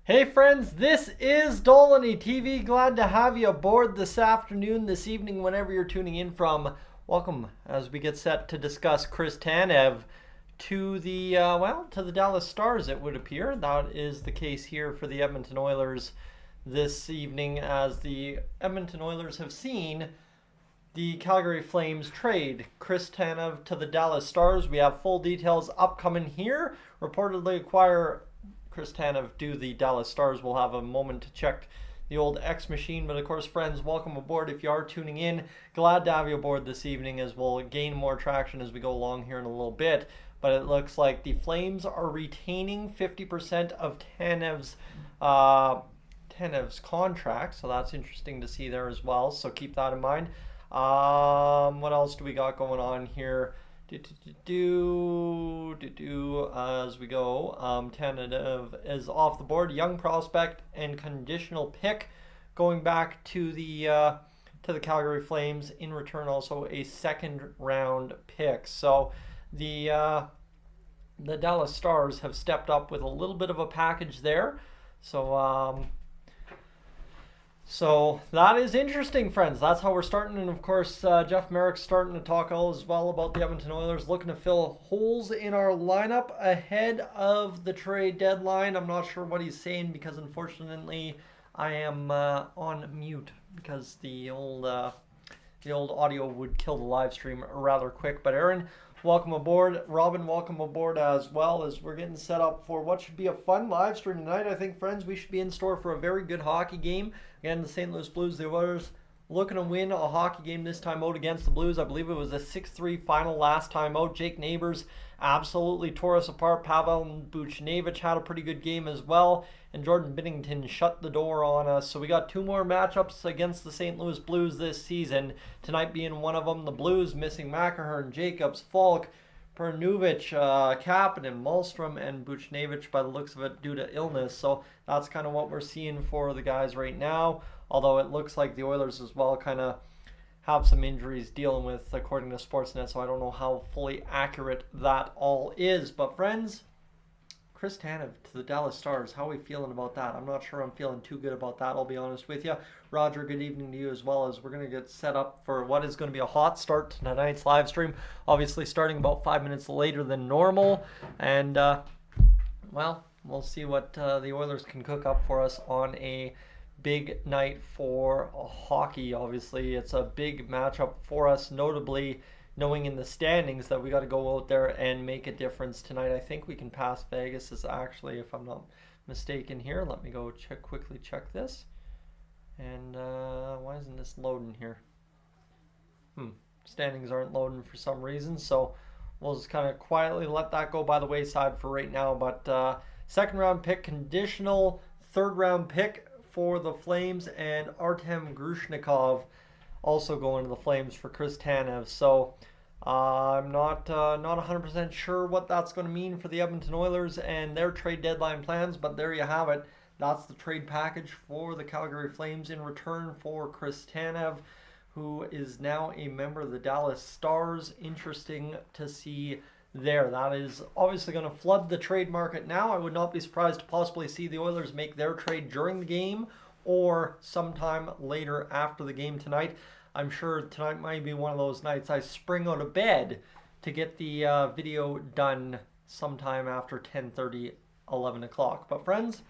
Hey friends, this is Dolynny TV. Glad to have you aboard this afternoon, this evening, whenever you're tuning in from. Welcome as we get set to discuss Chris Tanev to the to the Dallas Stars. It would appear that is the case here for the Edmonton Oilers this evening, as the Edmonton Oilers have seen the Calgary Flames trade Chris Tanev to the Dallas Stars. We have full details upcoming here. Reportedly acquire Chris Tanev do the Dallas Stars. We'll have a moment to check the old X machine. But of course, friends, welcome aboard if you are tuning in. Glad to have you aboard this evening, as we'll gain more traction as we go along here in a little bit. But it looks like the Flames are retaining 50% of Tanev's contract, so that's interesting to see there as well. So keep that in mind. What else do we got going on here? As we go, Tanev is off the board, young prospect and conditional pick, going back to the Calgary Flames. In return, also a second round pick. So the Dallas Stars have stepped up with a little bit of a package there. So that is interesting, friends. That's how we're starting. And of course, Jeff Merrick's starting to talk as well about the Edmonton Oilers looking to fill holes in our lineup ahead of the trade deadline. I'm not sure what he's saying because unfortunately I am on mute because the old audio would kill the live stream rather quick. But Aaron, welcome aboard. Robin, welcome aboard as well, as we're getting set up for what should be a fun live stream tonight. I think, friends, we should be in store for a very good hockey game. Again, the St. Louis Blues, the Oilers, looking to win a hockey game this time out against the Blues. I believe it was a 6-3 final last time out. Jake Neighbors absolutely tore us apart. Pavel Buchnevich had a pretty good game as well. And Jordan Binnington shut the door on us. So we got two more matchups against the St. Louis Blues this season. Tonight being one of them. The Blues missing Mackahern, Jacobs, Falk, Pernuvic, Kapanen, Malmstrom, and Buchnevich by the looks of it due to illness. So that's kind of what we're seeing for the guys right now. Although it looks like the Oilers as well kind of have some injuries dealing with, according to Sportsnet. So I don't know how fully accurate that all is. But friends, Chris Tanev to the Dallas Stars. How are we feeling about that? I'm not sure I'm feeling too good about that, I'll be honest with you. Roger, good evening to you as well, as we're going to get set up for what is going to be a hot start to tonight's live stream. Obviously starting about 5 minutes later than normal. And, well, we'll see what the Oilers can cook up for us on a big night for hockey. Obviously, it's a big matchup for us, notably knowing in the standings that we got to go out there and make a difference tonight. I think we can pass Vegas, is actually, if I'm not mistaken here. Let me go quickly check this. And why isn't this loading here? Standings aren't loading for some reason, so we'll just kind of quietly let that go by the wayside for right now. But second round pick conditional, third round pick for the Flames, and Artem Grushnikov also going to the Flames for Chris Tanev. So I'm not 100% sure what that's going to mean for the Edmonton Oilers and their trade deadline plans, but there you have it. That's the trade package for the Calgary Flames in return for Chris Tanev, who is now a member of the Dallas Stars. Interesting to see there. That is obviously going to flood the trade market now. I would not be surprised to possibly see the Oilers make their trade during the game or sometime later after the game tonight. I'm sure tonight might be one of those nights I spring out of bed to get the video done sometime after 10:30, 11 o'clock. But friends,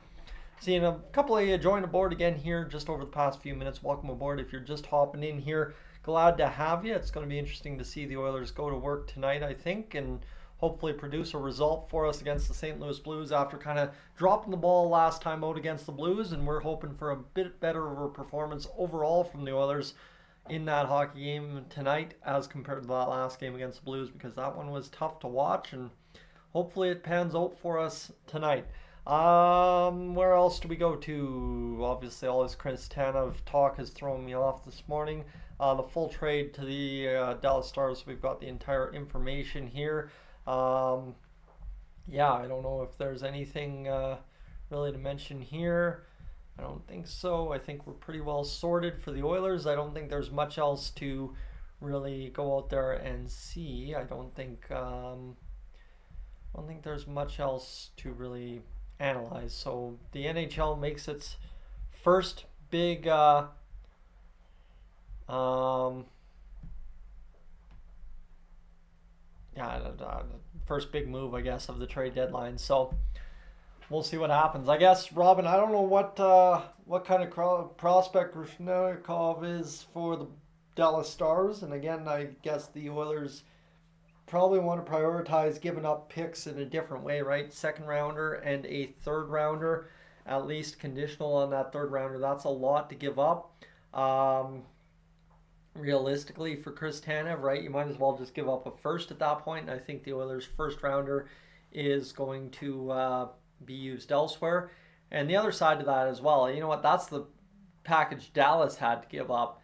seeing a couple of you join aboard again here just over the past few minutes. Welcome aboard if you're just hopping in here. Glad to have you. It's going to be interesting to see the Oilers go to work tonight, I think, and hopefully produce a result for us against the St. Louis Blues after kind of dropping the ball last time out against the Blues. And we're hoping for a bit better of a performance overall from the Oilers in that hockey game tonight as compared to that last game against the Blues, because that one was tough to watch, and hopefully it pans out for us tonight. Where else do we go to? Obviously, all this Chris Tanev talk has thrown me off this morning. The full trade to the Dallas Stars, we've got the entire information here. Yeah, I don't know if there's anything really to mention here. I don't think so. I think we're pretty well sorted for the Oilers. I don't think there's much else to really go out there and see. I don't think there's much else to really analyze. So the NHL makes its first big first big move, I guess, of the trade deadline. So we'll see what happens. I guess, Robin, I don't know what kind of prospect Rushnevnikov is for the Dallas Stars. And again, I guess the Oilers probably want to prioritize giving up picks in a different way, right? Second rounder and a third rounder, at least conditional on that third rounder. That's a lot to give up. Realistically, for Chris Tanev, right, you might as well just give up a first at that point. And I think the Oilers' first rounder is going to be used elsewhere. And the other side of that as well, you know what, that's the package Dallas had to give up.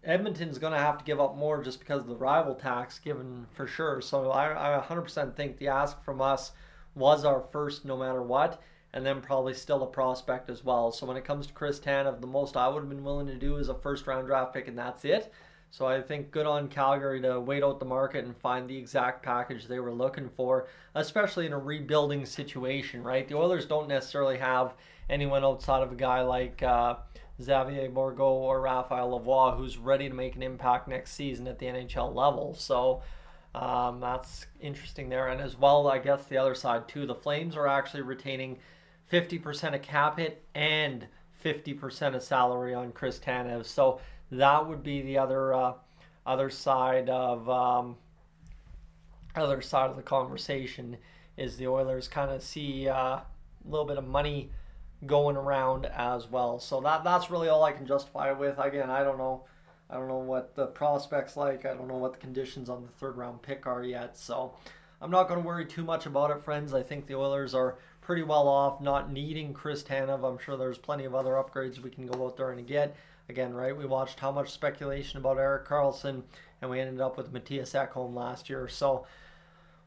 Edmonton's going to have to give up more just because of the rival tax given for sure. So I 100% think the ask from us was our first no matter what, and then probably still a prospect as well. So when it comes to Chris Tanev, the most I would have been willing to do is a first round draft pick, and that's it. So I think good on Calgary to wait out the market and find the exact package they were looking for, especially in a rebuilding situation, right? The Oilers don't necessarily have anyone outside of a guy like Xavier Bourgault or Raphael Lavoie who's ready to make an impact next season at the NHL level. So that's interesting there. And as well, I guess the other side too, the Flames are actually retaining 50% of cap hit and 50% of salary on Chris Tanev. So that would be the other side of the conversation, is the Oilers kind of see a little bit of money going around as well. So that's really all I can justify it with. Again, I don't know what the prospects like. I don't know what the conditions on the third round pick are yet. So I'm not going to worry too much about it, friends. I think the Oilers are pretty well off not needing Chris Tanev. I'm sure there's plenty of other upgrades we can go out there and get. Again, right, we watched how much speculation about Erik Karlsson, and we ended up with Matthias Ekholm last year. So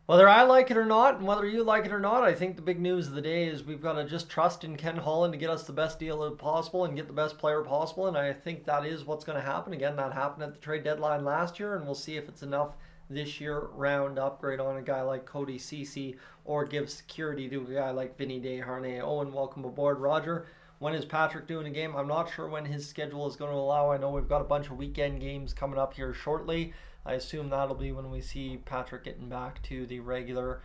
whether I like it or not, and whether you like it or not, I think the big news of the day is we've got to just trust in Ken Holland to get us the best deal possible and get the best player possible, and I think that is what's going to happen. Again, that happened at the trade deadline last year, and we'll see if it's enough this year round upgrade on a guy like Cody Ceci or give security to a guy like Vinny Desharnais. Owen, welcome aboard. Roger, when is Patrick doing a game? I'm not sure when his schedule is going to allow. I know we've got a bunch of weekend games coming up here shortly. I assume that'll be when we see Patrick getting back to the regular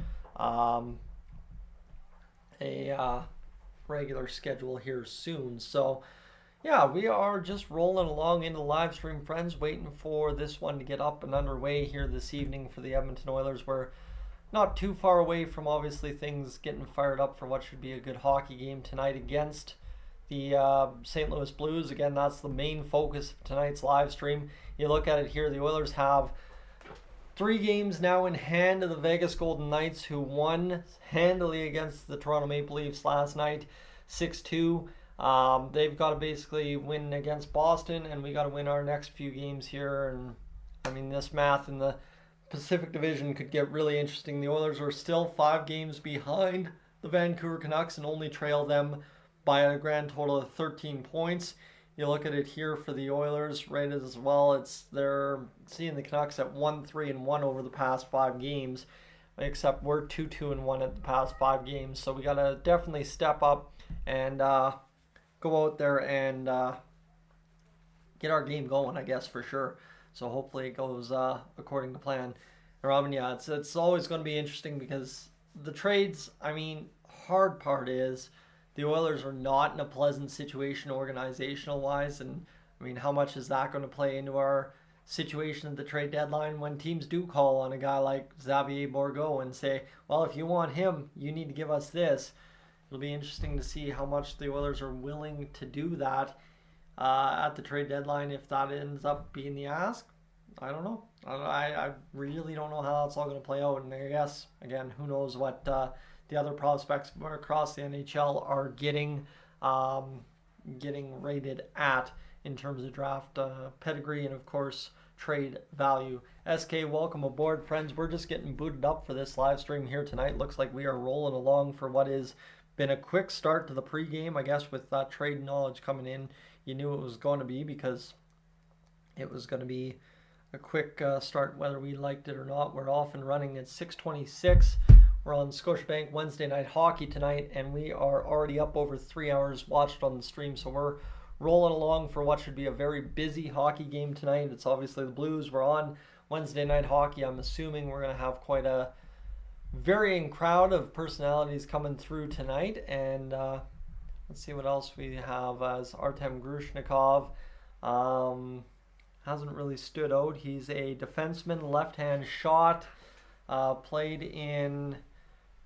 regular schedule here soon. So yeah, we are just rolling along into the live stream, friends, waiting for this one to get up and underway here this evening for the Edmonton Oilers. We're not too far away from obviously things getting fired up for what should be a good hockey game tonight against the St. Louis Blues. Again, that's the main focus of tonight's live stream. You look at it here, the Oilers have 3 games now in hand of the Vegas Golden Knights, who won handily against the Toronto Maple Leafs last night, 6-2. They've got to basically win against Boston, and we got to win our next few games here. And I mean, this math in the Pacific Division could get really interesting. The Oilers are still 5 games behind the Vancouver Canucks and only trail them by a grand total of 13 points. You look at it here for the Oilers, right, as well. They're seeing the Canucks at 1-3-1 over the past 5 games, except we're 2-2-1 at the past 5 games. So we got to definitely step up and go out there and get our game going, I guess, for sure. So hopefully it goes according to plan. Robin, yeah, it's always going to be interesting because the trades, I mean, hard part is the Oilers are not in a pleasant situation organizational-wise, and I mean, how much is that going to play into our situation at the trade deadline when teams do call on a guy like Xavier Bourgault and say, well, if you want him, you need to give us this. It'll be interesting to see how much the Oilers are willing to do that at the trade deadline. If that ends up being the ask, I don't know. I really don't know how that's all going to play out, and I guess, again, who knows what the other prospects across the NHL are getting rated at in terms of draft pedigree and, of course, trade value. SK, welcome aboard, friends. We're just getting booted up for this live stream here tonight. Looks like we are rolling along for what has been a quick start to the pregame. I guess with that trade knowledge coming in, you knew it was going to be, because it was going to be a quick start whether we liked it or not. We're off and running at 6:26. We're on Scotiabank Wednesday Night Hockey tonight, and we are already up over 3 hours watched on the stream, so we're rolling along for what should be a very busy hockey game tonight. It's obviously the Blues. We're on Wednesday Night Hockey. I'm assuming we're going to have quite a varying crowd of personalities coming through tonight, and let's see what else we have. As Artem Grushnikov hasn't really stood out. He's a defenseman, left-hand shot, played in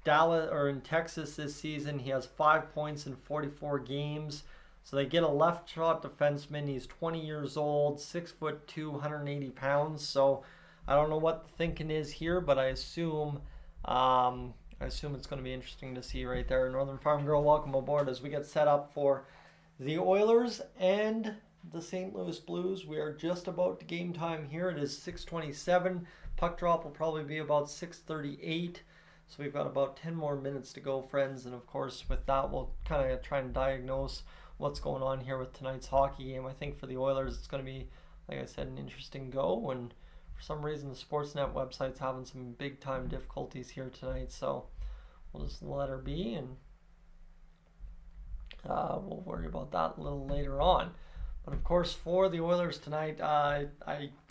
Dallas or in Texas this season. He has 5 points in 44 games. So they get a left shot defenseman. He's 20 years old, 6'2", 180 pounds. So I don't know what the thinking is here, but I assume it's going to be interesting to see right there. Northern Farm Girl, welcome aboard as we get set up for the Oilers and the St. Louis Blues. We are just about to game time here. It is 6:27. Puck drop will probably be about 6:38. So we've got about 10 more minutes to go, friends. And of course, with that, we'll kind of try and diagnose what's going on here with tonight's hockey game. I think for the Oilers, it's going to be, like I said, an interesting go. And for some reason, the Sportsnet website's having some big-time difficulties here tonight. So we'll just let her be, and we'll worry about that a little later on. But of course, for the Oilers tonight, I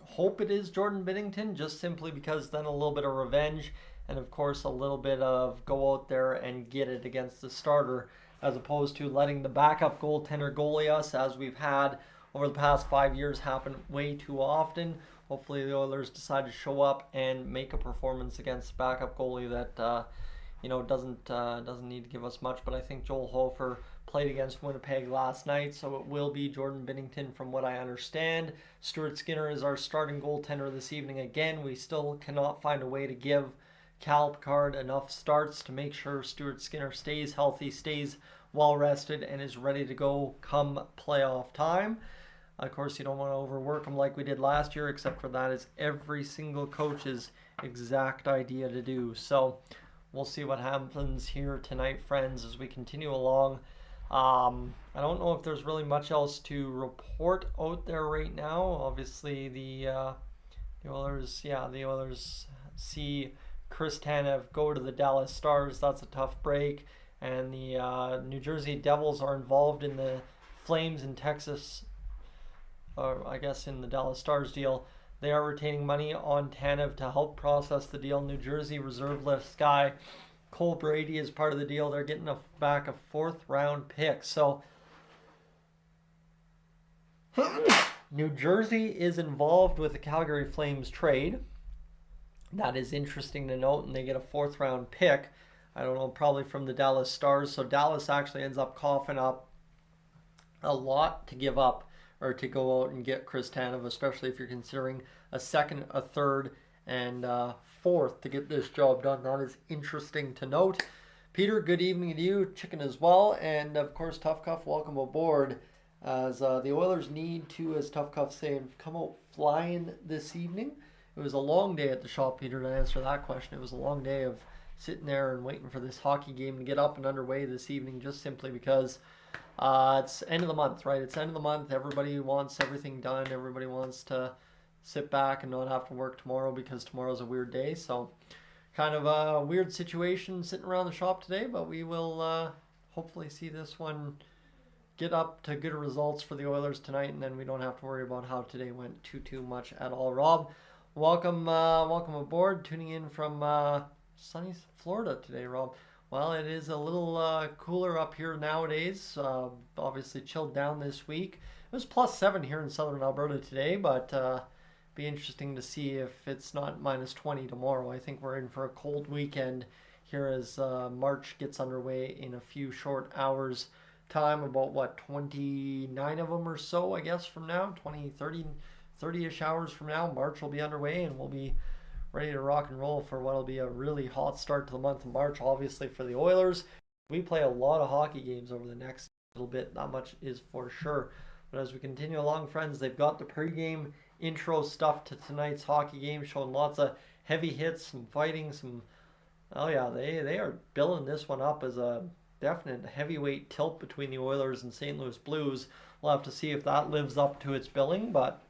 hope it is Jordan Binnington, just simply because then a little bit of revenge, and of course a little bit of go out there and get it against the starter, as opposed to letting the backup goaltender goalie us, as we've had over the past 5 years happen way too often. Hopefully the Oilers decide to show up and make a performance against the backup goalie that doesn't need to give us much. But I think Joel Hofer played against Winnipeg last night, so it will be Jordan Binnington from what I understand. Stuart Skinner is our starting goaltender this evening. Again, we still cannot find a way to give Cal Picard enough starts to make sure Stuart Skinner stays healthy, stays well rested, and is ready to go come playoff time. Of course, you don't want to overwork him like we did last year, except for that is every single coach's exact idea to do. So we'll see what happens here tonight, friends, as we continue along. I don't know if there's really much else to report out there right now. Obviously, the Oilers see Chris Tanev go to the Dallas Stars. That's a tough break. And the New Jersey Devils are involved in the Flames in Texas, or I guess in the Dallas Stars deal. They are retaining money on Tanev to help process the deal. New Jersey reserve list guy Cole Brady is part of the deal. They're getting back a 4th round pick. So New Jersey is involved with the Calgary Flames trade. That is interesting to note, and they get a 4th round pick. I don't know, probably from the Dallas Stars. So Dallas actually ends up coughing up a lot to give up or to go out and get Chris Tanev, especially if you're considering a 2nd, a 3rd, and 4th to get this job done. That is interesting to note. Peter, good evening to you. Chicken as well. And of course, Tough Cuff, welcome aboard. As the Oilers need to, as Tough Cuff say, come out flying this evening. It was a long day at the shop, Peter, to answer that question. It was a long day of sitting there and waiting for this hockey game to get up and underway this evening, just simply because it's end of the month, right? It's end of the month. Everybody wants everything done. Everybody wants to sit back and not have to work tomorrow because tomorrow's a weird day. So kind of a weird situation sitting around the shop today, but we will hopefully see this one get up to good results for the Oilers tonight, and then we don't have to worry about how today went too much at all. Rob, welcome aboard, tuning in from sunny Florida today, Rob. Well, it is a little cooler up here nowadays. Obviously chilled down this week. It was +7 here in southern Alberta today, but be interesting to see if it's not -20 tomorrow. I think we're in for a cold weekend here as March gets underway in a few short hours time, about 29 of them or so, I guess, from now, 20, 30-ish hours from now. March will be underway, and we'll be ready to rock and roll for what will be a really hot start to the month of March, obviously, for the Oilers. We play a lot of hockey games over the next little bit, that much is for sure. But as we continue along, friends, they've got the pregame intro stuff to tonight's hockey game, showing lots of heavy hits, some fighting, they are billing this one up as a definite heavyweight tilt between the Oilers and St. Louis Blues. We'll have to see if that lives up to its billing, but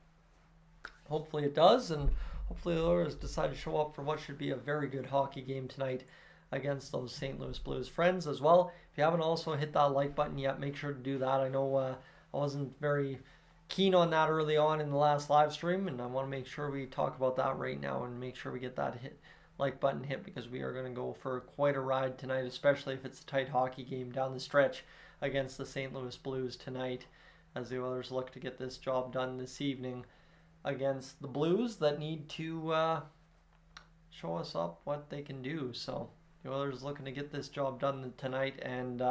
hopefully it does, and hopefully the Oilers decide to show up for what should be a very good hockey game tonight against those St. Louis Blues. Friends, as well, if you haven't also hit that like button yet, make sure to do that. I know I wasn't very keen on that early on in the last live stream, and I want to make sure we talk about that right now and make sure we get that like button hit, because we are going to go for quite a ride tonight, especially if it's a tight hockey game down the stretch against the St. Louis Blues tonight, as the Oilers look to get this job done this evening against the Blues that need to show us up what they can do. So the Oilers looking to get this job done tonight and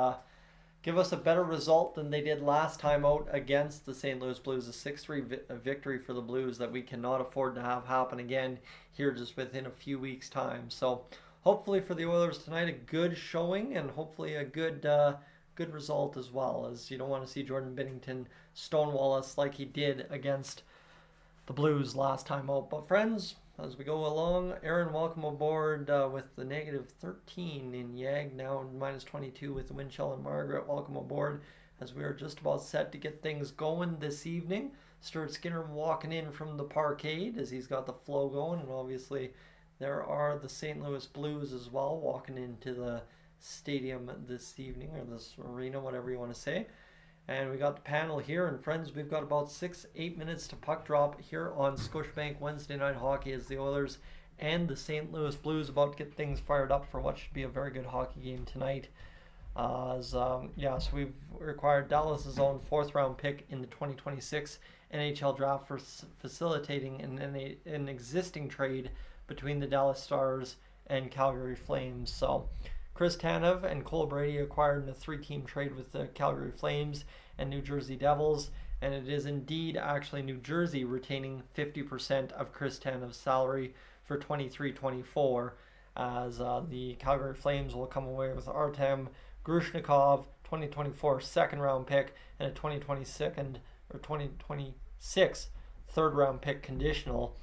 give us a better result than they did last time out against the St. Louis Blues. A 6-3 victory for the Blues that we cannot afford to have happen again here just within a few weeks' time. So hopefully for the Oilers tonight, a good showing and hopefully a good result as well, as you don't want to see Jordan Binnington stonewall us like he did against the Blues last time out. But friends, as we go along, Aaron, welcome aboard with the -13 in Yag, now -22 with the Winchell and Margaret. Welcome aboard as we are just about set to get things going this evening. Stuart Skinner walking in from the parkade as he's got the flow going, and obviously there are the St. Louis Blues as well walking into the stadium this evening, or this arena, whatever you want to say. And we got the panel here, and friends, we've got about 6-8 minutes to puck drop here on Scotiabank Wednesday Night Hockey as the Oilers and the St. Louis Blues about to get things fired up for what should be a very good hockey game tonight. So we've acquired Dallas's own 4th round pick in the 2026 NHL draft for facilitating an existing trade between the Dallas Stars and Calgary Flames. So Chris Tanev and Cole Brady acquired in a 3-team trade with the Calgary Flames and New Jersey Devils, and it is indeed actually New Jersey retaining 50% of Chris Tanev's salary for 23-24, as the Calgary Flames will come away with Artem Grushnikov, 2024 2nd-round pick, and a 2026 3rd-round pick conditional.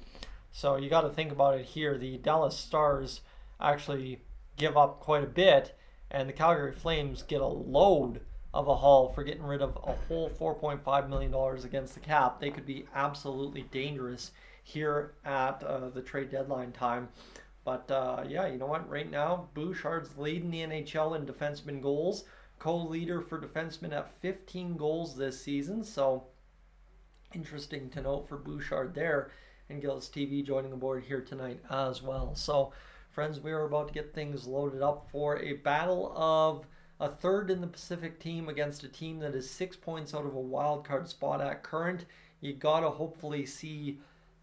So you got to think about it here. The Dallas Stars actually give up quite a bit, and the Calgary Flames get a load of a haul for getting rid of a whole $4.5 million against the cap. They could be absolutely dangerous here at the trade deadline time. But you know what? Right now, Bouchard's leading the NHL in defenseman goals, co-leader for defensemen at 15 goals this season. So interesting to note for Bouchard there, and Gillis TV joining aboard here tonight as well. So friends, we are about to get things loaded up for a battle of a 3rd in the Pacific team against a team that is 6 points out of a wild card spot at current. You gotta hopefully see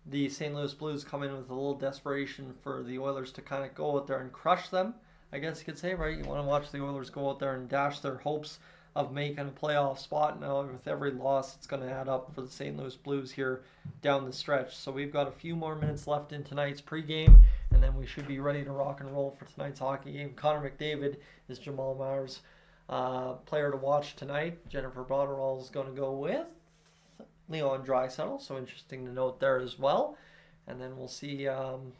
the St. Louis Blues come in with a little desperation for the Oilers to kind of go out there and crush them, I guess you could say, right? You want to watch the Oilers go out there and dash their hopes of making a playoff spot. Now, with every loss, it's going to add up for the St. Louis Blues here down the stretch. So we've got a few more minutes left in tonight's pregame, and then we should be ready to rock and roll for tonight's hockey game. Connor McDavid is Jamal Maher's player to watch tonight. Jennifer Botterill is going to go with Leon Draisaitl, so interesting to note there as well. And then we'll see what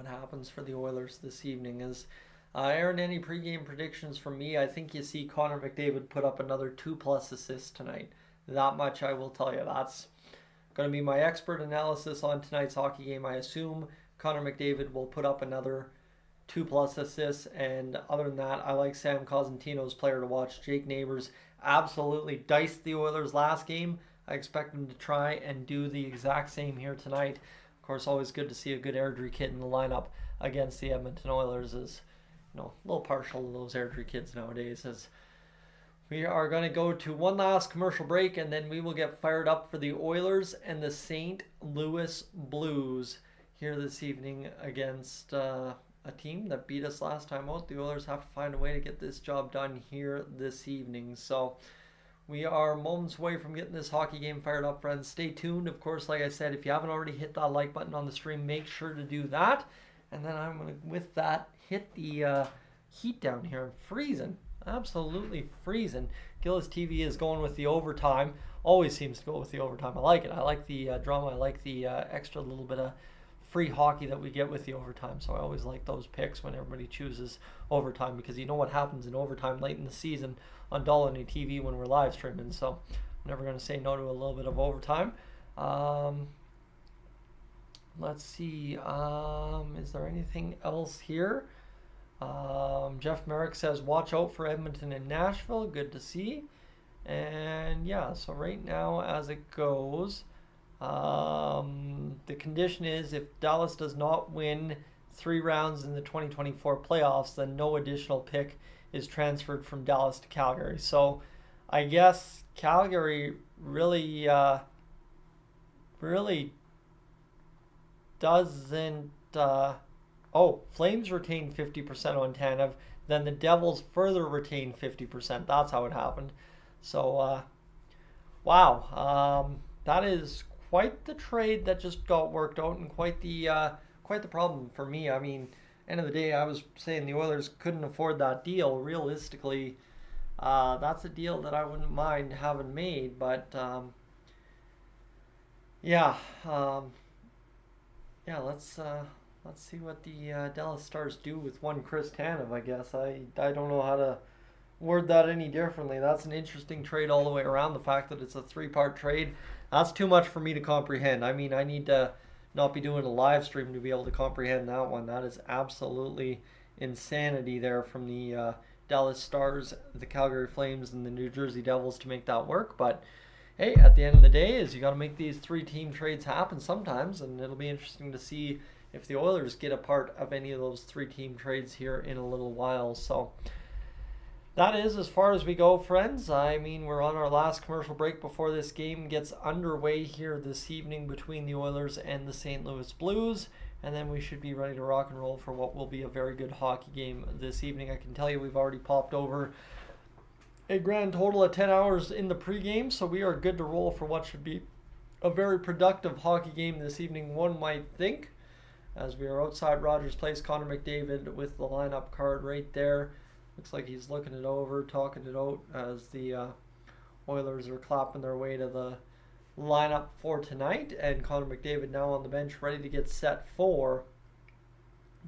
happens for the Oilers this evening. As Aaron, any pregame predictions from me? I think you see Connor McDavid put up another 2+ assists tonight. That much I will tell you. That's going to be my expert analysis on tonight's hockey game. I assume Connor McDavid will put up another 2+ assists, and other than that, I like Sam Cosentino's player to watch. Jake Neighbors absolutely diced the Oilers last game. I expect him to try and do the exact same here tonight. Of course, always good to see a good Airdrie kid in the lineup against the Edmonton Oilers. Is a little partial to those Airdrie kids nowadays. As we are going to go to one last commercial break, and then we will get fired up for the Oilers and the St. Louis Blues here this evening against a team that beat us last time out. The Oilers have to find a way to get this job done here this evening. So we are moments away from getting this hockey game fired up, friends. Stay tuned. Of course, like I said, if you haven't already hit that like button on the stream, make sure to do that. And then I'm going to, with that, hit the heat down here. I'm freezing. Absolutely freezing. Gillis TV is going with the overtime. Always seems to go with the overtime. I like it. I like the drama. I like the extra little bit of free hockey that we get with the overtime. So I always like those picks when everybody chooses overtime, because you know what happens in overtime late in the season on Dolynny TV when we're live streaming. So I'm never going to say no to a little bit of overtime. Let's see. Is there anything else here? Jeff Merrick says, watch out for Edmonton and Nashville. Good to see. And yeah, so right now as it goes, the condition is if Dallas does not win 3 rounds in the 2024 playoffs, then no additional pick is transferred from Dallas to Calgary. So I guess Calgary really doesn't. Flames retain 50% on Tanev. Then the Devils further retain 50%. That's how it happened. So, wow, that is quite the trade that just got worked out, and quite the problem for me. I mean, end of the day, I was saying the Oilers couldn't afford that deal. Realistically, that's a deal that I wouldn't mind having made, but let's see what the Dallas Stars do with one Chris Tanev. I guess I don't know how to word that any differently. That's an interesting trade all the way around. The fact that it's a 3-part trade, that's too much for me to comprehend. I mean, I need to not be doing a live stream to be able to comprehend that one. That is absolutely insanity there from the Dallas Stars, the Calgary Flames, and the New Jersey Devils to make that work. But hey, at the end of the day, is you got to make these 3-team trades happen sometimes, and it'll be interesting to see if the Oilers get a part of any of those 3-team trades here in a little while. So that is as far as we go, friends. I mean, we're on our last commercial break before this game gets underway here this evening between the Oilers and the St. Louis Blues. And then we should be ready to rock and roll for what will be a very good hockey game this evening. I can tell you we've already popped over a grand total of 10 hours in the pregame, so we are good to roll for what should be a very productive hockey game this evening, one might think. As we are outside Rogers Place, Connor McDavid with the lineup card right there. Looks like he's looking it over, talking it out as the Oilers are clapping their way to the lineup for tonight. And Connor McDavid now on the bench, ready to get set for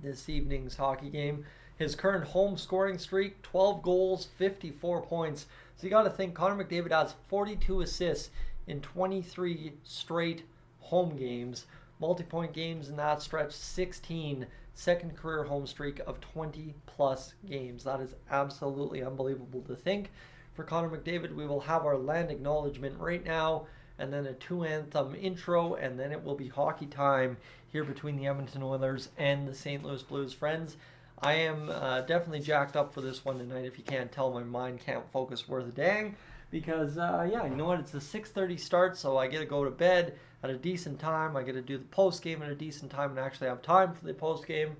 this evening's hockey game. His current home scoring streak, 12 goals, 54 points. So you got to think Connor McDavid has 42 assists in 23 straight home games. Multi-point games in that stretch, 16. Second career home streak of 20-plus games. That is absolutely unbelievable to think. For Connor McDavid, we will have our land acknowledgement right now, and then a 2-anthem intro, and then it will be hockey time here between the Edmonton Oilers and the St. Louis Blues. Friends, I am definitely jacked up for this one tonight. If you can't tell, my mind can't focus worth a dang. Because, you know what, it's a 6:30 start, so I get to go to bed at a decent time. I get to do the post-game at a decent time and actually have time for the post-game.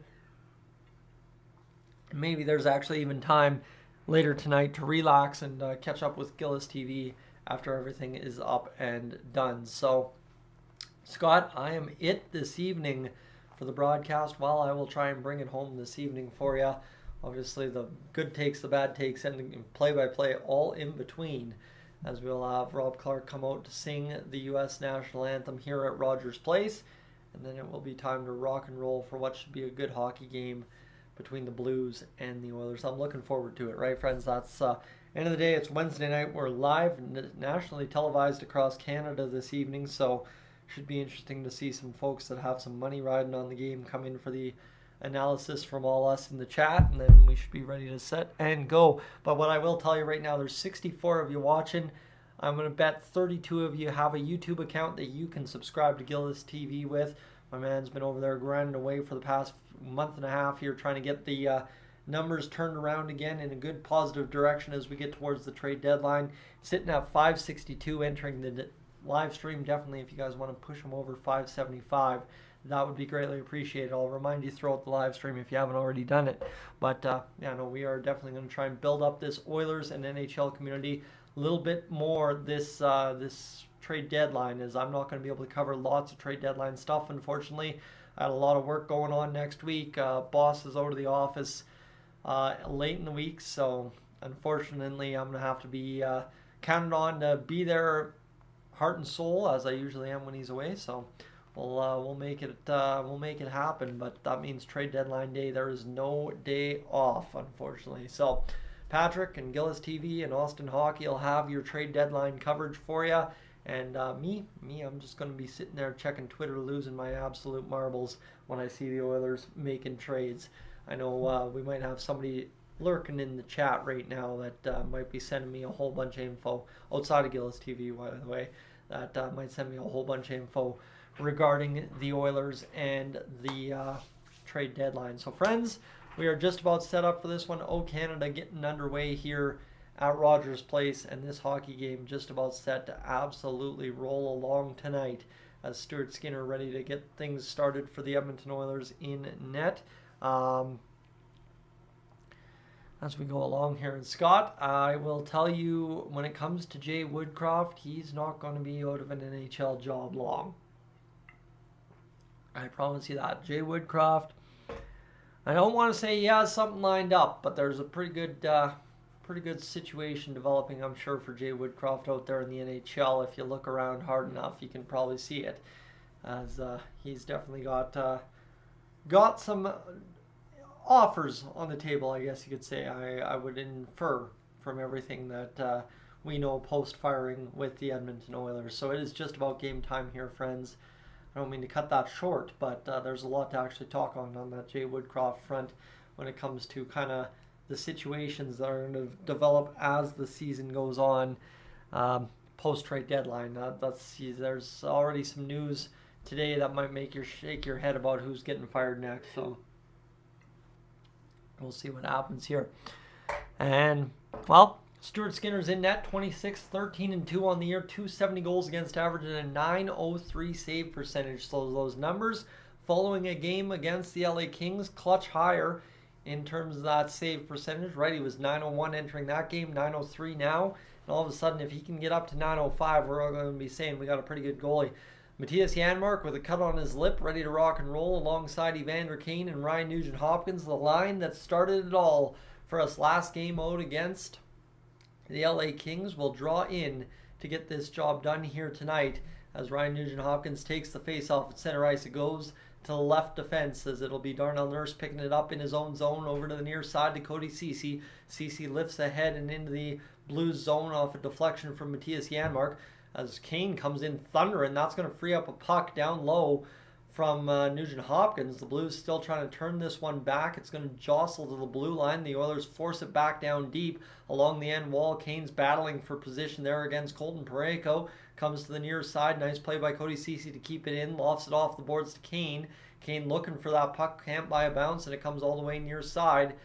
Maybe there's actually even time later tonight to relax and catch up with Gillis TV after everything is up and done. So, Scott, I am it this evening for the broadcast. Well, I will try and bring it home this evening for you. Obviously, the good takes, the bad takes, and the play-by-play all in between, as we'll have Rob Clark come out to sing the U.S. National Anthem here at Rogers Place. And then it will be time to rock and roll for what should be a good hockey game between the Blues and the Oilers. I'm looking forward to it, right, friends? That's end of the day, it's Wednesday night. We're live, nationally televised across Canada this evening, so should be interesting to see some folks that have some money riding on the game come in for the analysis from all us in the chat, and then we should be ready to set and go. But what I will tell you right now, there's 64 of you watching. I'm going to bet 32 of you have a YouTube account that you can subscribe to Gillis TV with. My man's been over there grinding away for the past month and a half here trying to get the numbers turned around again in a good positive direction as we get towards the trade deadline. Sitting at 562 entering the live stream. Definitely, if you guys want to push them over 575, that would be greatly appreciated. I'll remind you throughout the live stream if you haven't already done it. But we are definitely going to try and build up this Oilers and NHL community a little bit more this trade deadline, as I'm not going to be able to cover lots of trade deadline stuff, unfortunately. I had a lot of work going on next week. Boss is out of the office late in the week, so unfortunately I'm going to have to be counted on to be there heart and soul, as I usually am when he's away. So we'll make it happen, but that means trade deadline day. There is no day off, unfortunately. So Patrick and Gillis TV and Austin Hockey will have your trade deadline coverage for you. And me, I'm just going to be sitting there checking Twitter, losing my absolute marbles when I see the Oilers making trades. I know we might have somebody lurking in the chat right now that might be sending me a whole bunch of info outside of Gillis TV, by the way, that might send me a whole bunch of info regarding the Oilers and the trade deadline. So friends, we are just about set up for this one. O Canada getting underway here at Rogers Place, and this hockey game just about set to absolutely roll along tonight as Stuart Skinner ready to get things started for the Edmonton Oilers in net. As we go along here, and Scott, I will tell you, when it comes to Jay Woodcroft, he's not going to be out of an NHL job long. I promise you that. Jay Woodcroft, I don't want to say he has something lined up, but there's a pretty good situation developing, I'm sure, for Jay Woodcroft out there in the NHL. If you look around hard enough, you can probably see it, as he's definitely got some offers on the table, I guess you could say. I would infer from everything that we know post-firing with the Edmonton Oilers. So it is just about game time here, friends. I don't mean to cut that short, but there's a lot to actually talk on that Jay Woodcroft front when it comes to kind of the situations that are going to develop as the season goes on post-trade deadline. There's already some news today that might make you shake your head about who's getting fired next. So we'll see what happens here. And, well, Stuart Skinner's in net, 26, 13-2 on the year, 270 goals against average, and a 903 save percentage. So those numbers following a game against the LA Kings clutch higher in terms of that save percentage, right? He was 901 entering that game, 903 now. And all of a sudden, if he can get up to 905, we're all going to be saying we got a pretty good goalie. Matthias Janmark with a cut on his lip, ready to rock and roll alongside Evander Kane and Ryan Nugent-Hopkins, the line that started it all for us last game out against the LA Kings, will draw in to get this job done here tonight as Ryan Nugent-Hopkins takes the face-off at center ice. It goes to the left defense as it'll be Darnell Nurse picking it up in his own zone over to the near side to Cody Ceci. Ceci lifts ahead and into the Blues zone off a deflection from Matthias Janmark as Kane comes in thundering. That's going to free up a puck down low from Nugent-Hopkins. The Blues still trying to turn this one back. It's going to jostle to the blue line. The Oilers force it back down deep along the end wall. Kane's battling for position there against Colton Parayko. Comes to the near side. Nice play by Cody Ceci to keep it in. Lofts it off the boards to Kane. Kane looking for that puck. Can't buy a bounce, and it comes all the way near side.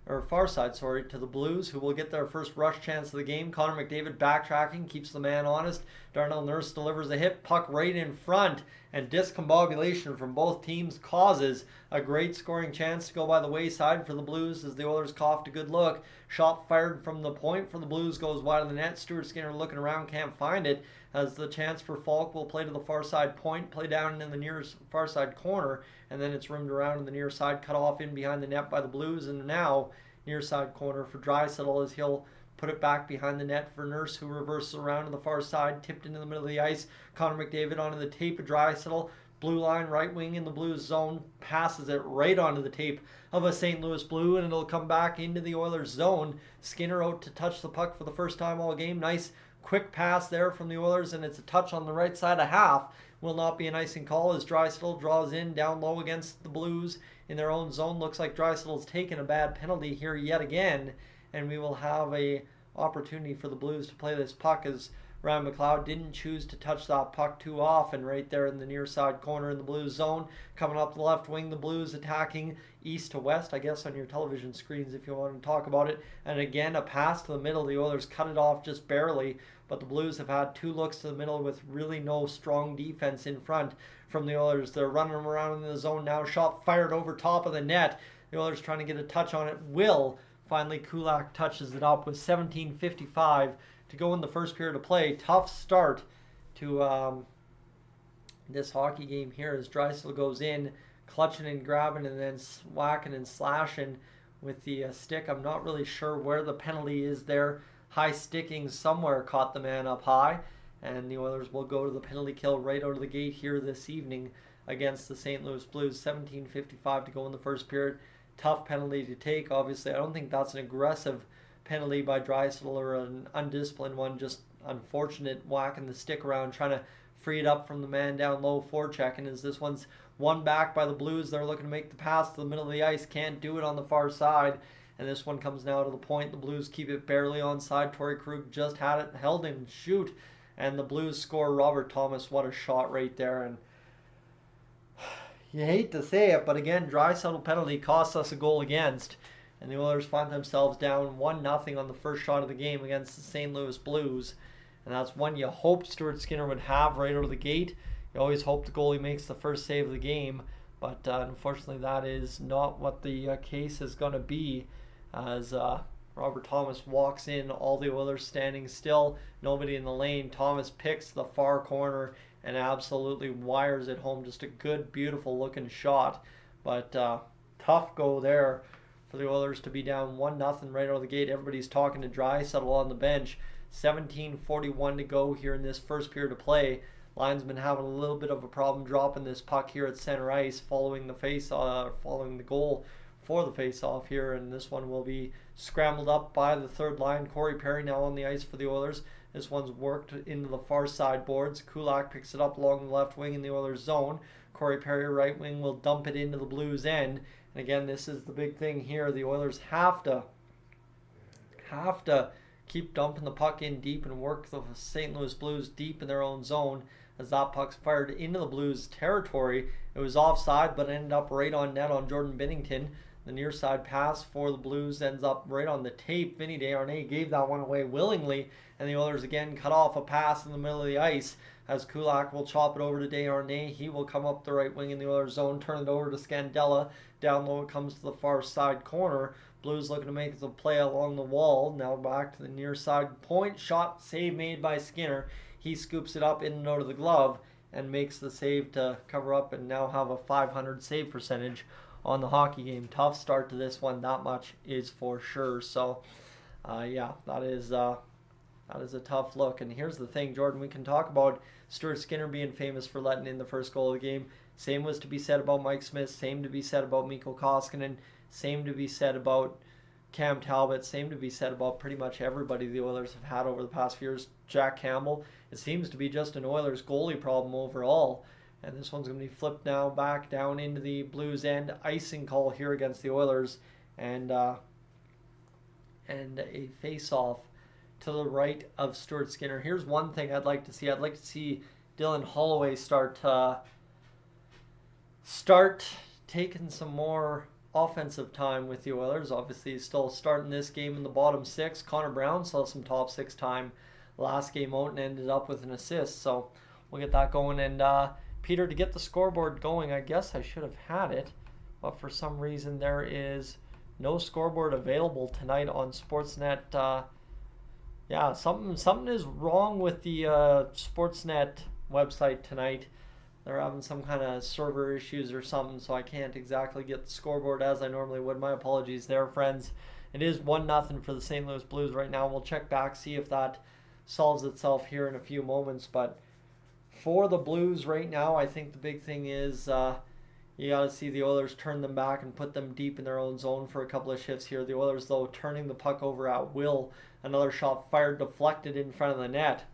Or far side, sorry, to the Blues, who will get their first rush chance of the game. Connor McDavid backtracking, keeps the man honest. Darnell Nurse delivers a hit, puck right in front, and discombobulation from both teams causes a great scoring chance to go by the wayside for the Blues as the Oilers coughed a good look. Shot fired from the point for the Blues goes wide of the net. Stuart Skinner looking around, can't find it, as the chance for Falk will play to the far side point, play down in the near far side corner, and then it's rimmed around in the near side, cut off in behind the net by the Blues, and now near side corner for Draisaitl as he'll put it back behind the net for Nurse, who reverses around to the far side, tipped into the middle of the ice. Connor McDavid onto the tape of Draisaitl, blue line, right wing in the Blues zone, passes it right onto the tape of a St. Louis Blue, and it'll come back into the Oilers zone. Skinner out to touch the puck for the first time all game. Nice quick pass there from the Oilers, and it's a touch on the right side of half. Will not be an icing call as Draisaitl draws in down low against the Blues in their own zone. Looks like Draisaitl's taken a bad penalty here yet again, and we will have a opportunity for the Blues to play this puck as Ryan McLeod didn't choose to touch that puck too often right there in the near side corner in the Blues zone. Coming up the left wing, the Blues attacking east to west, I guess, on your television screens if you want to talk about it. And again, a pass to the middle. The Oilers cut it off just barely, but the Blues have had two looks to the middle with really no strong defense in front from the Oilers. They're running them around in the zone now. Shot fired over top of the net. The Oilers trying to get a touch on it. Finally, Kulak touches it up with 17:55 to go in the first period of play. Tough start to this hockey game here as Draisaitl goes in, clutching and grabbing and then whacking and slashing with the stick. I'm not really sure where the penalty is there. High sticking somewhere caught the man up high, and the Oilers will go to the penalty kill right out of the gate here this evening against the St. Louis Blues. 17:55 to go in the first period. Tough penalty to take. Obviously, I don't think that's an aggressive penalty by Draisaitl or an undisciplined one, just unfortunate whacking the stick around, trying to freed up from the man down low forechecking, as this one's won back by the Blues. They're looking to make the pass to the middle of the ice. Can't do it on the far side. And this one comes now to the point. The Blues keep it barely onside. Torrey Krug just had it, held in, shoot. And the Blues score. Robert Thomas, what a shot right there. And you hate to say it, but again, Draisaitl penalty costs us a goal against. And the Oilers find themselves down 1-0 on the first shot of the game against the St. Louis Blues. And that's one you hope Stuart Skinner would have right out of the gate. You always hope the goalie makes the first save of the game. But unfortunately, that is not what the case is going to be, as Robert Thomas walks in, all the Oilers standing still, nobody in the lane. Thomas picks the far corner and absolutely wires it home. Just a good, beautiful looking shot. But tough go there for the Oilers to be down 1-0 right out of the gate. Everybody's talking to Draisaitl on the bench. 17:41 to go here in this first period of play. Linesman having a little bit of a problem dropping this puck here at center ice, following the goal for the face-off here, and this one will be scrambled up by the third line. Corey Perry now on the ice for the Oilers. This one's worked into the far side boards. Kulak picks it up along the left wing in the Oilers zone. Corey Perry, right wing, will dump it into the Blues end. And again, this is the big thing here. The Oilers have to keep dumping the puck in deep and work the St. Louis Blues deep in their own zone, as that puck's fired into the Blues territory. It was offside, but ended up right on net on Jordan Binnington. The near side pass for the Blues ends up right on the tape. Vinny Desharnais gave that one away willingly, and the Oilers again cut off a pass in the middle of the ice, as Kulak will chop it over to Desharnais. He will come up the right wing in the Oilers zone, turn it over to Scandella. Down low it comes to the far side corner. Blues looking to make the play along the wall. Now back to the near side point. Shot, save made by Skinner. He scoops it up in and out of the glove and makes the save to cover up and now have a .500 save percentage on the hockey game. Tough start to this one, that much is for sure. So, yeah, that is a tough look. And here's the thing, Jordan, we can talk about Stuart Skinner being famous for letting in the first goal of the game. Same was to be said about Mike Smith. Same to be said about Mikko Koskinen. Same to be said about Cam Talbot. Same to be said about pretty much everybody the Oilers have had over the past few years. Jack Campbell. It seems to be just an Oilers goalie problem overall. And this one's going to be flipped now back down into the Blues end. Icing call here against the Oilers. And a face-off to the right of Stuart Skinner. Here's one thing I'd like to see. I'd like to see Dylan Holloway start taking some more offensive time with the Oilers. Obviously, he's still starting this game in the bottom six. Connor Brown saw some top six time last game out and ended up with an assist. So we'll get that going. And Peter, to get the scoreboard going, I guess I should have had it, but for some reason there is no scoreboard available tonight on Sportsnet. Yeah, something is wrong with the Sportsnet website tonight. They're having some kind of server issues or something, so I can't exactly get the scoreboard as I normally would. My apologies there, friends. It is 1-0 for the St. Louis Blues right now. We'll check back, see if that solves itself here in a few moments. But for the Blues right now, I think the big thing is you got to see the Oilers turn them back and put them deep in their own zone for a couple of shifts here. The Oilers, though, turning the puck over at will. Another shot fired, deflected in front of the net,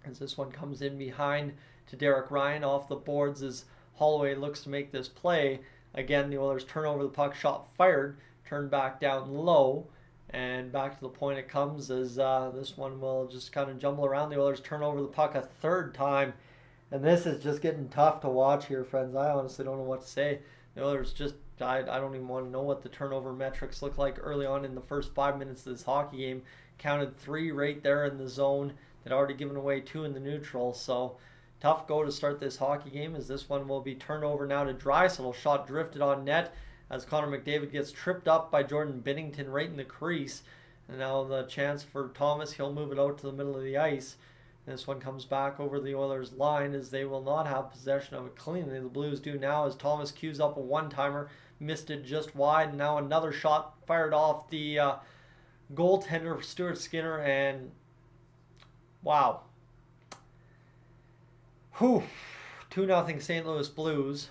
as this one comes in behind to Derek Ryan off the boards as Holloway looks to make this play. Again, the Oilers turn over the puck, shot fired, turned back down low, and back to the point it comes as this one will just kind of jumble around. The Oilers turn over the puck a third time, and this is just getting tough to watch here, friends. I honestly don't know what to say. The Oilers just I don't even want to know what the turnover metrics look like early on in the first 5 minutes of this hockey game. Counted 3 right there in the zone. They'd already given away 2 in the neutral, so tough go to start this hockey game, as this one will be turned over now to Draisaitl. Shot drifted on net as Connor McDavid gets tripped up by Jordan Binnington right in the crease. And now the chance for Thomas. He'll move it out to the middle of the ice. And this one comes back over the Oilers line, as they will not have possession of it cleanly. The Blues do now, as Thomas cues up a one-timer. Missed it just wide. And now another shot fired off the goaltender for Stuart Skinner, and wow. 2-0 St. Louis Blues.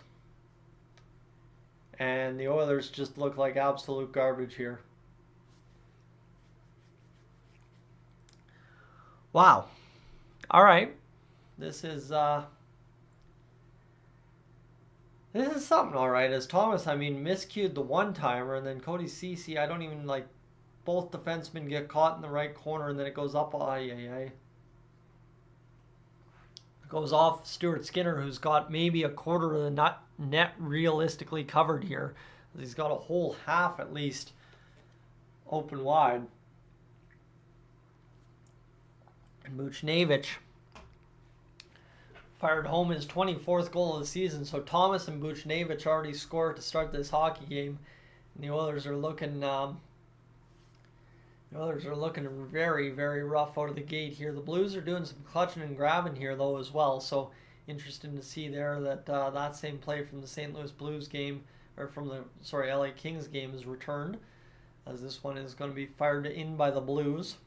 And the Oilers just look like absolute garbage here. Wow. All right. This is something, all right. As Thomas, I mean, miscued the one-timer, and then Cody Ceci, I don't even, like, both defensemen get caught in the right corner, and then it goes up. It goes off Stuart Skinner, who's got maybe a quarter of the net realistically covered here. He's got a whole half, at least, open wide. And Buchnevich fired home his 24th goal of the season. So Thomas and Buchnevich already scored to start this hockey game. And the Oilers are looking very, very rough out of the gate here. The Blues are doing some clutching and grabbing here, though, as well. So interesting to see there that that same play from the St. Louis Blues game, or from the, LA Kings game, is returned. As this one is going to be fired in by the Blues.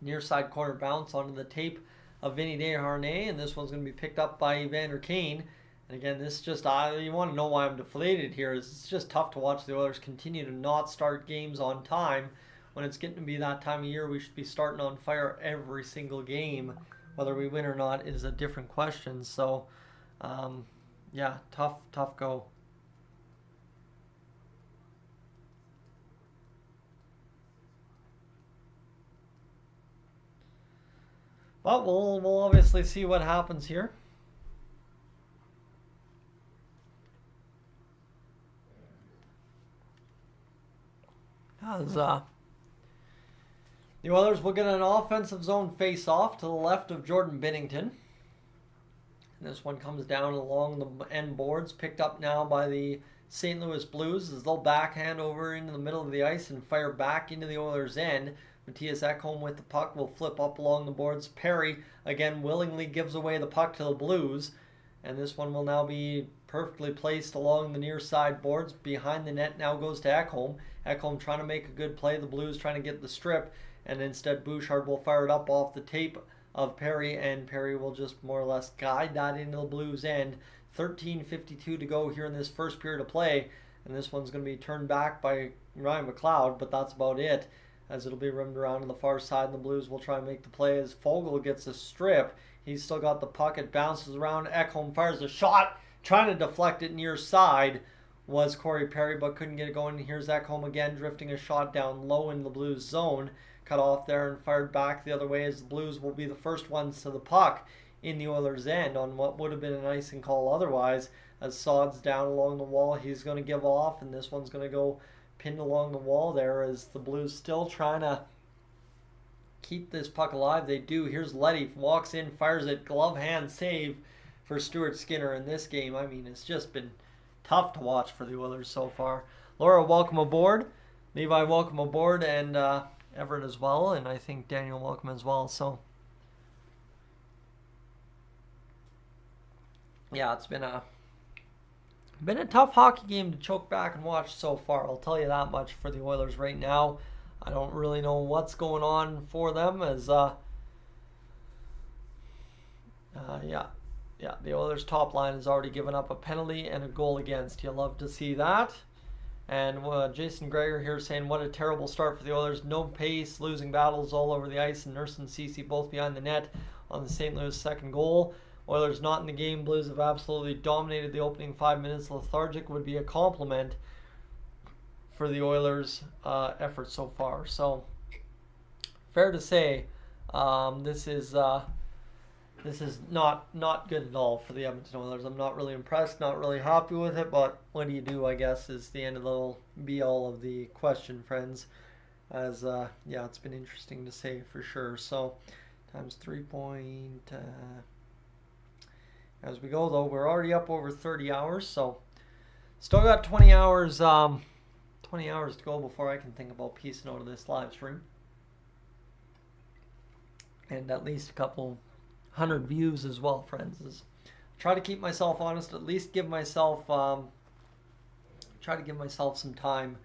Near side corner bounce onto the tape of Vinny Desharnais, and this one's going to be picked up by Evander Kane. And again, this just, you want to know why I'm deflated here, is it's just tough to watch the Oilers continue to not start games on time. When it's getting to be that time of year, we should be starting on fire every single game. Whether we win or not is a different question. So, yeah, tough go. But we'll obviously see what happens here. As the Oilers will get an offensive zone face-off to the left of Jordan Binnington. And this one comes down along the end boards, picked up now by the St. Louis Blues as they'll backhand over into the middle of the ice and fire back into the Oilers' end. Matthias Ekholm with the puck will flip up along the boards. Perry, again, willingly gives away the puck to the Blues. And this one will now be perfectly placed along the near side boards. Behind the net now goes to Ekholm. Ekholm trying to make a good play. The Blues trying to get the strip. And instead Bouchard will fire it up off the tape of Perry. And Perry will just more or less guide that into the Blues' end. 13:52 to go here in this first period of play. And this one's going to be turned back by Ryan McLeod. But that's about it, as it'll be rimmed around to the far side, and the Blues will try and make the play as Fogle gets a strip. He's still got the puck. It bounces around. Ekholm fires a shot, trying to deflect it near side. Was Corey Perry, but couldn't get it going. Here's Ekholm again, drifting a shot down low in the Blues zone. Cut off there and fired back the other way, as the Blues will be the first ones to the puck in the Oilers' end on what would have been an icing call otherwise. As Sod's down along the wall, he's going to give off, and this one's going to go pinned along the wall there, as the Blues still trying to keep this puck alive. They do. Here's Leddy, walks in, fires it, glove hand save for Stuart Skinner in this game. I mean, it's just been tough to watch for the Oilers so far. Laura, welcome aboard. Levi, welcome aboard, and Everett as well, and I think Daniel, welcome as well. So, yeah, it's been a tough hockey game to choke back and watch so far. I'll tell you that much for the Oilers right now. I don't really know what's going on for them, as the Oilers' top line has already given up a penalty and a goal against. You love to see that. And Jason Greger here saying, what a terrible start for the Oilers. No pace, losing battles all over the ice, and Nurse and Ceci both behind the net on the St. Louis second goal. Oilers not in the game. Blues have absolutely dominated the opening 5 minutes. Lethargic would be a compliment for the Oilers' effort so far. So, fair to say, this is not good at all for the Edmonton Oilers. I'm not really impressed, not really happy with it, but what do you do, I guess, is the end of the be-all of the question, friends. As, it's been interesting to say for sure. So, times 3 point... as we go, though, we're already up over 30 hours, so still got 20 hours to go before I can think about piecing out of this live stream. And at least a couple 100 views as well, friends. Try to keep myself honest, at least give myself some time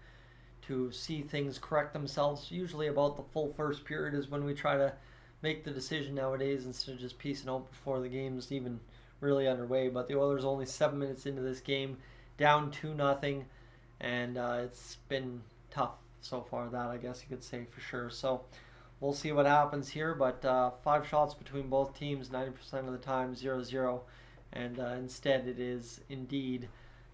to see things correct themselves. Usually about the full first period is when we try to make the decision nowadays, instead of just piecing out before the game's even really underway. But the Oilers only 7 minutes into this game, down 2-0, and it's been tough so far, that I guess you could say for sure. So we'll see what happens here. But 5 shots between both teams, 90% of the time, 0-0. And instead it is indeed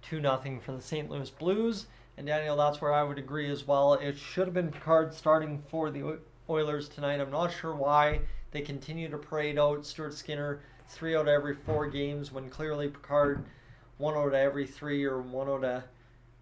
2-0 for the St. Louis Blues. And Daniel, that's where I would agree as well. It should have been Picard starting for the Oilers tonight. I'm not sure why they continue to parade out Stuart Skinner 3 out of every 4 games when clearly Picard 1 out of every 3 or 1 out of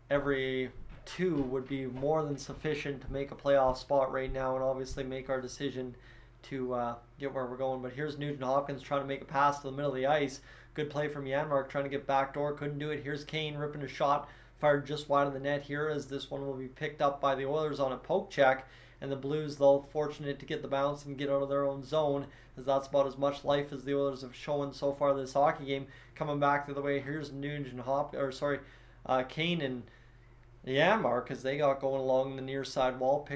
every 2 would be more than sufficient to make a playoff spot right now and obviously make our decision to get where we're going. But here's Nugent Hopkins trying to make a pass to the middle of the ice. Good play from Janmark trying to get backdoor. Couldn't do it. Here's Kane ripping a shot. Fired just wide of the net here as this one will be picked up by the Oilers on a poke check. And the Blues, though, fortunate to get the bounce and get out of their own zone, as that's about as much life as the Oilers have shown so far this hockey game. Coming back the other way, here's Kane and Janmark as they got going along the near side wall.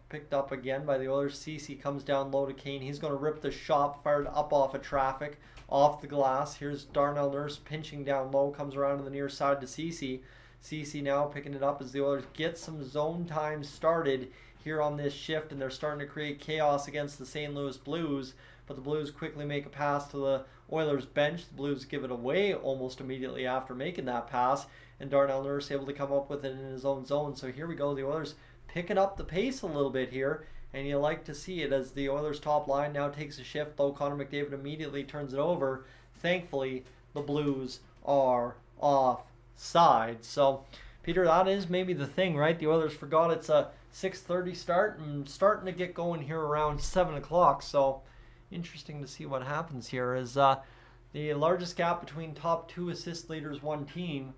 Picked up again by the Oilers. Ceci comes down low to Kane. He's going to rip the shot, fired up off of traffic, off the glass. Here's Darnell Nurse pinching down low, comes around to the near side to Ceci. Ceci now picking it up as the Oilers get some zone time started here on this shift, and they're starting to create chaos against the St. Louis Blues. But the Blues quickly make a pass to the Oilers bench. The Blues give it away almost immediately after making that pass, and Darnell Nurse able to come up with it in his own zone. So here we go, the Oilers picking up the pace a little bit here, and you like to see it as the Oilers top line now takes a shift, though Connor McDavid immediately turns it over. Thankfully, the Blues are offside. So, Peter, that is maybe the thing, right? The Oilers forgot it's a 6:30 start and starting to get going here around 7 o'clock. So, interesting to see what happens here as the largest gap between top 2 assist leaders, one team.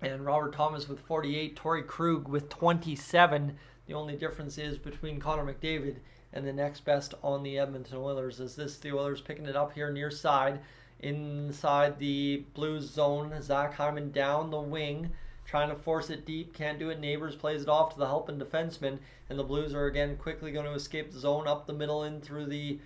And Robert Thomas with 48, Torrey Krug with 27. The only difference is between Connor McDavid and the next best on the Edmonton Oilers. Is this the Oilers picking it up here near side, inside the Blues zone. Zach Hyman down the wing, trying to force it deep. Can't do it. Neighbors plays it off to the helping defenseman. And the Blues are again quickly going to escape the zone up the middle in through the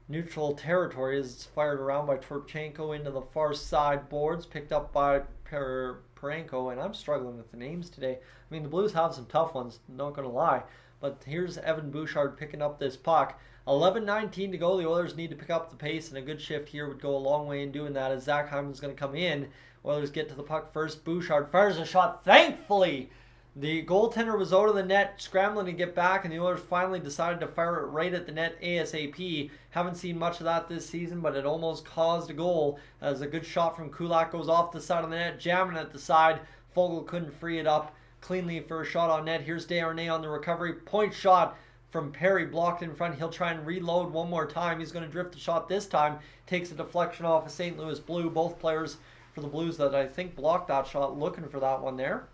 neutral territory as it's fired around by Turchenko into the far side boards. Picked up by Parenko, and I'm struggling with the names today. I mean, the Blues have some tough ones, not going to lie. But here's Evan Bouchard picking up this puck. 11:19 to go. The Oilers need to pick up the pace, and a good shift here would go a long way in doing that as Zach Hyman's going to come in. Oilers get to the puck first. Bouchard fires a shot. Thankfully, the goaltender was out of the net, scrambling to get back, and the Oilers finally decided to fire it right at the net ASAP. Haven't seen much of that this season, but it almost caused a goal as a good shot from Kulak goes off the side of the net, jamming at the side. Fogle couldn't free it up cleanly for a shot on net. Here's Desharnais on the recovery. Point shot from Perry, blocked in front. He'll try and reload one more time. He's going to drift the shot this time. Takes a deflection off of St. Louis Blue. Both players for the Blues that I think blocked that shot looking for that one there.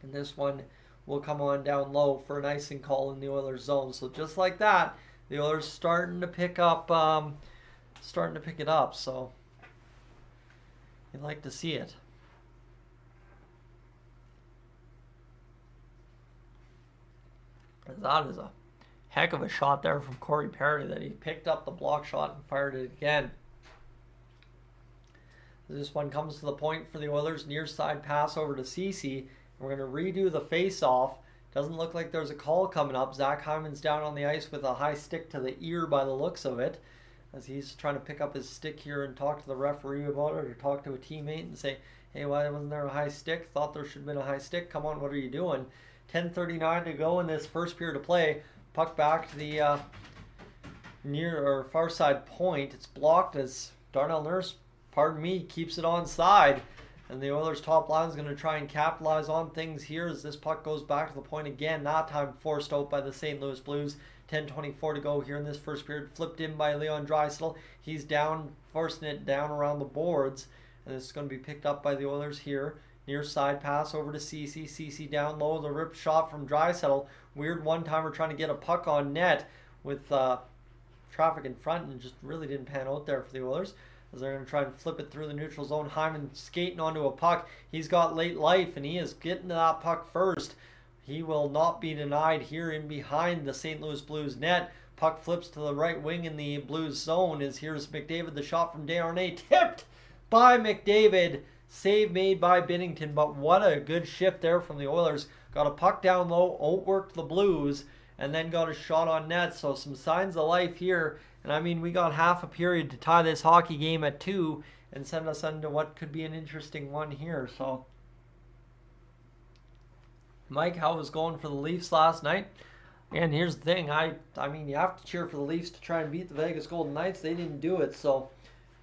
And this one will come on down low for an icing call in the Oilers zone. So just like that, the Oilers starting to pick it up. So you'd like to see it. That is a heck of a shot there from Corey Perry that he picked up the block shot and fired it again. This one comes to the point for the Oilers. Near side pass over to Ceci. We're going to redo the face-off. Doesn't look like there's a call coming up. Zach Hyman's down on the ice with a high stick to the ear by the looks of it, as he's trying to pick up his stick here and talk to the referee about it, or talk to a teammate and say, hey, why wasn't there a high stick? Thought there should have been a high stick. Come on, what are you doing? 10:39 to go in this first period of play. Puck back to the near or far side point. It's blocked as Darnell Nurse, keeps it onside. And the Oilers' top line is going to try and capitalize on things here as this puck goes back to the point again. That time forced out by the St. Louis Blues. 10:24 to go here in this first period. Flipped in by Leon Draisaitl. He's down, forcing it down around the boards. And this is going to be picked up by the Oilers here. Near side pass over to Ceci. Ceci down low. The rip shot from Draisaitl. Weird one-timer trying to get a puck on net with traffic in front, and just really didn't pan out there for the Oilers, as they're going to try and flip it through the neutral zone. Hyman skating onto a puck. He's got late life, and he is getting to that puck first. He will not be denied here in behind the St. Louis Blues net. Puck flips to the right wing in the Blues zone. Here's McDavid. The shot from Desharnais tipped by McDavid. Save made by Binnington, but what a good shift there from the Oilers. Got a puck down low, outworked the Blues, and then got a shot on net. So some signs of life here. And I mean, we got half a period to tie this hockey game at 2 and send us into what could be an interesting one here. So, Mike, how was going for the Leafs last night? And here's the thing, I mean, you have to cheer for the Leafs to try and beat the Vegas Golden Knights. They didn't do it, so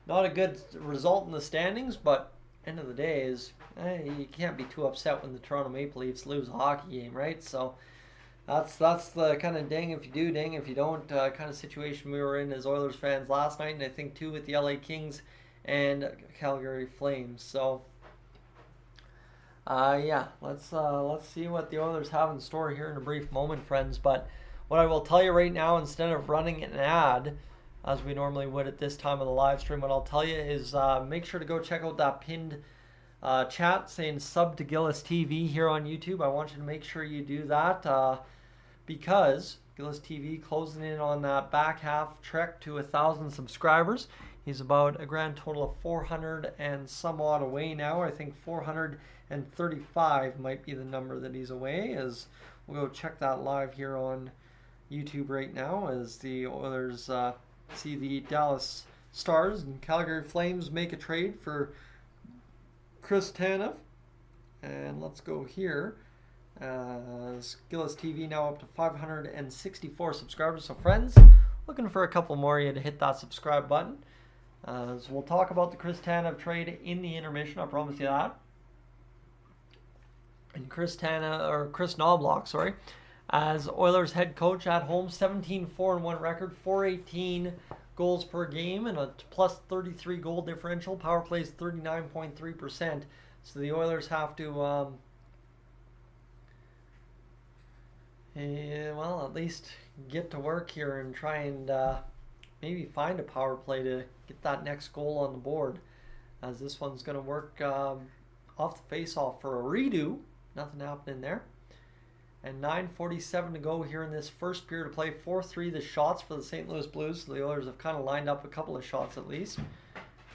not a good result in the standings, but end of the day is you can't be too upset when the Toronto Maple Leafs lose a hockey game, right? So that's the kind of dang if you do, dang if you don't kind of situation we were in as Oilers fans last night, and I think too with the LA Kings and Calgary Flames. So yeah, let's see what the Oilers have in store here in a brief moment, friends. But what I will tell you right now, instead of running an ad as we normally would at this time of the live stream, what I'll tell you is make sure to go check out that pinned chat saying sub to Gillis TV here on YouTube. I want you to make sure you do that because Gillis TV closing in on that back half trek to 1,000 subscribers. He's about a grand total of 400 and some odd away now. I think 435 might be the number that he's away. As we'll go check that live here on YouTube right now as the Oilers see the Dallas Stars and Calgary Flames make a trade for Chris Tanev. And let's go here. Gillis TV now up to 564 subscribers. So friends, looking for a couple more of you to hit that subscribe button. So we'll talk about the Chris Tanev trade in the intermission, I promise you that. And Chris Knobloch, sorry, as Oilers head coach at home, 17-4-1 record, 418 goals per game, and a plus 33 goal differential. Power plays 39.3%. So the Oilers have to, well, at least get to work here and try and maybe find a power play to get that next goal on the board, as this one's going to work off the face-off for a redo. Nothing happening there. And 9:47 to go here in this first period of play. 4-3 the shots for the St. Louis Blues. The Oilers have kind of lined up a couple of shots at least.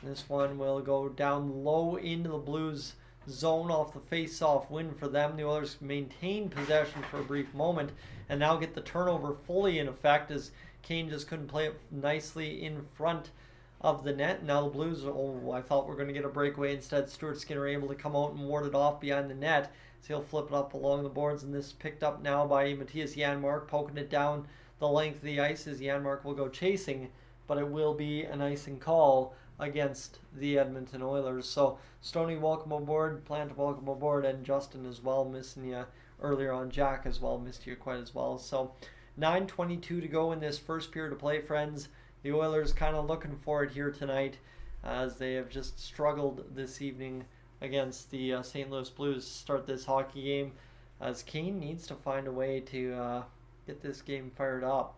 This one will go down low into the Blues zone off the face-off win for them. The Oilers maintain possession for a brief moment and now get the turnover fully in effect as Kane just couldn't play it nicely in front of the net. Now the Blues, I thought we were going to get a breakaway. Instead, Stuart Skinner able to come out and ward it off behind the net. So he'll flip it up along the boards, and this is picked up now by Matthias Janmark, poking it down the length of the ice as Janmark will go chasing, but it will be an icing call against the Edmonton Oilers. So Stoney, welcome aboard. Plant, welcome aboard, and Justin as well, missing you earlier on. Jack as well, missed you quite as well. So 9:22 to go in this first period of play, friends. The Oilers kind of looking for it here tonight as they have just struggled this evening against the St. Louis Blues to start this hockey game, as Kane needs to find a way to get this game fired up.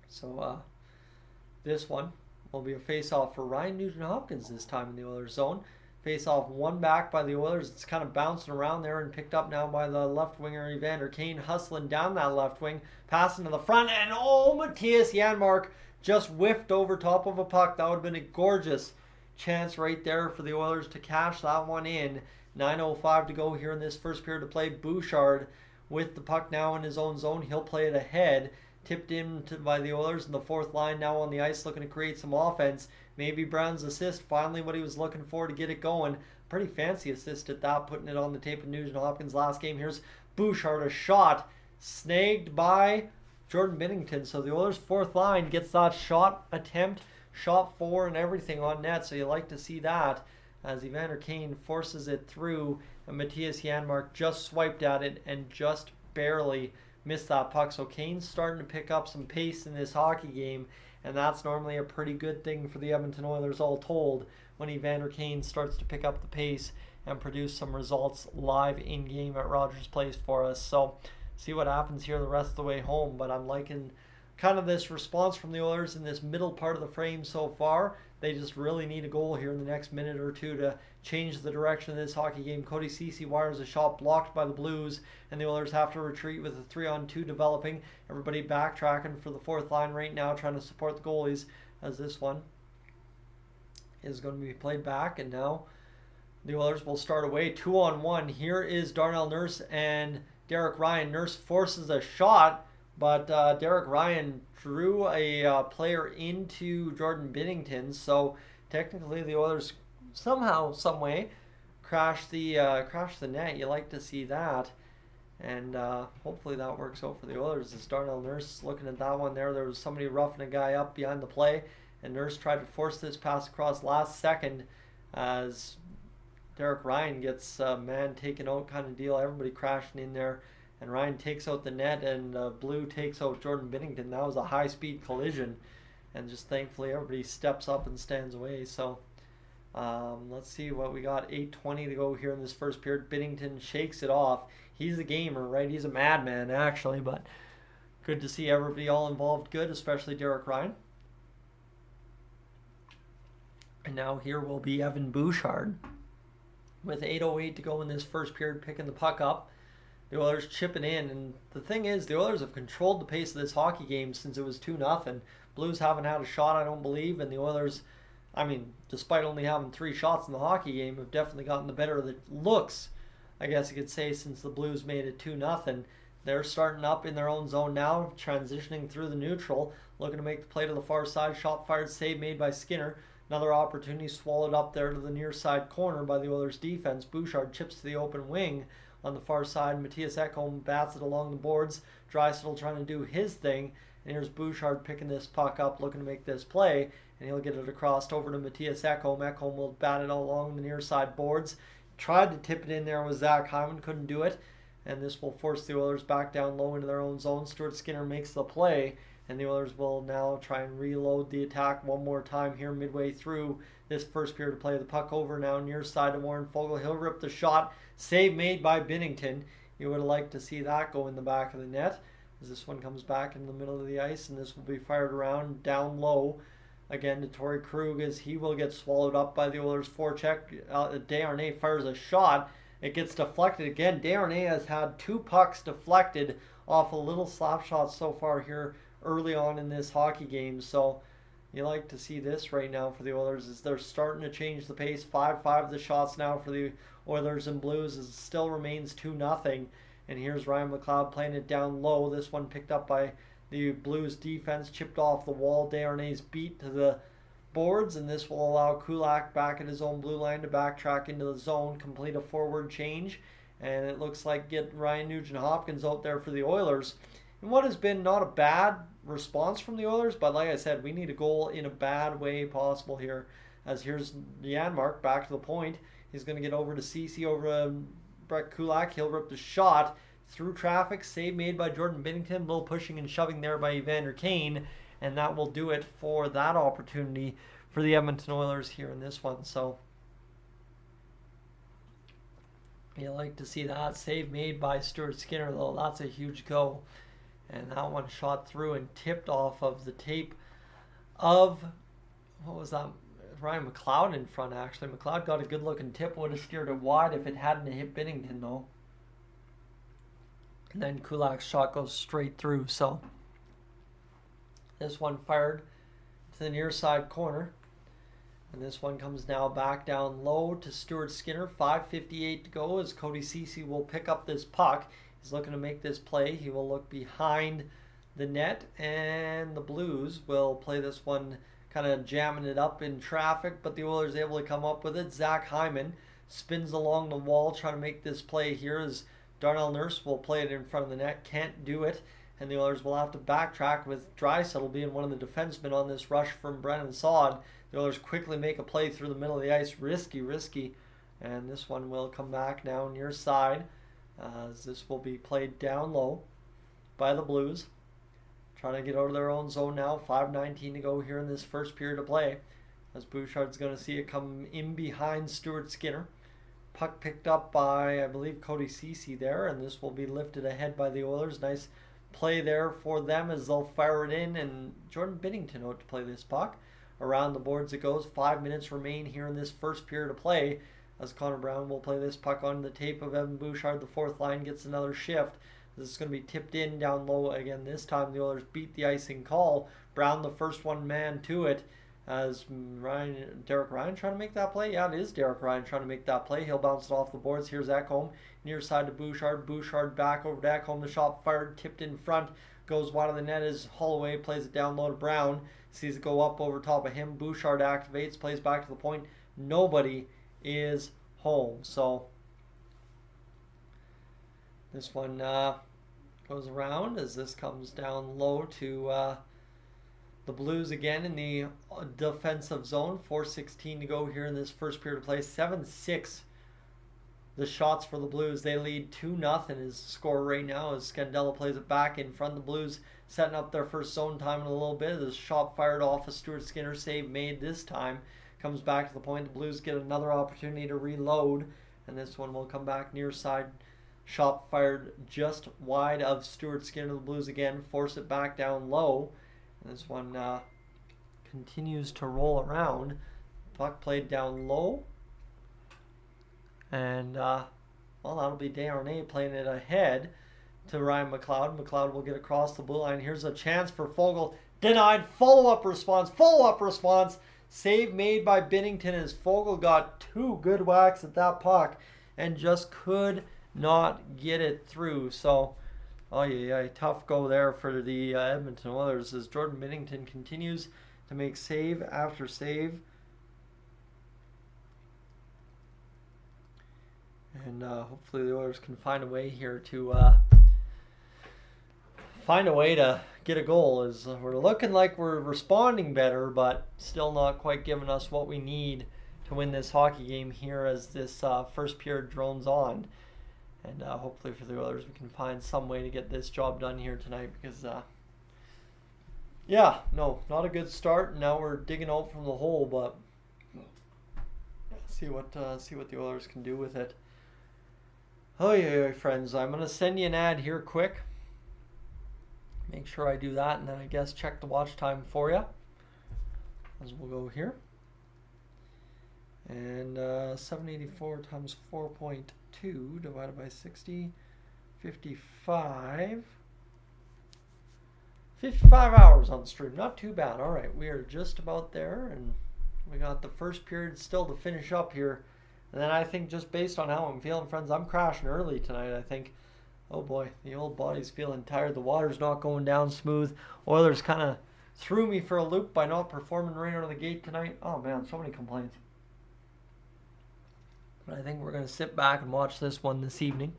So this one will be a face-off for Ryan Nugent-Hopkins this time in the Oilers zone. Face-off one back by the Oilers. It's kind of bouncing around there and picked up now by the left winger Evander Kane, hustling down that left wing, passing to the front, and Matthias Janmark just whiffed over top of a puck. That would have been a gorgeous chance right there for the Oilers to cash that one in. 9:05 to go here in this first period of play. Bouchard with the puck now in his own zone. He'll play it ahead. Tipped in by the Oilers in the fourth line now on the ice, looking to create some offense. Maybe Brown's assist, finally what he was looking for to get it going. Pretty fancy assist at that, putting it on the tape of Nugent-Hopkins last game. Here's Bouchard, a shot snagged by Jordan Binnington. So the Oilers' fourth line gets that shot attempt, shot for, and everything on net. So you like to see that as Evander Kane forces it through, and Matthias Janmark just swiped at it and just barely missed that puck. So Kane's starting to pick up some pace in this hockey game, and that's normally a pretty good thing for the Edmonton Oilers all told, when Evander Kane starts to pick up the pace and produce some results live in game at Rogers Place for us. So see what happens here the rest of the way home, but I'm liking kind of this response from the Oilers in this middle part of the frame so far. They just really need a goal here in the next minute or two to change the direction of this hockey game. Cody Ceci wires a shot blocked by the Blues, and the Oilers have to retreat with a 3-on-2 developing. Everybody backtracking for the fourth line right now, trying to support the goalies, as this one is going to be played back. And now the Oilers will start away 2-on-1. Here is Darnell Nurse and Derek Ryan. Nurse forces a shot, but Derek Ryan drew a player into Jordan Binnington, so technically the Oilers somehow, some way, crash the net. You like to see that. And hopefully that works out for the Oilers. As Darnell Nurse looking at that one there was somebody roughing a guy up behind the play, and Nurse tried to force this pass across last second as Derek Ryan gets man taken out kind of deal. Everybody crashing in there, and Ryan takes out the net, and Blue takes out Jordan Binnington. That was a high-speed collision, and just thankfully everybody steps up and stands away. So let's see what we got. 8:20 to go here in this first period. Binnington shakes it off. He's a gamer, right? He's a madman, actually, but good to see everybody all involved good, especially Derek Ryan. And now here will be Evan Bouchard with 8:08 to go in this first period, picking the puck up. The Oilers chipping in, and the thing is, the Oilers have controlled the pace of this hockey game since it was 2-0. Blues haven't had a shot, I don't believe, and the Oilers, I mean, despite only having 3 shots in the hockey game, have definitely gotten the better of the looks, I guess you could say, since the Blues made it 2-0. They're starting up in their own zone now, transitioning through the neutral, looking to make the play to the far side. Shot fired, save made by Skinner. Another opportunity swallowed up there to the near side corner by the Oilers defense. Bouchard chips to the open wing on the far side. Matthias Ekholm bats it along the boards. Draisaitl trying to do his thing. And here's Bouchard picking this puck up, looking to make this play. And he'll get it across over to Matthias Ekholm. Ekholm will bat it along the near side boards. Tried to tip it in there with Zach Hyman, couldn't do it. And this will force the Oilers back down low into their own zone. Stuart Skinner makes the play. And the Oilers will now try and reload the attack one more time here midway through this first period of play. The puck over now near side to Warren Foegele. He'll rip the shot. Save made by Binnington. You would have liked to see that go in the back of the net. As this one comes back in the middle of the ice, and this will be fired around down low. Again to Torrey Krug, as he will get swallowed up by the Oilers forecheck. Desharnais fires a shot. It gets deflected again. Desharnais has had 2 pucks deflected off a little slap shot so far here early on in this hockey game. So you like to see this right now for the Oilers as they're starting to change the pace. 5-5 the shots now for the Oilers and Blues as it still remains 2-0. And here's Ryan McLeod playing it down low. This one picked up by the Blues defense, chipped off the wall. Desharnais beat to the boards, and this will allow Kulak back at his own blue line to backtrack into the zone, complete a forward change, and it looks like get Ryan Nugent-Hopkins out there for the Oilers. And what has been not a bad response from the Oilers, but like I said, we need a goal in a bad way possible here. As here's Janmark back to the point. He's going to get over to Ceci, over to Brett Kulak. He'll rip the shot through traffic. Save made by Jordan Binnington. A little pushing and shoving there by Evander Kane. And that will do it for that opportunity for the Edmonton Oilers here in this one. So you like to see that. Save made by Stuart Skinner, though. That's a huge go. And that one shot through and tipped off of the tape of, what was that? Ryan McLeod in front, actually. McLeod got a good looking tip. Would have steered it wide if it hadn't hit Binnington, though. And then Kulak's shot goes straight through. So this one fired to the near side corner. And this one comes now back down low to Stuart Skinner. 5:58 to go as Cody Ceci will pick up this puck. He's looking to make this play. He will look behind the net, and the Blues will play this one kind of jamming it up in traffic, but the Oilers able to come up with it. Zach Hyman spins along the wall trying to make this play here as Darnell Nurse will play it in front of the net. Can't do it, and the Oilers will have to backtrack with Draisaitl being one of the defensemen on this rush from Brennan Saad. The Oilers quickly make a play through the middle of the ice. Risky, and this one will come back now near side. As this will be played down low by the Blues. Trying to get out of their own zone now. 5:19 to go here in this first period of play. As Bouchard's going to see it come in behind Stuart Skinner. Puck picked up by, I believe, Cody Ceci there. And this will be lifted ahead by the Oilers. Nice play there for them as they'll fire it in. And Jordan Binnington out to play this puck. Around the boards it goes. 5 minutes remain here in this first period of play. As Connor Brown will play this puck on the tape of Evan Bouchard. The fourth line gets another shift. This is going to be tipped in down low again. This time the Oilers beat the icing call. Brown the first one man to it As Derek Ryan trying to make that play. Yeah, it is Derek Ryan trying to make that play. He'll bounce it off the boards. Here's Ekholm. Near side to Bouchard. Bouchard back over to Ekholm. The shot fired, tipped in front. Goes wide of the net as Holloway plays it down low to Brown. Sees it go up over top of him. Bouchard activates, plays back to the point. Nobody is home. So this one goes around as this comes down low to the Blues again in the defensive zone. 4:16 to go here in this first period of play. 7-6 the shots for the Blues. They lead 2-0 is the score right now as Scandella plays it back in front of the Blues, setting up their first zone time in a little bit. The shot fired off a Stuart Skinner, save made this time. Comes back to the point. The Blues get another opportunity to reload, and this one will come back near side. Shot fired just wide of Stuart Skinner. The Blues again force it back down low. And this one continues to roll around. Puck played down low. And, well, that'll be Desharnais playing it ahead to Ryan McLeod. McLeod will get across the blue line. Here's a chance for Foegele. Denied. Follow-up response. Follow-up response. Save made by Binnington as Foegele got 2 good whacks at that puck and just could not get it through. So, oh yeah, tough go there for the Edmonton Oilers as Jordan Binnington continues to make save after save. And hopefully the Oilers can find a way here to get a goal. As we're looking like we're responding better, but still not quite giving us what we need to win this hockey game here as this first period drones on. And hopefully for the Oilers we can find some way to get this job done here tonight because, yeah, no, not a good start. Now we're digging out from the hole, but see what the Oilers can do with it. Oh yeah, friends, I'm going to send you an ad here quick. Make sure I do that, and then I guess check the watch time for you. As we'll go here. And 784 times 4.2 divided by 60, 55. 55 hours on stream, not too bad. All right, we are just about there, and we got the first period still to finish up here. And then I think just based on how I'm feeling, friends, I'm crashing early tonight. I think, oh boy, the old body's feeling tired. The water's not going down smooth. Oilers kind of threw me for a loop by not performing right out of the gate tonight. Oh man, so many complaints. But I think we're going to sit back and watch this one this evening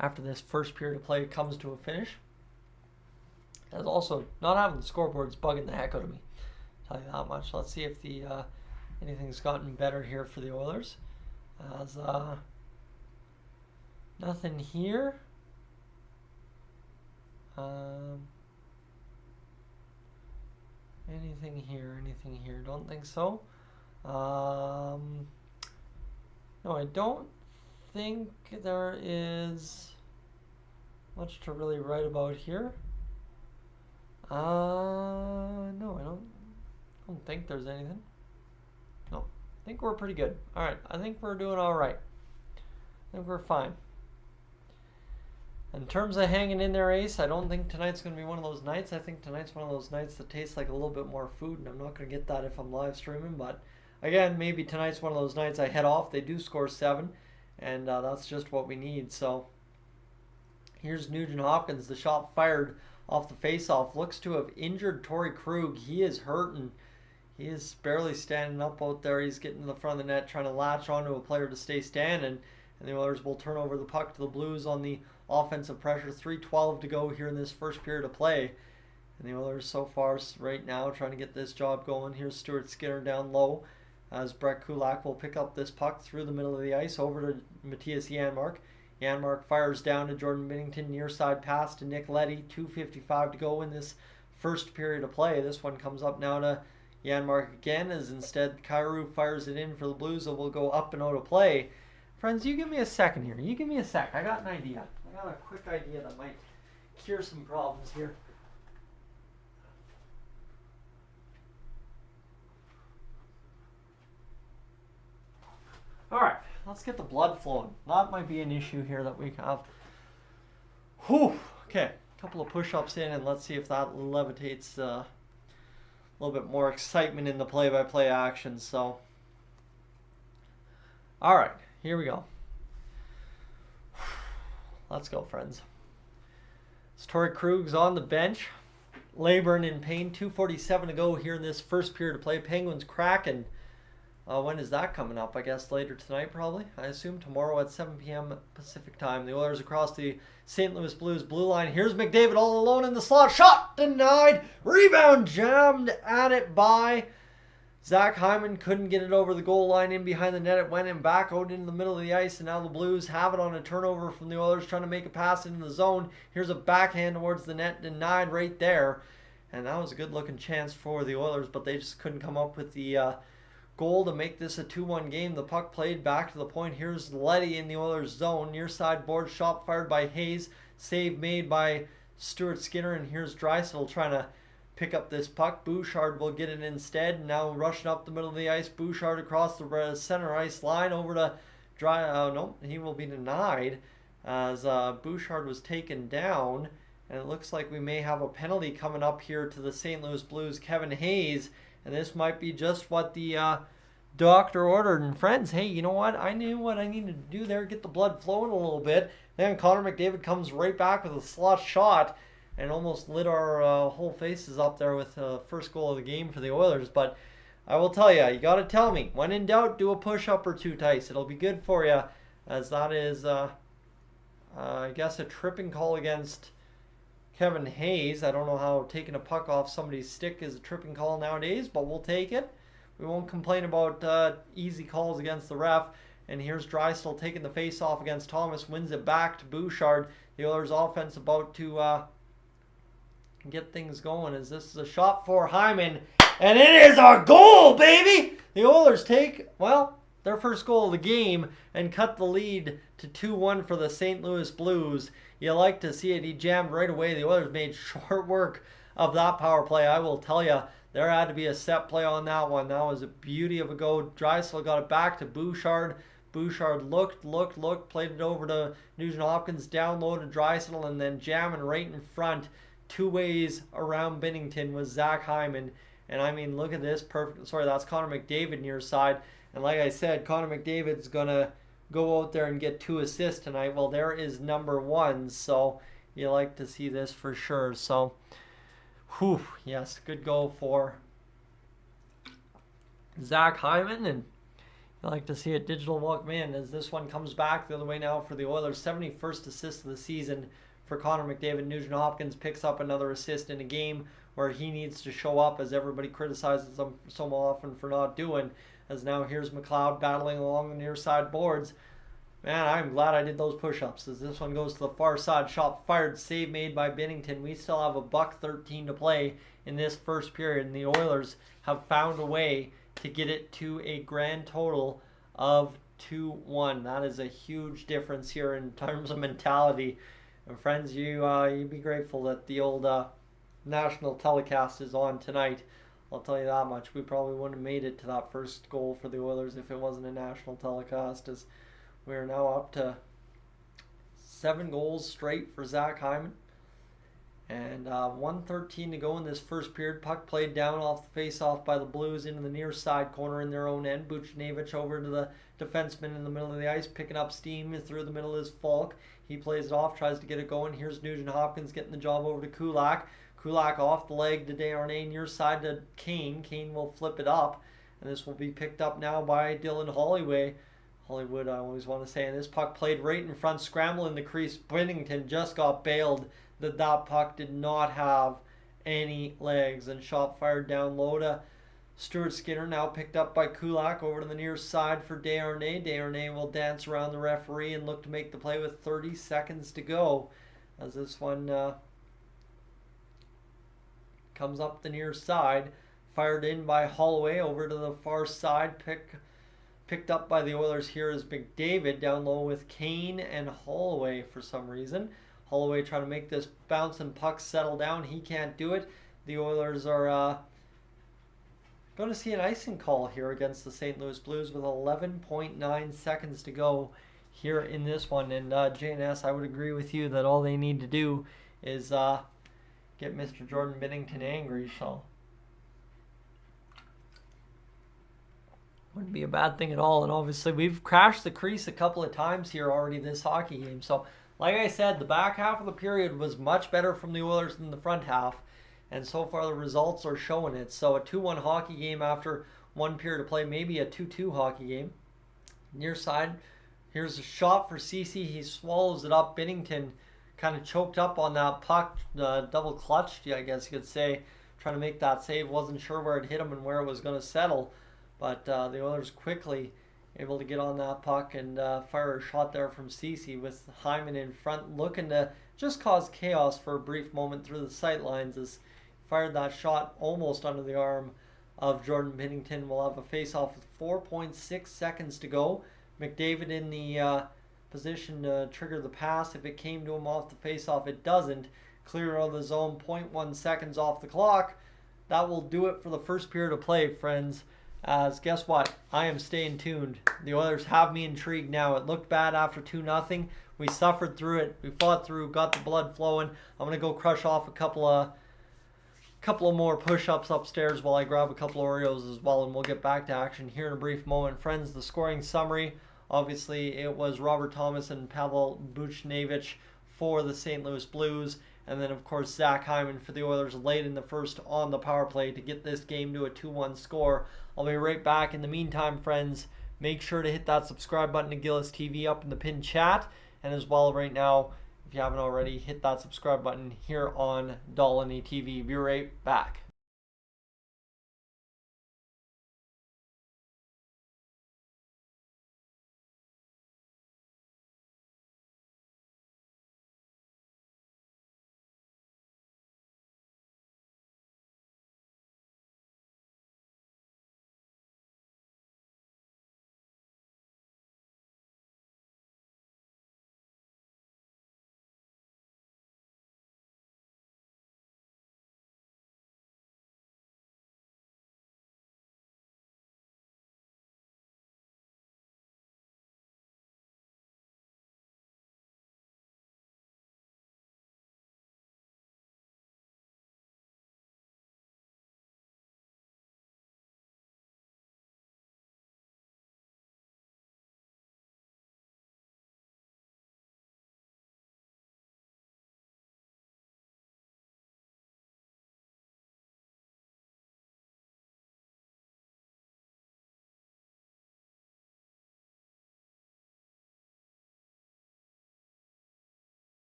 after this first period of play comes to a finish. As also, not having the scoreboard's bugging the heck out of me. I'll tell you that much. Let's see if the anything's gotten better here for the Oilers. As nothing here. Anything here? Don't think so. No, I don't think there is much to really write about here. No, I don't think there's anything. No, I think we're pretty good. All right, I think we're doing all right. I think we're fine. In terms of hanging in there, Ace, I don't think tonight's going to be one of those nights. I think tonight's one of those nights that tastes like a little bit more food, and I'm not going to get that if I'm live streaming. But again, maybe tonight's one of those nights I head off. They do score 7, and that's just what we need. So here's Nugent Hopkins. The shot fired off the face-off. Looks to have injured Torrey Krug. He is hurting. He is barely standing up out there. He's getting to the front of the net, trying to latch onto a player to stay standing. And the Oilers will turn over the puck to the Blues on the offensive pressure. 3:12 to go here in this first period of play. And the Oilers so far right now trying to get this job going. Here's Stuart Skinner down low as Brett Kulak will pick up this puck through the middle of the ice over to Matthias Janmark. Janmark fires down to Jordan Binnington, near side pass to Nick Leddy. 2:55 to go in this first period of play. This one comes up now to Janmark again as instead Kyrou fires it in for the Blues and will go up and out of play. Friends, you give me a second here. You give me a sec. I got an idea. I got a quick idea that might cure some problems here. All right, let's get the blood flowing. That might be an issue here that we have. Whew. Okay, a couple of push-ups in, and let's see if that levitates a little bit more excitement in the play-by-play action. So, all right, here we go. Let's go, friends. Torrey Krug's on the bench. Laboring in pain. 2:47 to go here in this first period of play. Penguins Kraken. When is that coming up? I guess later tonight, probably. I assume tomorrow at 7 p.m. Pacific time. The Oilers across the St. Louis Blues blue line. Here's McDavid all alone in the slot. Shot denied. Rebound jammed at it by Zach Hyman. Couldn't get it over the goal line in behind the net. It went in back out into the middle of the ice, and now the Blues have it on a turnover from the Oilers trying to make a pass into the zone. Here's a backhand towards the net, denied right there. And that was a good-looking chance for the Oilers, but they just couldn't come up with the goal to make this a 2-1 game. The puck played back to the point. Here's Leddy in the Oilers zone. Near side board, shot fired by Hayes. Save made by Stuart Skinner, and here's Draisaitl trying to pick up this puck. Bouchard will get it instead. Now rushing up the middle of the ice. Bouchard across the center ice line over to no, he will be denied as Bouchard was taken down. And it looks like we may have a penalty coming up here to the St. Louis Blues. Kevin Hayes. And this might be just what the doctor ordered. And friends, hey, you know what? I knew what I needed to do there. Get the blood flowing a little bit. Then Connor McDavid comes right back with a slot shot. And almost lit our whole faces up there with the first goal of the game for the Oilers. But I will tell you got to tell me. When in doubt, do a push-up or two, Tice. It'll be good for you, as that is, I guess, a tripping call against Kevin Hayes. I don't know how taking a puck off somebody's stick is a tripping call nowadays, but we'll take it. We won't complain about easy calls against the ref. And here's Draisaitl taking the face-off against Thomas. Wins it back to Bouchard. The Oilers' offense about to get things going, as this is a shot for Hyman, and it is our goal, baby! The Oilers take, well, their first goal of the game and cut the lead to 2-1 for the St. Louis Blues. You like to see it. He jammed right away. The Oilers made short work of that power play. I will tell you, there had to be a set play on that one. That was a beauty of a go. Draisaitl got it back to Bouchard. Bouchard looked, played it over to Nugent-Hopkins, down low to Draisaitl, and then jamming right in front. 2 ways around Binnington was Zach Hyman. And I mean, look at this. Perfect. Sorry, that's Connor McDavid near side. And like I said, Connor McDavid's going to go out there and get 2 assists tonight. Well, there is number 1. So you like to see this for sure. So, whew, yes, good goal for Zach Hyman. And you like to see it. Digital Walkman as this one comes back the other way now for the Oilers. 71st assist of the season for Connor McDavid. Nugent-Hopkins picks up another assist in a game where he needs to show up, as everybody criticizes him so often for not doing. As now here's McLeod battling along the near side boards. Man, I'm glad I did those push-ups, as this one goes to the far side. Shot fired, save made by Binnington. We still have a $1:13 to play in this first period, and the Oilers have found a way to get it to a grand total of 2-1. That is a huge difference here in terms of mentality. And friends, you'd be grateful that the old national telecast is on tonight. I'll tell you that much. We probably wouldn't have made it to that first goal for the Oilers if it wasn't a national telecast, as we are now up to 7 goals straight for Zach Hyman. And 1:13 to go in this first period. Puck played down off the face-off by the Blues into the near side corner in their own end. Buchnevich over to the defenseman in the middle of the ice, picking up steam through the middle is Falk. He plays it off, tries to get it going. Here's Nugent-Hopkins getting the job over to Kulak. Kulak off the leg to Desharnais, near side to Kane. Kane will flip it up, and this will be picked up now by Dylan Hollywood, I always want to say. And this puck played right in front, scrambling the crease. Binnington just got bailed that puck did not have any legs, and shot fired down low to Stuart Skinner, now picked up by Kulak over to the near side for Desharnais. Desharnais will dance around the referee and look to make the play with 30 seconds to go, as this one comes up the near side. Fired in by Holloway over to the far side. Picked up by the Oilers here is McDavid, down low with Kane and Holloway for some reason. Holloway trying to make this bouncing puck settle down. He can't do it. The Oilers are going to see an icing call here against the St. Louis Blues with 11.9 seconds to go here in this one. And JNS, I would agree with you that all they need to do is get Mr. Jordan Binnington angry. So Wouldn't be a bad thing at all. And obviously, we've crashed the crease a couple of times here already this hockey game. So, like I said, the back half of the period was much better from the Oilers than the front half. And so far, the results are showing it. So, a 2-1 hockey game after one period of play, maybe a 2-2 hockey game. Near side, here's a shot for Ceci. He swallows it up. Binnington kind of choked up on that puck, double clutched, I guess you could say, trying to make that save. Wasn't sure where it hit him and where it was going to settle. But the Oilers quickly able to get on that puck and fire a shot there from Ceci with Hyman in front, looking to just cause chaos for a brief moment through the sight lines as fired that shot almost under the arm of Jordan Binnington. We'll have a face-off with 4.6 seconds to go. McDavid in the position to trigger the pass. If it came to him off the face-off, it doesn't. Clear out of the zone, 0.1 seconds off the clock. That will do it for the first period of play, friends. As guess what? I am staying tuned. The Oilers have me intrigued now. It looked bad after 2-0. We suffered through it. We fought through, got the blood flowing. I'm going to go crush off a couple of more push-ups upstairs while I grab a couple of Oreos as well, and we'll get back to action here in a brief moment. Friends, the scoring summary, obviously it was Robert Thomas and Pavel Buchnevich for the St. Louis Blues, and then of course Zach Hyman for the Oilers late in the first on the power play to get this game to a 2-1 score. I'll be right back. In the meantime, friends, make sure to hit that subscribe button to Gillis TV up in the pinned chat, and as well right now, if you haven't already, hit that subscribe button here on Dolynny TV. Be right back.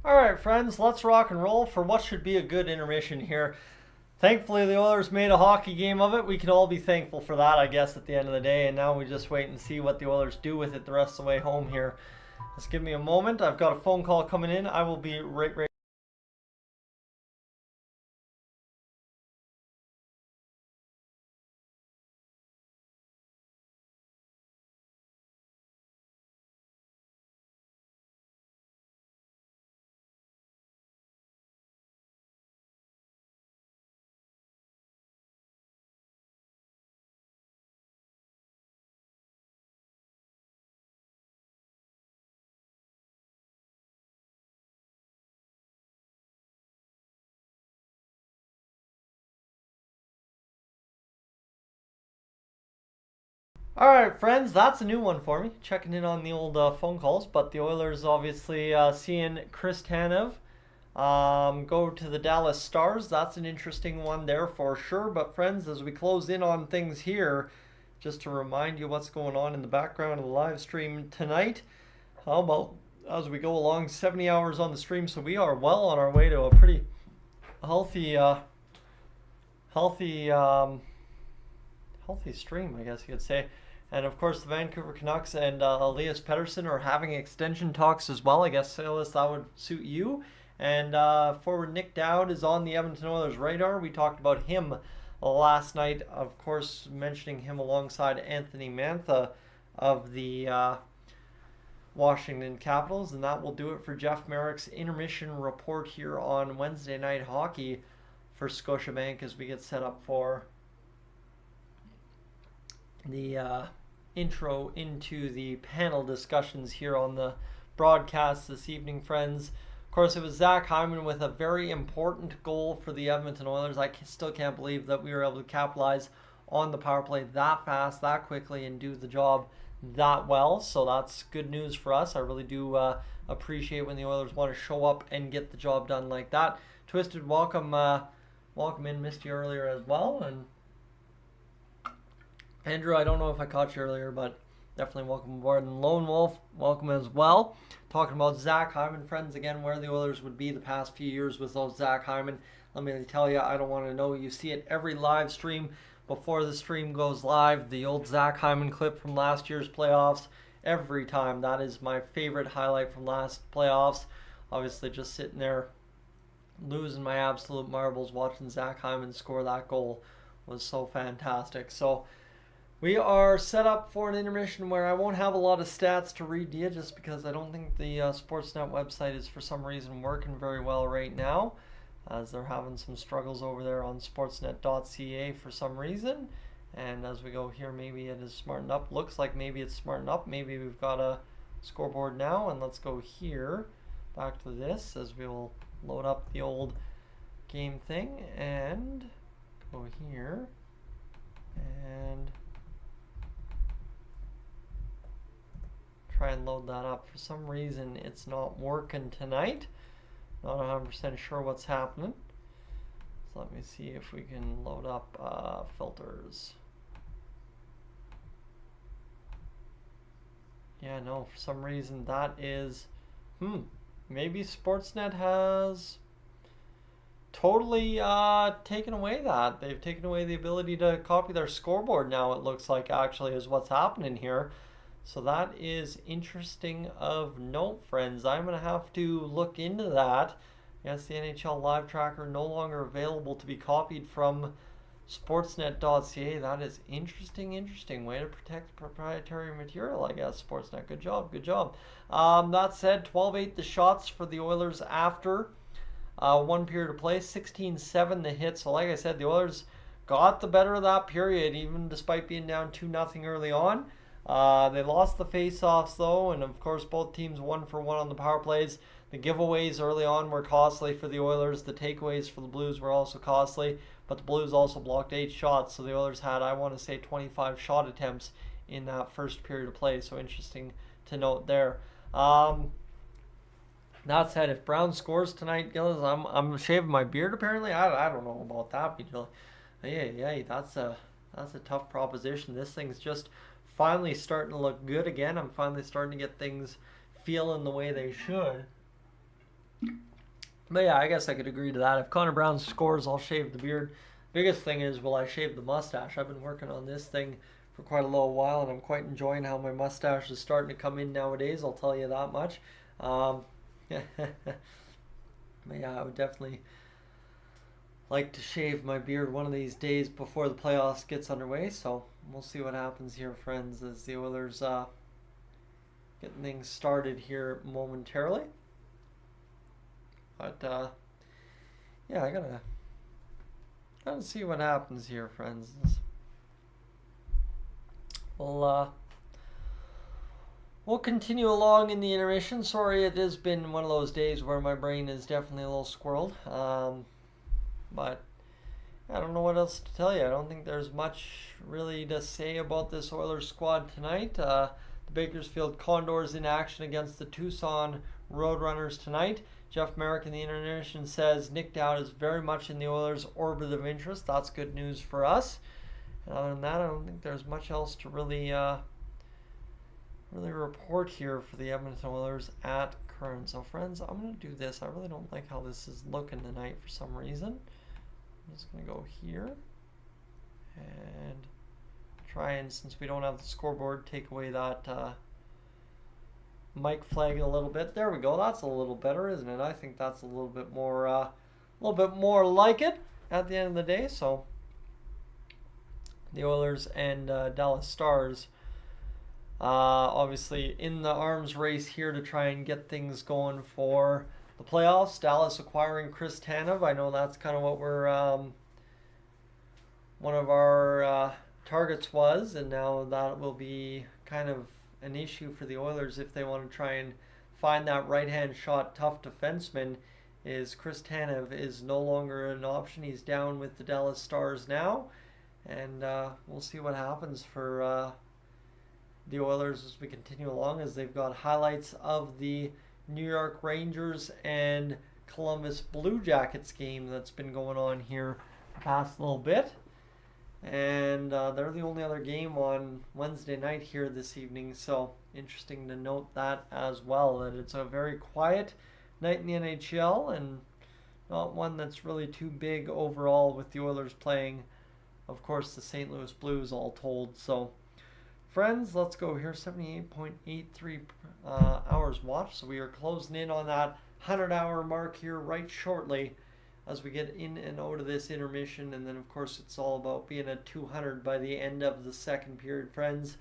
Alright, friends, let's rock and roll for what should be a good intermission here. Thankfully, the Oilers made a hockey game of it. We can all be thankful for that, I guess, at the end of the day. And now we just wait and see what the Oilers do with it the rest of the way home here. Just give me a moment. I've got a phone call coming in. I will be right All right, friends, that's a new one for me. Checking in on the old phone calls, but the Oilers obviously seeing Chris Tanev go to the Dallas Stars. That's an interesting one there for sure. But friends, as we close in on things here, just to remind you what's going on in the background of the live stream tonight. How about as we go along, 70 hours on the stream, so we are well on our way to a pretty healthy stream, I guess you could say. And of course, the Vancouver Canucks and Elias Pettersson are having extension talks as well. I guess, Silas, that would suit you. And forward Nick Dowd is on the Edmonton Oilers radar. We talked about him last night, of course, mentioning him alongside Anthony Mantha of the Washington Capitals. And that will do it for Jeff Merrick's intermission report here on Wednesday Night Hockey for Scotiabank as we get set up for the intro into the panel discussions here on the broadcast this evening, friends. Of course, it was Zach Hyman with a very important goal for the Edmonton Oilers. I still can't believe that we were able to capitalize on the power play that fast, that quickly, and do the job that well. So that's good news for us. I really do appreciate when the Oilers want to show up and get the job done like that. Twisted, welcome in. Missed you earlier as well. And Andrew, I don't know if I caught you earlier, but definitely welcome aboard. And Lone Wolf, welcome as well. Talking about Zach Hyman, friends, again, where the Oilers would be the past few years with those Zach Hyman. Let me tell you, I don't want to know. You see it every live stream before the stream goes live. The old Zach Hyman clip from last year's playoffs. Every time. That is my favorite highlight from last playoffs. Obviously, just sitting there losing my absolute marbles watching Zach Hyman score that goal was so fantastic. So we are set up for an intermission where I won't have a lot of stats to read to you just because I don't think the Sportsnet website is for some reason working very well right now, as they're having some struggles over there on sportsnet.ca for some reason. And as we go here, maybe it is smartened up. Looks like maybe it's smartened up. Maybe we've got a scoreboard now. And let's go here, back to this, as we will load up the old game thing and go here and try and load that up. For some reason, it's not working tonight. Not 100% sure what's happening. So let me see if we can load up filters. Yeah, no, for some reason that is, maybe Sportsnet has totally taken away that. They've taken away the ability to copy their scoreboard now, it looks like, actually, is what's happening here. So that is interesting of note, friends. I'm going to have to look into that. Yes, the NHL Live Tracker no longer available to be copied from Sportsnet.ca. That is interesting way to protect proprietary material, I guess, Sportsnet. Good job. That said, 12-8 the shots for the Oilers after one period of play, 16-7 the hit. So like I said, the Oilers got the better of that period, even despite being down 2-0 early on. They lost the face-offs, though, and of course both teams 1-for-1 on the power plays. The giveaways early on were costly for the Oilers. The takeaways for the Blues were also costly, but the Blues also blocked 8 shots, so the Oilers had, I want to say, 25 shot attempts in that first period of play, so interesting to note there. That said, if Brown scores tonight, Gillis, I'm shaving my beard apparently. I don't know about that, but yeah, that's a tough proposition. This thing's just finally starting to look good again. I'm finally starting to get things feeling the way they should. But yeah, I guess I could agree to that. If Connor Brown scores, I'll shave the beard. Biggest thing is, will I shave the mustache? I've been working on this thing for quite a little while, and I'm quite enjoying how my mustache is starting to come in nowadays, I'll tell you that much. But yeah, I would definitely like to shave my beard one of these days before the playoffs gets underway, so we'll see what happens here, friends, as the Oilers getting things started here momentarily. But yeah, I gotta see what happens here, friends. We'll continue along in the intermission. Sorry, it has been one of those days where my brain is definitely a little squirreled. But I don't know what else to tell you. I don't think there's much really to say about this Oilers squad tonight. The Bakersfield Condors in action against the Tucson Roadrunners tonight. Jeff Merrick in the Intermission says Nick Dowd is very much in the Oilers' orbit of interest. That's good news for us. And other than that, I don't think there's much else to really report here for the Edmonton Oilers at current. So friends, I'm going to do this. I really don't like how this is looking tonight for some reason. I'm just going to go here and try and, since we don't have the scoreboard, take away that mic flag a little bit. There we go. That's a little better, isn't it? I think that's a little bit more like it at the end of the day. So the Oilers and Dallas Stars obviously in the arms race here to try and get things going for the playoffs. Dallas acquiring Chris Tanev. I know that's kind of what we're one of our targets was, and now that will be kind of an issue for the Oilers if they want to try and find that right-hand shot tough defenseman. Is Chris Tanev is no longer an option. He's down with the Dallas Stars now, and we'll see what happens for the Oilers as we continue along, as they've got highlights of the New York Rangers and Columbus Blue Jackets game that's been going on here the past little bit. And they're the only other game on Wednesday night here this evening, so interesting to note that as well, that it's a very quiet night in the NHL and not one that's really too big overall, with the Oilers playing, of course, the St. Louis Blues all told. So friends, let's go here. 78.83 hours watched, so we are closing in on that 100-hour mark here right shortly as we get in and out of this intermission. And then of course it's all about being at 200 by the end of the second period. Friends,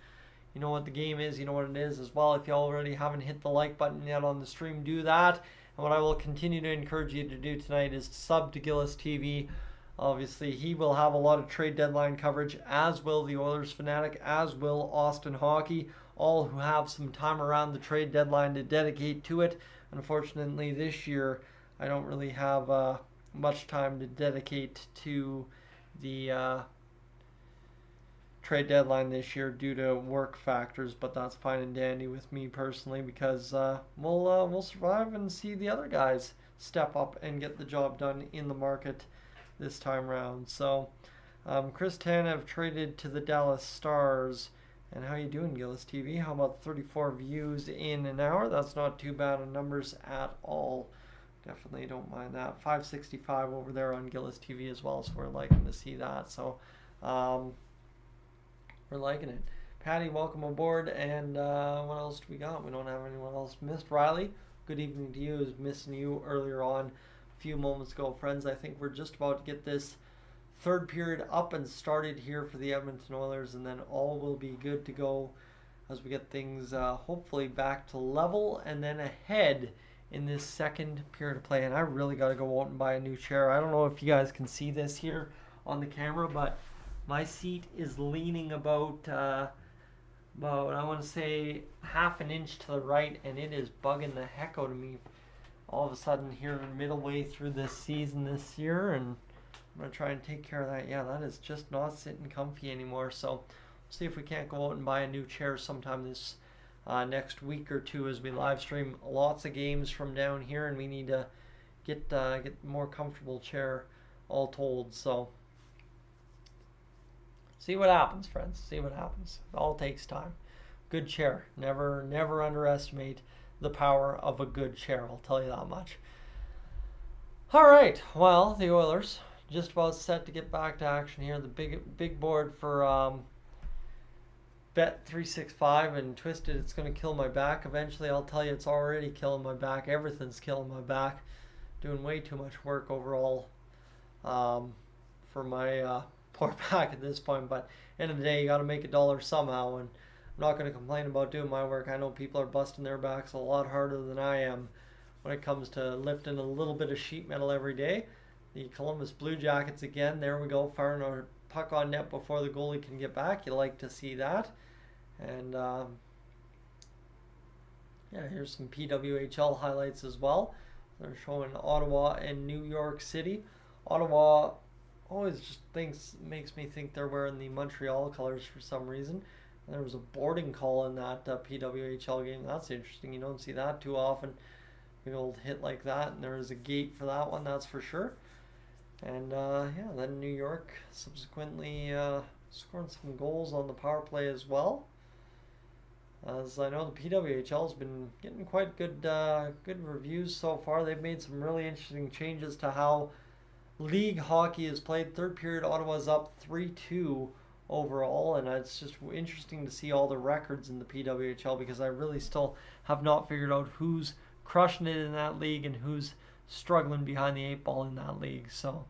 you know what the game is, you know what it is as well. If you already haven't hit the like button yet on the stream, do that. And what I will continue to encourage you to do tonight is to sub to Gillis TV. Obviously he will have a lot of trade deadline coverage, as will the Oilers Fanatic, as will Austin Hockey, all who have some time around the trade deadline to dedicate to it. Unfortunately this year I don't really have much time to dedicate to the trade deadline this year due to work factors, but that's fine and dandy with me personally, because we'll survive and see the other guys step up and get the job done in the market this time around. So Chris Tanev traded to the Dallas Stars. And how you doing, Gillis TV? How about 34 views in an hour? That's not too bad of numbers at all. Definitely don't mind that. 565 over there on Gillis TV as well, so we're liking to see that. So we're liking it. Patty, welcome aboard. And what else do we got? We don't have anyone else missed. Riley, good evening to you. I was missing you earlier on a few moments ago. Friends, I think we're just about to get this third period up and started here for the Edmonton Oilers, and then all will be good to go as we get things hopefully back to level and then ahead in this second period of play. And I really got to go out and buy a new chair. I don't know if you guys can see this here on the camera, but my seat is leaning about I want to say half an inch to the right, and it is bugging the heck out of me all of a sudden here middle way through this season this year. And I'm going to try and take care of that. Yeah, that is just not sitting comfy anymore. So we'll see if we can't go out and buy a new chair sometime this next week or two, as we live stream lots of games from down here, and we need to get more comfortable chair all told. So see what happens, friends. See what happens. It all takes time. Good chair. Never underestimate the power of a good chair. I'll tell you that much. All right. Well, the Oilers just about set to get back to action here. The big board for Bet365 and Twisted. It's going to kill my back eventually. I'll tell you, it's already killing my back. Everything's killing my back. Doing way too much work overall for my poor back at this point. But end of the day, you got to make a dollar somehow, and I'm not going to complain about doing my work. I know people are busting their backs a lot harder than I am when it comes to lifting a little bit of sheet metal every day. The Columbus Blue Jackets again. There we go, firing a puck on net before the goalie can get back. You like to see that. And yeah, here's some PWHL highlights as well. They're showing Ottawa and New York City. Ottawa always just makes me think they're wearing the Montreal colors for some reason. And there was a boarding call in that PWHL game. That's interesting. You don't see that too often. Big old hit like that, and there was a gate for that one, that's for sure. And yeah, then New York subsequently scoring some goals on the power play as well. As I know, the PWHL's been getting quite good reviews so far. They've made some really interesting changes to how league hockey is played. Third period, Ottawa's up 3-2 overall, and it's just interesting to see all the records in the PWHL, because I really still have not figured out who's crushing it in that league and who's struggling behind the 8 ball in that league. So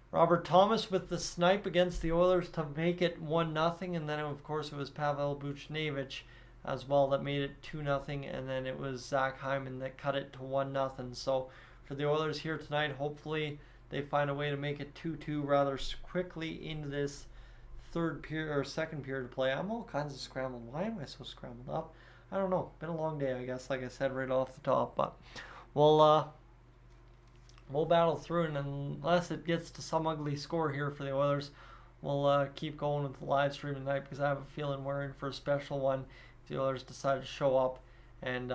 Robert Thomas with the snipe against the Oilers to make it 1-0, and then of course it was Pavel Buchnevich as well that made it 2-0, and then it was Zach Hyman that cut it to 1-0. So for the Oilers here tonight, hopefully they find a way to make it 2-2 rather quickly into this third period or second period of play. I'm all kinds of scrambled. Why am I so scrambled up? I don't know. Been a long day, I guess, like I said right off the top. But we'll battle through, and unless it gets to some ugly score here for the Oilers, we'll keep going with the live stream tonight, because I have a feeling we're in for a special one if the Oilers decide to show up and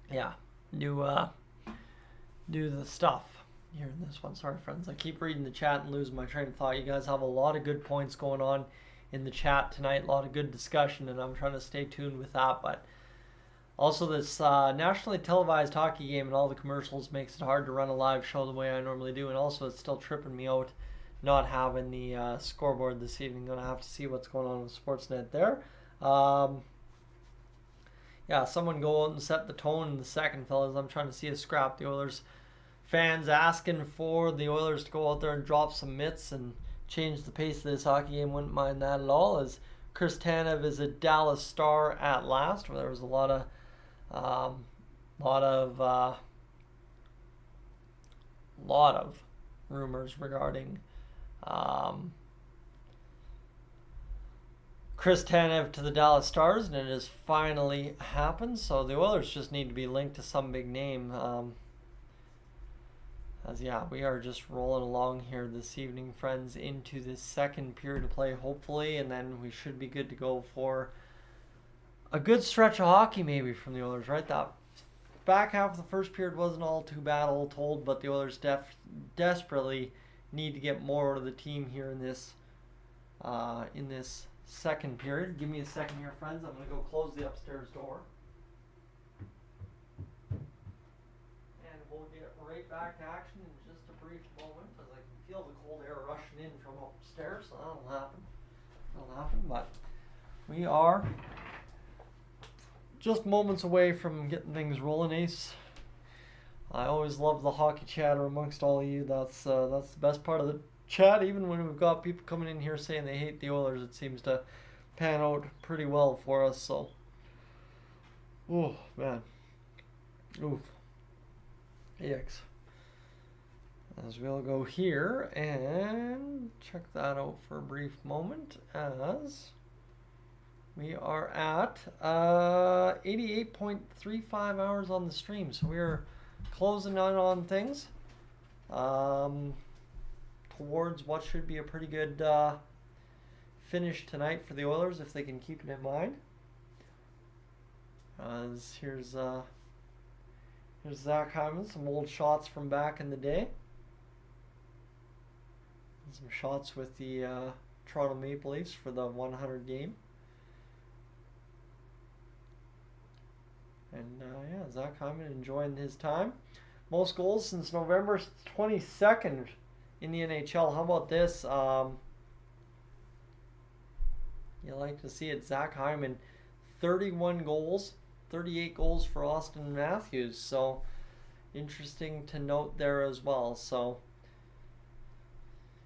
yeah, do the stuff here in this one. Sorry, friends. I keep reading the chat and losing my train of thought. You guys have a lot of good points going on in the chat tonight. A lot of good discussion, and I'm trying to stay tuned with that. But also, this nationally televised hockey game and all the commercials makes it hard to run a live show the way I normally do. And also, it's still tripping me out not having the scoreboard this evening. Going to have to see what's going on with Sportsnet there. Yeah, someone go out and set the tone in the second, fellas. I'm trying to see a scrap. The Oilers fans asking for the Oilers to go out there and drop some mitts and change the pace of this hockey game. Wouldn't mind that at all, as Chris Tanev is a Dallas Star at last, where there was a lot of rumors regarding Chris Tanev to the Dallas Stars, and it has finally happened. So the Oilers just need to be linked to some big name. As yeah, we are just rolling along here this evening, friends, into this second period of play, hopefully, and then we should be good to go for a good stretch of hockey maybe from the Oilers, right? That back half of the first period wasn't all too bad, all told, but the Oilers desperately need to get more out of the team here in this second period. Give me a second here, friends. I'm going to go close the upstairs door. And we'll get right back to action in just a brief moment, as I can feel the cold air rushing in from upstairs, so that'll happen. But we are just moments away from getting things rolling, Ace. I always love the hockey chatter amongst all of you. That's the best part of the chat. Even when we've got people coming in here saying they hate the Oilers, it seems to pan out pretty well for us. So, oh man, oof, yikes. As we'll go here and check that out for a brief moment, as we are at 88.35 hours on the stream. So we're closing in on things towards what should be a pretty good finish tonight for the Oilers, if they can keep it in mind. Here's Zach Hyman, some old shots from back in the day. And some shots with the Toronto Maple Leafs for the 100 game. And yeah, Zach Hyman enjoying his time. Most goals since November 22nd in the NHL. How about this? You like to see it. Zach Hyman, 31 goals, 38 goals for Austin Matthews. So interesting to note there as well. So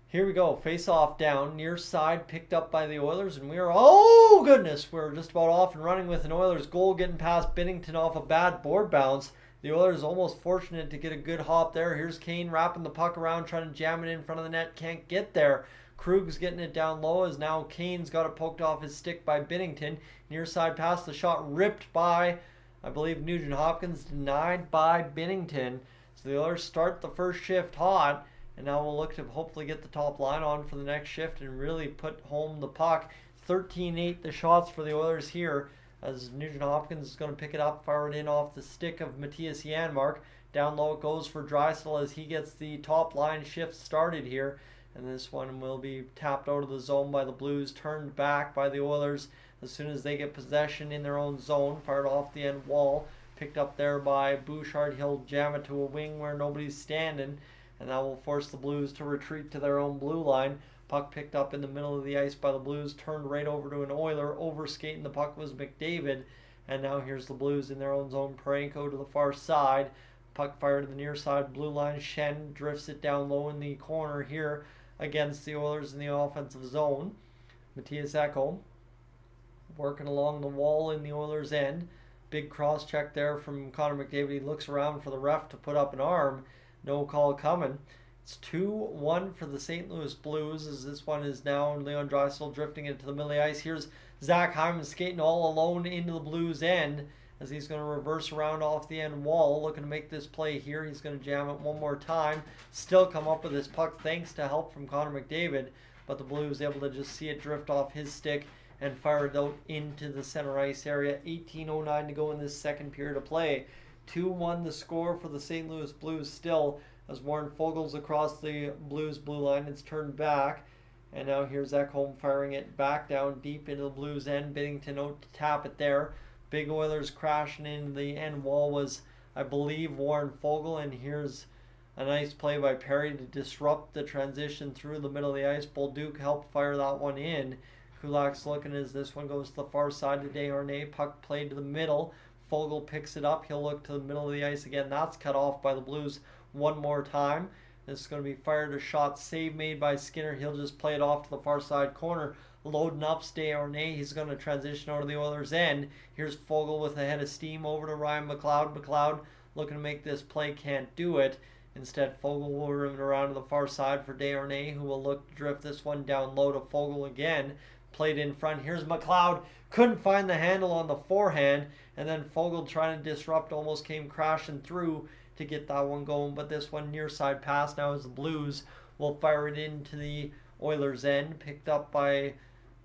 here we go. Face off down, near side, picked up by the Oilers, and we are, oh goodness, we're just about off and running with an Oilers goal, getting past Binnington off a bad board bounce. The Oilers almost fortunate to get a good hop there. Here's Kane wrapping the puck around, trying to jam it in front of the net, can't get there. Krug's getting it down low, as now Kane's got it poked off his stick by Binnington. Near side pass, the shot ripped by I believe Nugent Hopkins denied by Binnington. So the Oilers start the first shift hot, and now we'll look to hopefully get the top line on for the next shift and really put home the puck. 13-8 the shots for the Oilers here, as Nugent Hopkins is going to pick it up, fire it in off the stick of Matthias Janmark. Down low it goes for Draisaitl as he gets the top line shift started here. And this one will be tapped out of the zone by the Blues, turned back by the Oilers as soon as they get possession in their own zone. Fired off the end wall, picked up there by Bouchard. He'll jam it to a wing where nobody's standing, and that will force the Blues to retreat to their own blue line. Puck picked up in the middle of the ice by the Blues, turned right over to an Oiler. Overskating the puck was McDavid, and now here's the Blues in their own zone. Parenko to the far side. Puck fired to the near side blue line. Shen drifts it down low in the corner here against the Oilers in the offensive zone. Matthias Ekholm working along the wall in the Oilers' end. Big cross check there from Connor McDavid. He looks around for the ref to put up an arm. No call coming. It's 2-1 for the St. Louis Blues, as this one is now Leon Draisaitl drifting into the middle of the ice. Here's Zach Hyman skating all alone into the Blues' end, as he's going to reverse around off the end wall, looking to make this play here. He's going to jam it one more time. Still come up with his puck thanks to help from Connor McDavid, but the Blues able to just see it drift off his stick and fire it out into the center ice area. 18:09 to go in this second period of play. 2-1 the score for the St. Louis Blues still, as Warren Foegele's across the Blues blue line. It's turned back, and now here's Ekholm firing it back down deep into the Blues end. Binnington out to tap it there. Big Oilers crashing into the end wall was, I believe, Warren Foegele, and here's a nice play by Perry to disrupt the transition through the middle of the ice. Bolduc helped fire that one in. Kulak's looking as this one goes to the far side to Desharnais. Puck played to the middle. Foegele picks it up. He'll look to the middle of the ice again. That's cut off by the Blues one more time. This is going to be fired. A shot save made by Skinner. He'll just play it off to the far side corner. Loading up Desharnais. He's going to transition over to the Oilers' end. Here's Foegele with a head of steam over to Ryan McLeod. McLeod looking to make this play. Can't do it. Instead, Foegele will rim it around to the far side for Desharnais, who will look to drift this one down low to Foegele again. Played in front. Here's McLeod. Couldn't find the handle on the forehand. And then Foegele trying to disrupt almost came crashing through to get that one going. But this one near side pass now as the Blues will fire it into the Oilers' end. Picked up by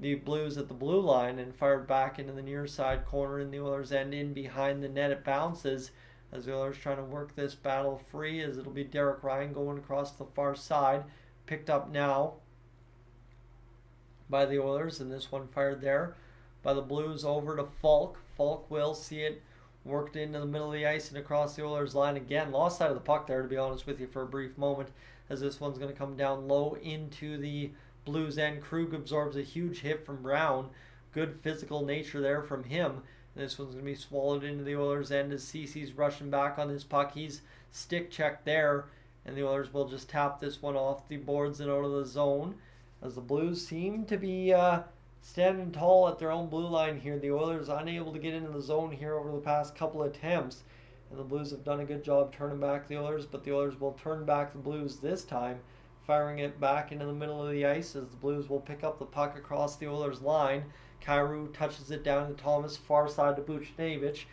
the Blues at the blue line and fired back into the near side corner in the Oilers' end. In behind the net it bounces as the Oilers trying to work this battle free, as it'll be Derek Ryan going across the far side. Picked up now by the Oilers, and this one fired there by the Blues over to Falk. Falk will see it worked into the middle of the ice and across the Oilers line again. Lost side of the puck there, to be honest with you, for a brief moment, as this one's going to come down low into the Blues end. Krug absorbs a huge hit from Brown. Good physical nature there from him. This one's going to be swallowed into the Oilers end as Cece's rushing back on this puck. He's stick checked there, and the Oilers will just tap this one off the boards and out of the zone, as the Blues seem to be standing tall at their own blue line here. The Oilers unable to get into the zone here over the past couple of attempts, and the Blues have done a good job turning back the Oilers, but the Oilers will turn back the Blues this time, firing it back into the middle of the ice as the Blues will pick up the puck across the Oilers line. Kyrou touches it down to Thomas, far side to Buchnevich.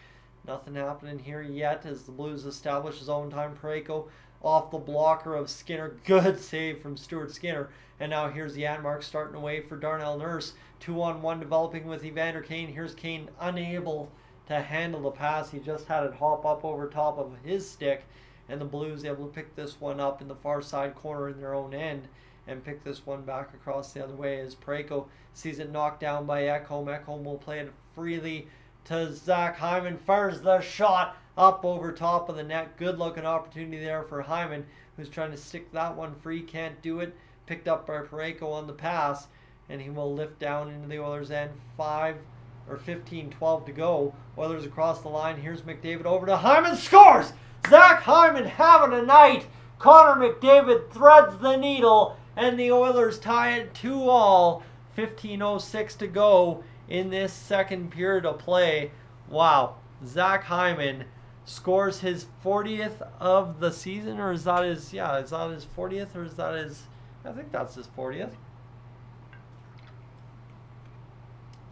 Nothing happening here yet as the Blues establish his own time. Parayko off the blocker of Skinner. Good save from Stuart Skinner. And now here's Janmark starting away for Darnell Nurse. 2-on-1 developing with Evander Kane. Here's Kane unable to handle the pass. He just had it hop up over top of his stick. And the Blues able to pick this one up in the far side corner in their own end and pick this one back across the other way as Parayko sees it knocked down by Ekholm. Ekholm will play it freely to Zach Hyman. Fires the shot up over top of the net. Good looking opportunity there for Hyman, who's trying to stick that one free. Can't do it. Picked up by Parayko on the pass, and he will lift down into the Oilers' end. 15-12 to go. Oilers across the line. Here's McDavid over to Hyman. Scores! Zach Hyman having a night. Connor McDavid threads the needle, and the Oilers tie it 2-2. 15:06 to go in this second period of play. Wow. Zach Hyman scores his 40th of the season, or is that his 40th, or is that his, I think that's his 40th.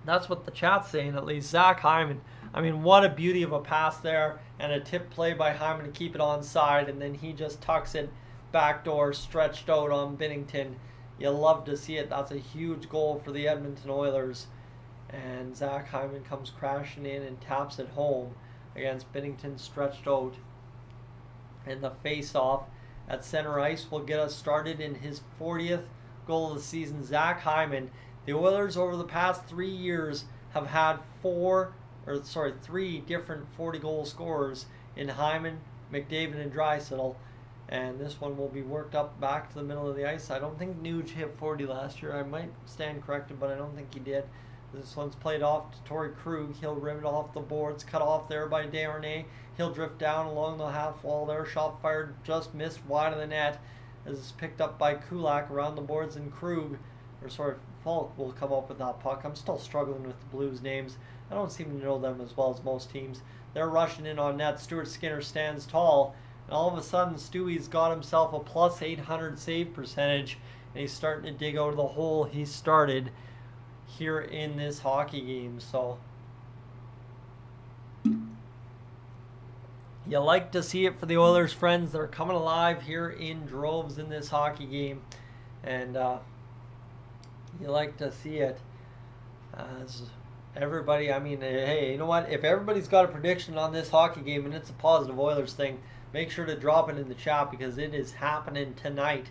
That's what the chat's saying, at least. Zach Hyman I mean, what a beauty of a pass there, and a tip play by Hyman to keep it onside, and then he just tucks it backdoor, stretched out on Binnington. You love to see it. That's a huge goal for the Edmonton Oilers. And Zach Hyman comes crashing in and taps it home against Binnington stretched out. And the face-off at center ice will get us started in his 40th goal of the season. Zach Hyman. The Oilers over the past 3 years have had three different 40-goal scorers in Hyman, McDavid, and Draisaitl. And this one will be worked up back to the middle of the ice. I don't think Nuge hit 40 last year. I might stand corrected, but I don't think he did. This one's played off to Torrey Krug. He'll rim it off the boards. Cut off there by Desharnais. He'll drift down along the half wall there. Shot fired, just missed wide of the net. As it's picked up by Kulak around the boards, and Krug, Falk will come up with that puck. I'm still struggling with the Blues names. I don't seem to know them as well as most teams. They're rushing in on net. Stuart Skinner stands tall. And all of a sudden, Stewie's got himself a plus 800 save percentage. And he's starting to dig out of the hole he started here in this hockey game. So you like to see it for the Oilers, friends. They're coming alive here in droves in this hockey game. And you like to see it as everybody, I mean, hey, you know what? If everybody's got a prediction on this hockey game and it's a positive Oilers thing, make sure to drop it in the chat because it is happening tonight.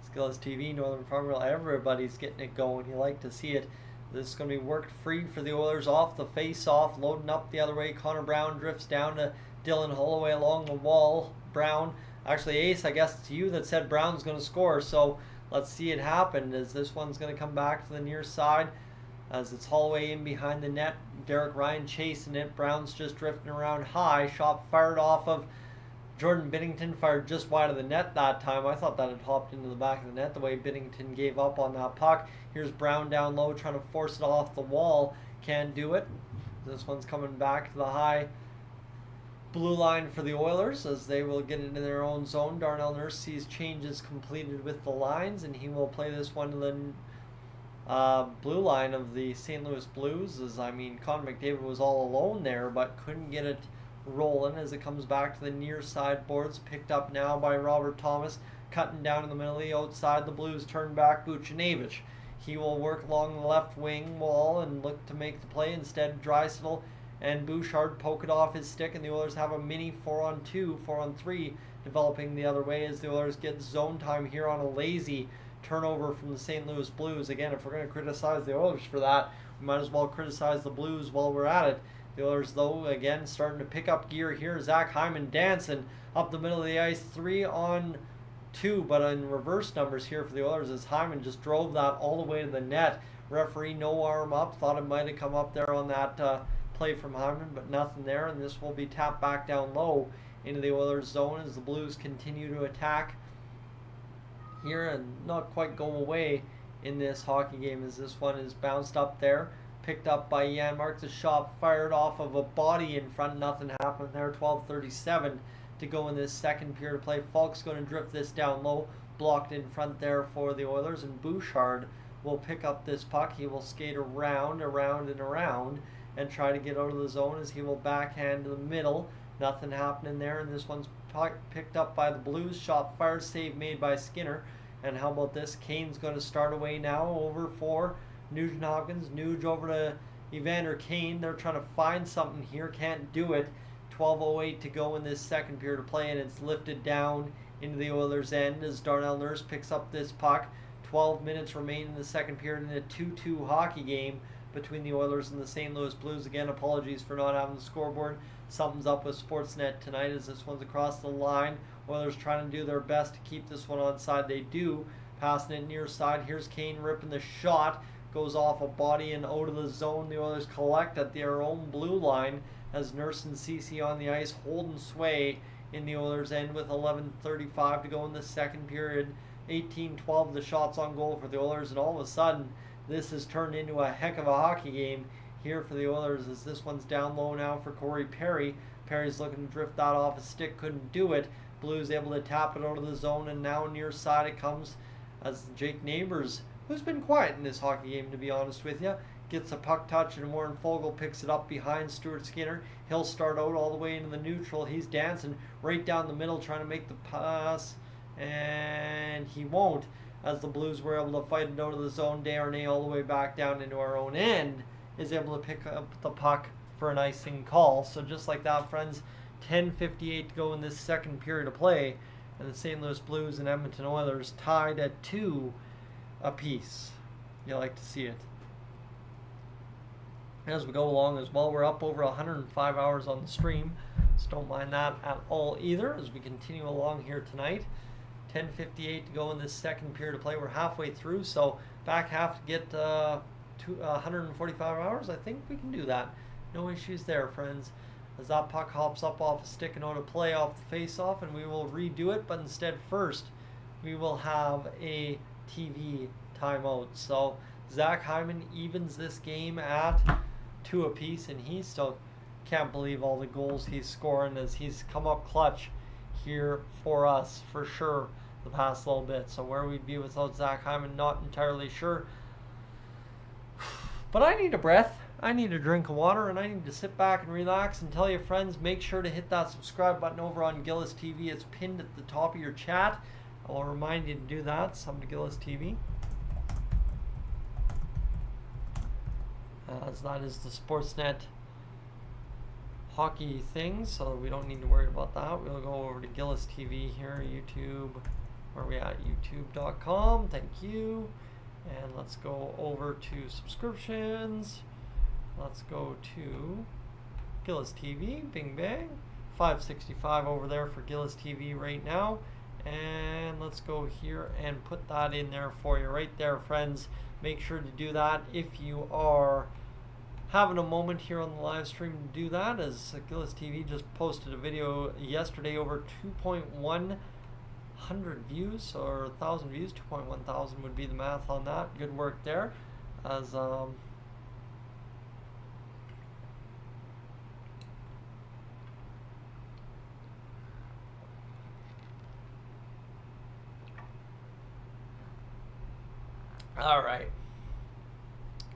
Skills TV, Northern Farmville, everybody's getting it going. You like to see it. This is going to be worked free for the Oilers off the face-off, loading up the other way. Connor Brown drifts down to Dylan Holloway along the wall. Brown, actually, Ace, I guess it's you that said Brown's going to score, so let's see it happen as this one's going to come back to the near side as it's Holloway in behind the net. Derek Ryan chasing it. Brown's just drifting around high. Shot fired off of Jordan Binnington, fired just wide of the net that time. I thought that had hopped into the back of the net the way Binnington gave up on that puck. Here's Brown down low trying to force it off the wall. Can't do it. This one's coming back to the high blue line for the Oilers as they will get into their own zone. Darnell Nurse sees changes completed with the lines, and he will play this one to the blue line of the St. Louis Blues. As I mean, Connor McDavid was all alone there, but couldn't get it rolling as it comes back to the near side boards. Picked up now by Robert Thomas, cutting down in the middle of the outside. The Blues turn back Vucinovic. He will work along the left wing wall and look to make the play. Instead, Draisaitl and Bouchard poke it off his stick, and the Oilers have a mini 4-on-2, 4-on-3 developing the other way as the Oilers get zone time here on a lazy turnover from the St. Louis Blues. Again, if we're going to criticize the Oilers for that, we might as well criticize the Blues while we're at it. The Oilers, though, again, starting to pick up gear here. Zach Hyman dancing up the middle of the ice, 3-on-2, but in reverse numbers here for the Oilers as Hyman just drove that all the way to the net. Referee no arm up, thought it might have come up there on that play from Hyman, but nothing there, and this will be tapped back down low into the Oilers zone as the Blues continue to attack here and not quite go away in this hockey game as this one is bounced up there, picked up by Janmark. The shot fired off of a body in front, nothing happened there. 12:37 to go in this second period of play. Falk's going to drift this down low, blocked in front there for the Oilers, and Bouchard will pick up this puck. He will skate around, and try to get out of the zone as he will backhand to the middle. Nothing happening there, and this one's picked up by the Blues. Shot fired, save made by Skinner. And how about this? Kane's going to start away now over for Nugent Hopkins. Nuge over to Evander Kane. They're trying to find something here. Can't do it. 12:08 to go in this second period of play, and it's lifted down into the Oilers' end as Darnell Nurse picks up this puck. 12 minutes remain in the second period in a 2-2 hockey game between the Oilers and the St. Louis Blues. Again, apologies for not having the scoreboard. Something's up with Sportsnet tonight as this one's across the line. Oilers trying to do their best to keep this one onside. They do. Passing it near side. Here's Kane ripping the shot. Goes off a body and out of the zone. The Oilers collect at their own blue line as Nurse and Ceci on the ice holding sway in the Oilers' end with 11:35 to go in the second period. 18-12 the shots on goal for the Oilers, and all of a sudden this has turned into a heck of a hockey game here for the Oilers as this one's down low now for Corey Perry. Perry's looking to drift that off his stick, couldn't do it. Blues able to tap it out of the zone, and now near side it comes as Jake Neighbors, who's been quiet in this hockey game to be honest with you, gets a puck touch, and Warren Fogle picks it up behind Stuart Skinner. He'll start out all the way into the neutral. He's dancing right down the middle trying to make the pass, and he won't, as the Blues were able to fight it out of the zone. Desharnais all the way back down into our own end is able to pick up the puck for an icing call. So just like that, friends, 10:58 to go in this second period of play, and the St. Louis Blues and Edmonton Oilers tied at 2 apiece. You like to see it. As we go along as well, we're up over 105 hours on the stream, so don't mind that at all either as we continue along here tonight. 10:58 to go in this second period of play. We're halfway through, so back half to get 145 hours. I think we can do that. No issues there, friends. As that puck hops up off a stick and out of play off the face-off, and we will redo it, but instead first we will have a TV timeout. So Zach Hyman evens this game at 2 apiece, and he still can't believe all the goals he's scoring as he's come up clutch here for us for sure the past little bit. So where we'd be without Zach Hyman, not entirely sure. But I need a breath. I need a drink of water, and I need to sit back and relax and tell you, friends, make sure to hit that subscribe button over on Gillis TV. It's pinned at the top of your chat. I'll remind you to do that. Sub to Gillis TV. As that is the Sportsnet hockey thing, so we don't need to worry about that. We'll go over to Gillis TV here, YouTube. Where are we at? YouTube.com. Thank you. And let's go over to subscriptions. Let's go to Gillis TV. Bing bang. 565 over there for Gillis TV right now. And let's go here and put that in there for you right there, friends. Make sure to do that if you are having a moment here on the live stream to do that, as Gillis TV just posted a video yesterday, over 2.1 hundred views, or 1,000 views. 2.1 thousand would be the math on that. Good work there. As all right,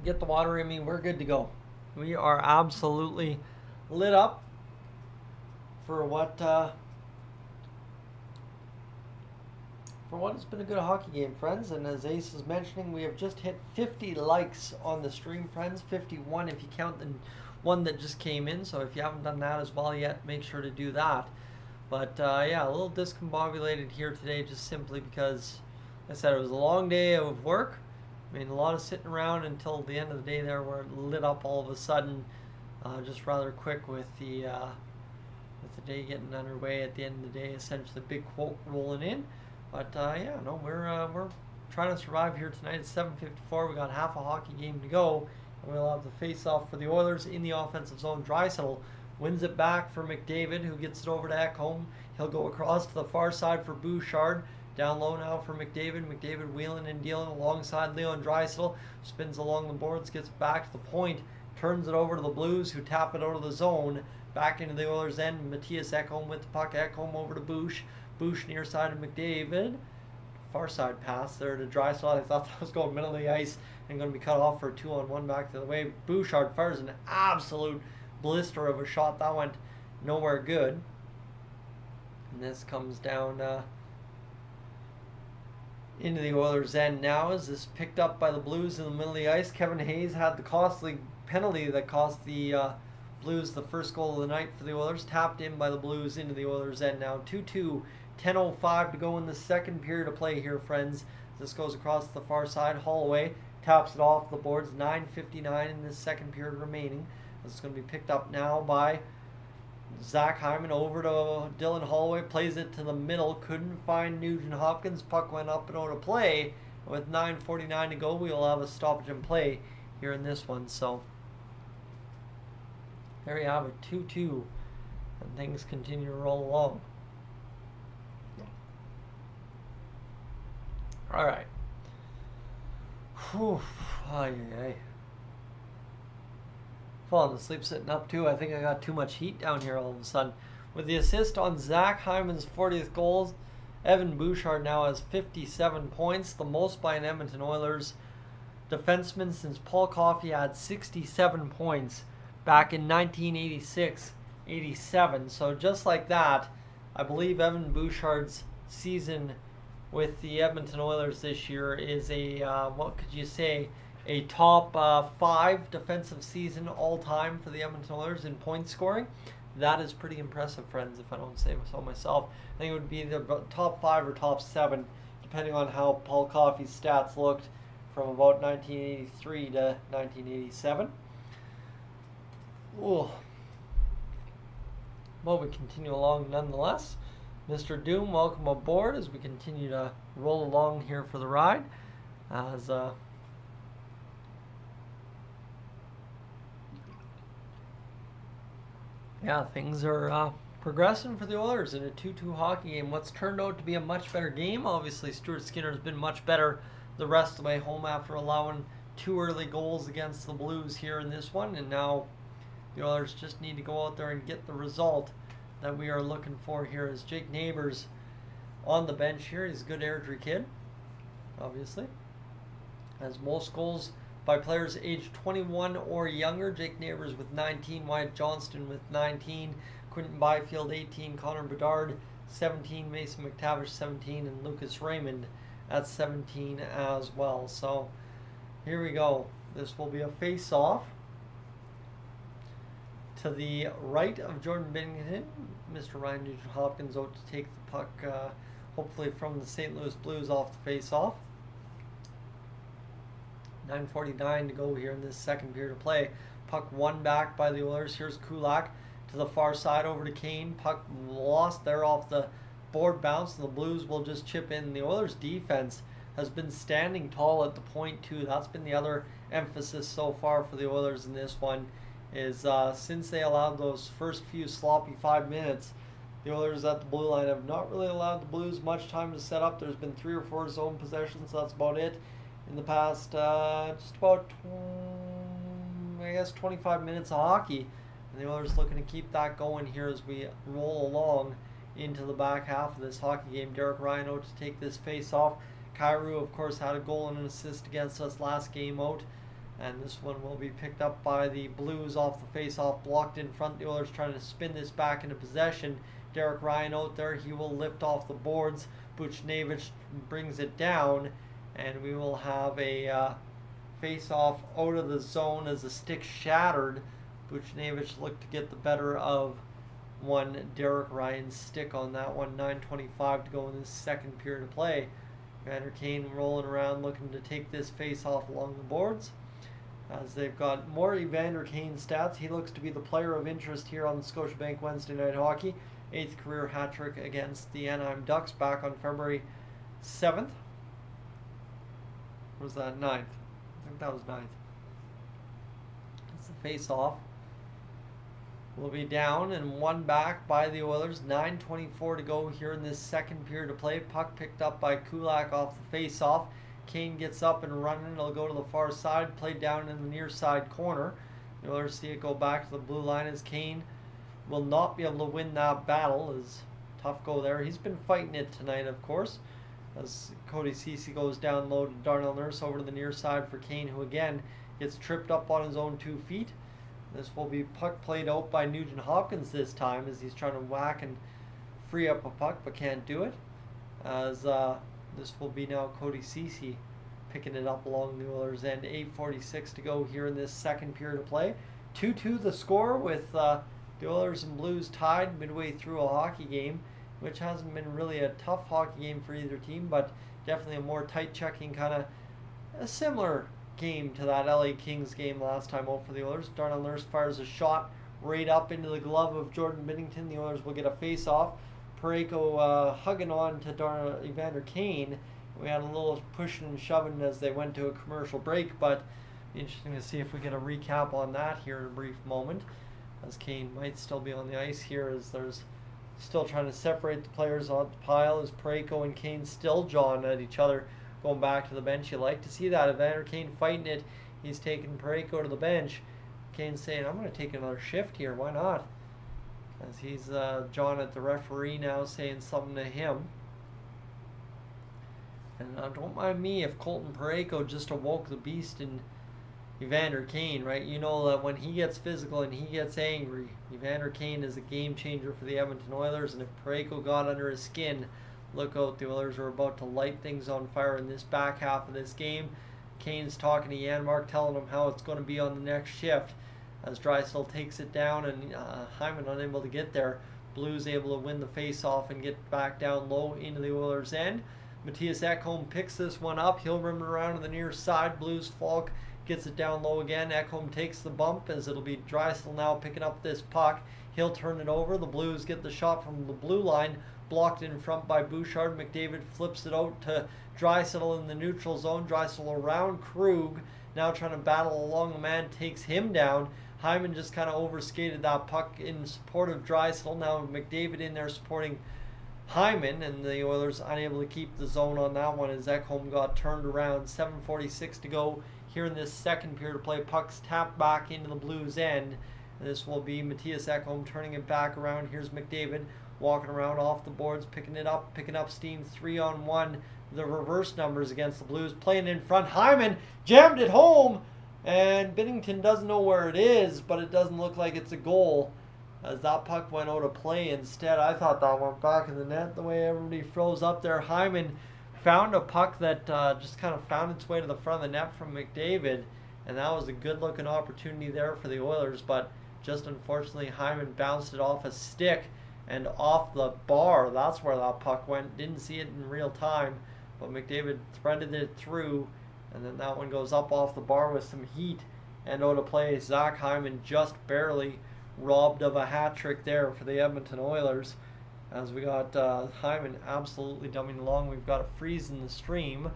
get the water in me. We're good to go. We are absolutely lit up for what has been a good hockey game, friends. And as Ace is mentioning, we have just hit 50 likes on the stream, friends. 51 if you count the one that just came in. So if you haven't done that as well yet, make sure to do that. But yeah, a little discombobulated here today, just simply because, like I said, it was a long day of work. I mean, a lot of sitting around until the end of the day there, where it lit up all of a sudden, just rather quick with the day getting underway. At the end of the day, essentially the big quote rolling in. But yeah, no, we're trying to survive here tonight. It's 7:54. We got half a hockey game to go, and we'll have the face-off for the Oilers in the offensive zone. Draisaitl wins it back for McDavid, who gets it over to Ekholm. He'll go across to the far side for Bouchard. Down low now for McDavid. McDavid wheeling and dealing alongside Leon Draisaitl. Spins along the boards, gets back to the point, turns it over to the Blues, who tap it out of the zone. Back into the Oilers' end. Matthias Ekholm with the puck. Ekholm over to Bouch. Bouch near side of McDavid. Far side pass there to Draisaitl. I thought that was going middle of the ice and going to be cut off for a 2-on-1 back the other way. Bouchard fires an absolute blister of a shot. That went nowhere good. And this comes down into the Oilers' end now, as this picked up by the Blues in the middle of the ice. Kevin Hayes had the costly penalty that cost the Blues the first goal of the night for the Oilers. Tapped in by the Blues into the Oilers' end now. 2-2, 10:05 to go in the second period of play here, friends. This goes across the far side. Holloway taps it off the boards. 9:59 in this second period remaining. This is going to be picked up now by Zach Hyman over to Dylan Holloway. Plays it to the middle. Couldn't find Nugent Hopkins. Puck went up and out of play. With 9:49 to go, we will have a stoppage in play here in this one. So there you have it, 2-2. And things continue to roll along. All right. Whew. Ay, ay, ay. Falling asleep sitting up too. I think I got too much heat down here all of a sudden. With the assist on Zach Hyman's 40th goals, Evan Bouchard now has 57 points, the most by an Edmonton Oilers defenseman since Paul Coffey had 67 points back in 1986-87. So just like that, I believe Evan Bouchard's season with the Edmonton Oilers this year is a, what could you say, a top 5 defensive season all time for the Edmonton Oilers in point scoring. That is pretty impressive, friends, if I don't say so myself. I think it would be the top 5 or top 7, depending on how Paul Coffey's stats looked from about 1983 to 1987. Ooh. Well, we continue along nonetheless. Mr. Doom, welcome aboard as we continue to roll along here for the ride. As yeah, things are progressing for the Oilers in a 2-2 hockey game. What's turned out to be a much better game. Obviously, Stuart Skinner has been much better the rest of the way home after allowing 2 early goals against the Blues here in this one. And now the Oilers just need to go out there and get the result that we are looking for here. As Jake Neighbors on the bench here. He's a good Airdrie kid, obviously. Has most goals by players aged 21 or younger. Jake Neighbors with 19, Wyatt Johnston with 19, Quinton Byfield 18, Connor Bedard 17, Mason McTavish 17, and Lucas Raymond at 17 as well. So here we go. This will be a face-off to the right of Jordan Binnington. Mr. Ryan Nugent-Hopkins out to take the puck, hopefully from the St. Louis Blues off the face-off. 9:49 to go here in this second period of play. Puck won back by the Oilers. Here's Kulak to the far side over to Kane. Puck lost there off the board bounce, and the Blues will just chip in. The Oilers defense has been standing tall at the point too. That's been the other emphasis so far for the Oilers in this one, is since they allowed those first few sloppy 5 minutes, the Oilers at the blue line have not really allowed the Blues much time to set up. There's been 3 or 4 zone possessions. That's about it in the past just about 25 minutes of hockey, and the Oilers looking to keep that going here as we roll along into the back half of this hockey game. Derek Ryan out to take this face off. Kyrou, of course, had a goal and an assist against us last game out, and this one will be picked up by the Blues off the face off, blocked in front. The Oilers trying to spin this back into possession. Derek Ryan out there, he will lift off the boards. Buchnevich brings it down, and we will have a face-off out of the zone as the stick shattered. Buchnevich looked to get the better of one Derek Ryan's stick on that one. 9:25 to go in this second period of play. Evander Kane rolling around looking to take this face-off along the boards. As they've got more Evander Kane stats. He looks to be the player of interest here on Scotiabank Wednesday Night Hockey. 8th career hat trick against the Anaheim Ducks back on February 7th. Or was that 9th? I think that was 9th. It's the face-off. Will be down and won back by the Oilers. 9:24 to go here in this second period of play. Puck picked up by Kulak off the face-off. Kane gets up and running. It'll go to the far side. Played down in the near side corner. The Oilers see it go back to the blue line as Kane will not be able to win that battle. Is tough go there. He's been fighting it tonight, of course, as Cody Ceci goes down low to Darnell Nurse over to the near side for Kane, who again gets tripped up on his own 2 feet. This will be puck played out by Nugent Hopkins this time as he's trying to whack and free up a puck but can't do it. As this will be now Cody Ceci picking it up along the Oilers end. 8:46 to go here in this second period of play. 2-2 the score, with the Oilers and Blues tied midway through a hockey game, which hasn't been really a tough hockey game for either team, but definitely a more tight checking kind of a similar game to that LA Kings game last time out for the Oilers. Darnell Nurse fires a shot right up into the glove of Jordan Binnington. The Oilers will get a face-off. Parayko hugging on to Evander Kane. We had a little pushing and shoving as they went to a commercial break, but interesting to see if we get a recap on that here in a brief moment, as Kane might still be on the ice here as there's still trying to separate the players on the pile as Parayko and Kane still jawing at each other, going back to the bench. You like to see that. Evander Kane fighting it. He's taking Parayko to the bench. Kane's saying, I'm going to take another shift here. Why not? As he's jawing at the referee now, saying something to him. And don't mind me if Colton Parayko just awoke the beast in Evander Kane, right? You know that when he gets physical and he gets angry, Evander Kane is a game changer for the Edmonton Oilers. And if Parayko got under his skin, look out, the Oilers are about to light things on fire in this back half of this game. Kane's talking to Janmark, telling him how it's going to be on the next shift. As Drysdale takes it down and Hyman unable to get there. Blues able to win the face-off and get back down low into the Oilers' end. Matthias Ekholm picks this one up. He'll rim it around to the near side. Blues Falk gets it down low again. Ekholm takes the bump as it'll be Drysdale now picking up this puck. He'll turn it over. The Blues get the shot from the blue line. Blocked in front by Bouchard. McDavid flips it out to Drysdale in the neutral zone. Drysdale around Krug. Now trying to battle along the man. Takes him down. Hyman just kind of overskated that puck in support of Drysdale. Now McDavid in there supporting Hyman, and the Oilers unable to keep the zone on that one as Ekholm got turned around. 7:46 to go here in this second period of play. Puck's tapped back into the Blues' end. And this will be Matthias Ekholm turning it back around. Here's McDavid walking around off the boards, picking up steam 3-on-1. The reverse numbers against the Blues. Playing in front. Hyman jammed it home. And Binnington doesn't know where it is, but it doesn't look like it's a goal. As that puck went out of play instead. I thought that went back in the net the way everybody froze up there. Hyman found a puck that just kind of found its way to the front of the net from McDavid. And that was a good looking opportunity there for the Oilers. But just unfortunately, Hyman bounced it off a stick and off the bar. That's where that puck went. Didn't see it in real time. But McDavid threaded it through. And then that one goes up off the bar with some heat and out of play. Zach Hyman just barely robbed of a hat trick there for the Edmonton Oilers. As we got Hyman absolutely dumbing along. We've got a freeze in the stream.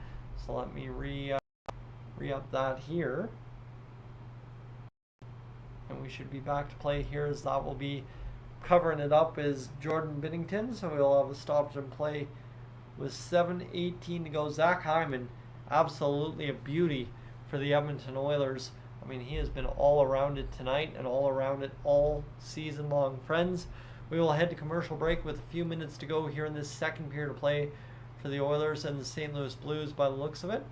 So let me re-up that here. And we should be back to play here as that will be covering it up is Jordan Binnington. So we'll have a stoppage and play with 7:18 to go. Zach Hyman, absolutely a beauty for the Edmonton Oilers. I mean, he has been all around it tonight and all around it all season long. Friends, we will head to commercial break with a few minutes to go here in this second period of play for the Oilers and the St. Louis Blues by the looks of it.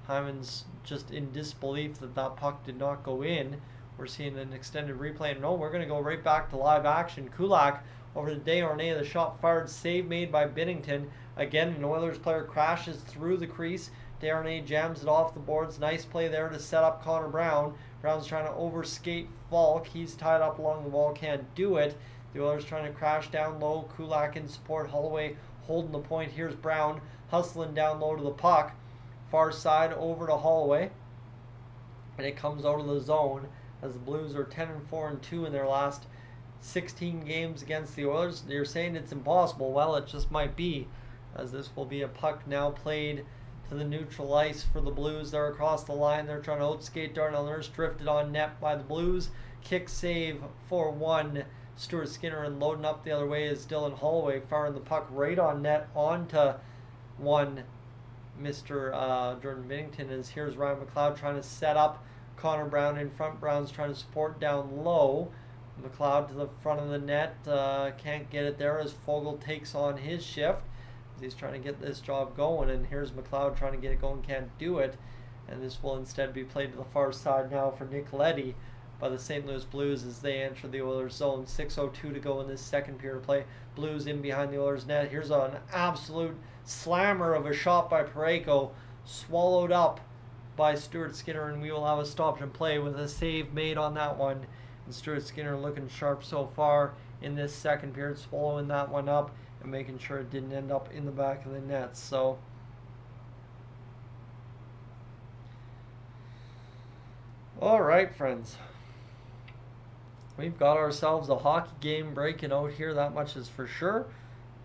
Hyman's just in disbelief that that puck did not go in. We're seeing an extended replay. No, we're going to go right back to live action. Kulak over to Desharnais. The shot fired, save made by Binnington. Again, an Oilers player crashes through the crease. Desharnais jams it off the boards. Nice play there to set up Connor Brown. Brown's trying to overskate Falk. He's tied up along the wall, can't do it. The Oilers trying to crash down low. Kulak in support. Holloway holding the point. Here's Brown hustling down low to the puck. Far side over to Holloway. And it comes out of the zone as the Blues are 10-4-2 in their last 16 games against the Oilers. You're saying it's impossible. Well, it just might be, as this will be a puck now played to the neutral ice for the Blues. They're across the line. They're trying to outskate Darnell Nurse. Drifted on net by the Blues. Kick save for one. Stuart Skinner, and loading up the other way is Dylan Holloway, firing the puck right on net onto one Mr. Jordan Binnington. As here's Ryan McLeod trying to set up Connor Brown in front. Brown's trying to support down low. McLeod to the front of the net. Can't get it there as Fogle takes on his shift. He's trying to get this job going, and here's McLeod trying to get it going, can't do it. And this will instead be played to the far side now for Nick Leddy by the St. Louis Blues as they enter the Oilers zone. 6:02 to go in this second period of play. Blues in behind the Oilers net. Here's an absolute slammer of a shot by Parayko, swallowed up by Stuart Skinner, and we will have a stop and play with a save made on that one. And Stuart Skinner looking sharp so far in this second period, swallowing that one up and making sure it didn't end up in the back of the net. So all right, friends, we've got ourselves a hockey game breaking out here, that much is for sure,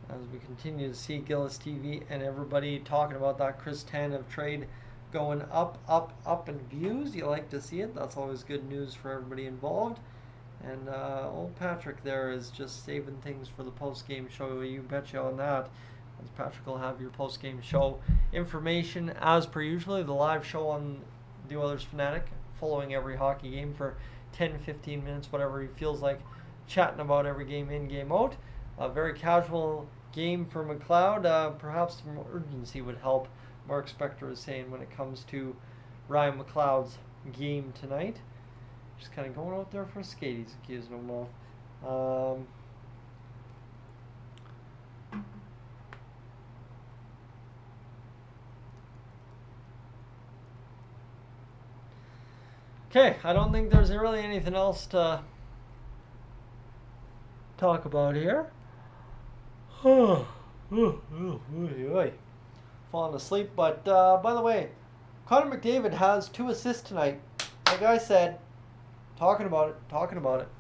as we continue to see Gillis TV and everybody talking about that Chris Tanev trade going up in views. You like to see it. That's always good news for everybody involved. And old Patrick there is just saving things for the post-game show. You betcha on that. As Patrick will have your post-game show information as per usual. The live show on the Oilers Fanatic, following every hockey game for 10-15 minutes, whatever he feels like, chatting about every game in, game out. A very casual game for McLeod. Perhaps some urgency would help Mark Spector is saying when it comes to Ryan McLeod's game tonight. Just kind of going out there for a skate, he's accusing him of. Okay, I don't think there's really anything else to talk about here. Falling asleep, but by the way, Connor McDavid has 2 assists tonight. Like I said, talking about it.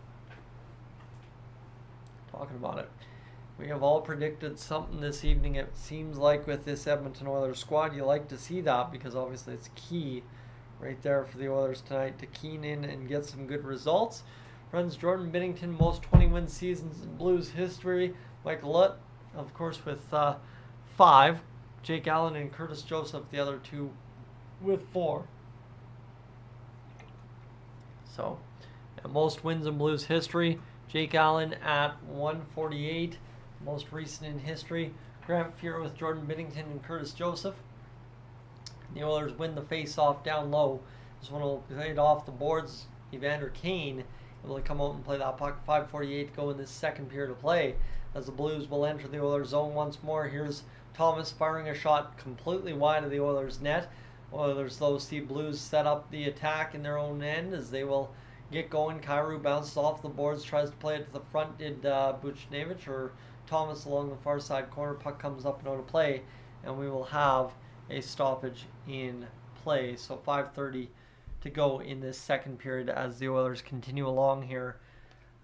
We have all predicted something this evening. It seems like with this Edmonton Oilers squad, you like to see that because obviously it's key right there for the Oilers tonight to keen in and get some good results. Friends, Jordan Binnington, most 20-win seasons in Blues history. Michael Lutt, of course, with 5. Jake Allen and Curtis Joseph, the other 2, with 4. So, most wins in Blues history. Jake Allen at 148, most recent in history. Grant Fuhr with Jordan Binnington and Curtis Joseph. The Oilers win the face-off down low. This one will play it off the boards. Evander Kane able to come out and play that puck. 5:48 to go in this second period of play as the Blues will enter the Oilers zone once more. Here's Thomas firing a shot completely wide of the Oilers net. Oilers, though, see Blues set up the attack in their own end as they will get going. Kyrou bounces off the boards, tries to play it to the front. Did Buchnevich or Thomas along the far side corner. Puck comes up and out of play, and we will have a stoppage in play. So 5:30 to go in this second period as the Oilers continue along here.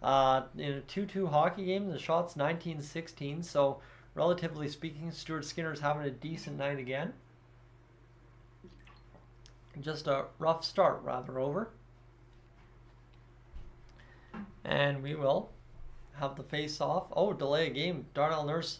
In a 2-2 hockey game, the shot's 19-16. So relatively speaking, Stuart Skinner's having a decent night again. Just a rough start, rather, over. And we will have the face-off. Oh, delay a game. Darnell Nurse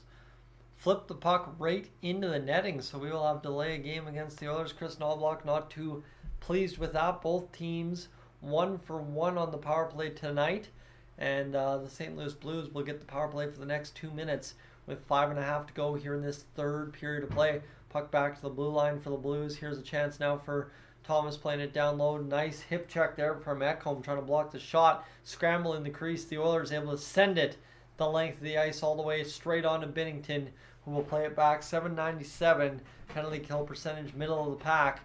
flipped the puck right into the netting, so we will have delay a game against the Oilers. Chris Knobloch not too pleased with that. Both teams 1 for 1 on the power play tonight, and the St. Louis Blues will get the power play for the next 2 minutes with 5.5 to go here in this third period of play. Puck back to the blue line for the Blues. Here's a chance now for Thomas playing it down low. Nice hip check there from Ekholm trying to block the shot. Scramble in the crease. The Oilers able to send it the length of the ice all the way straight on to Binnington, who will play it back. 797 penalty kill percentage, middle of the pack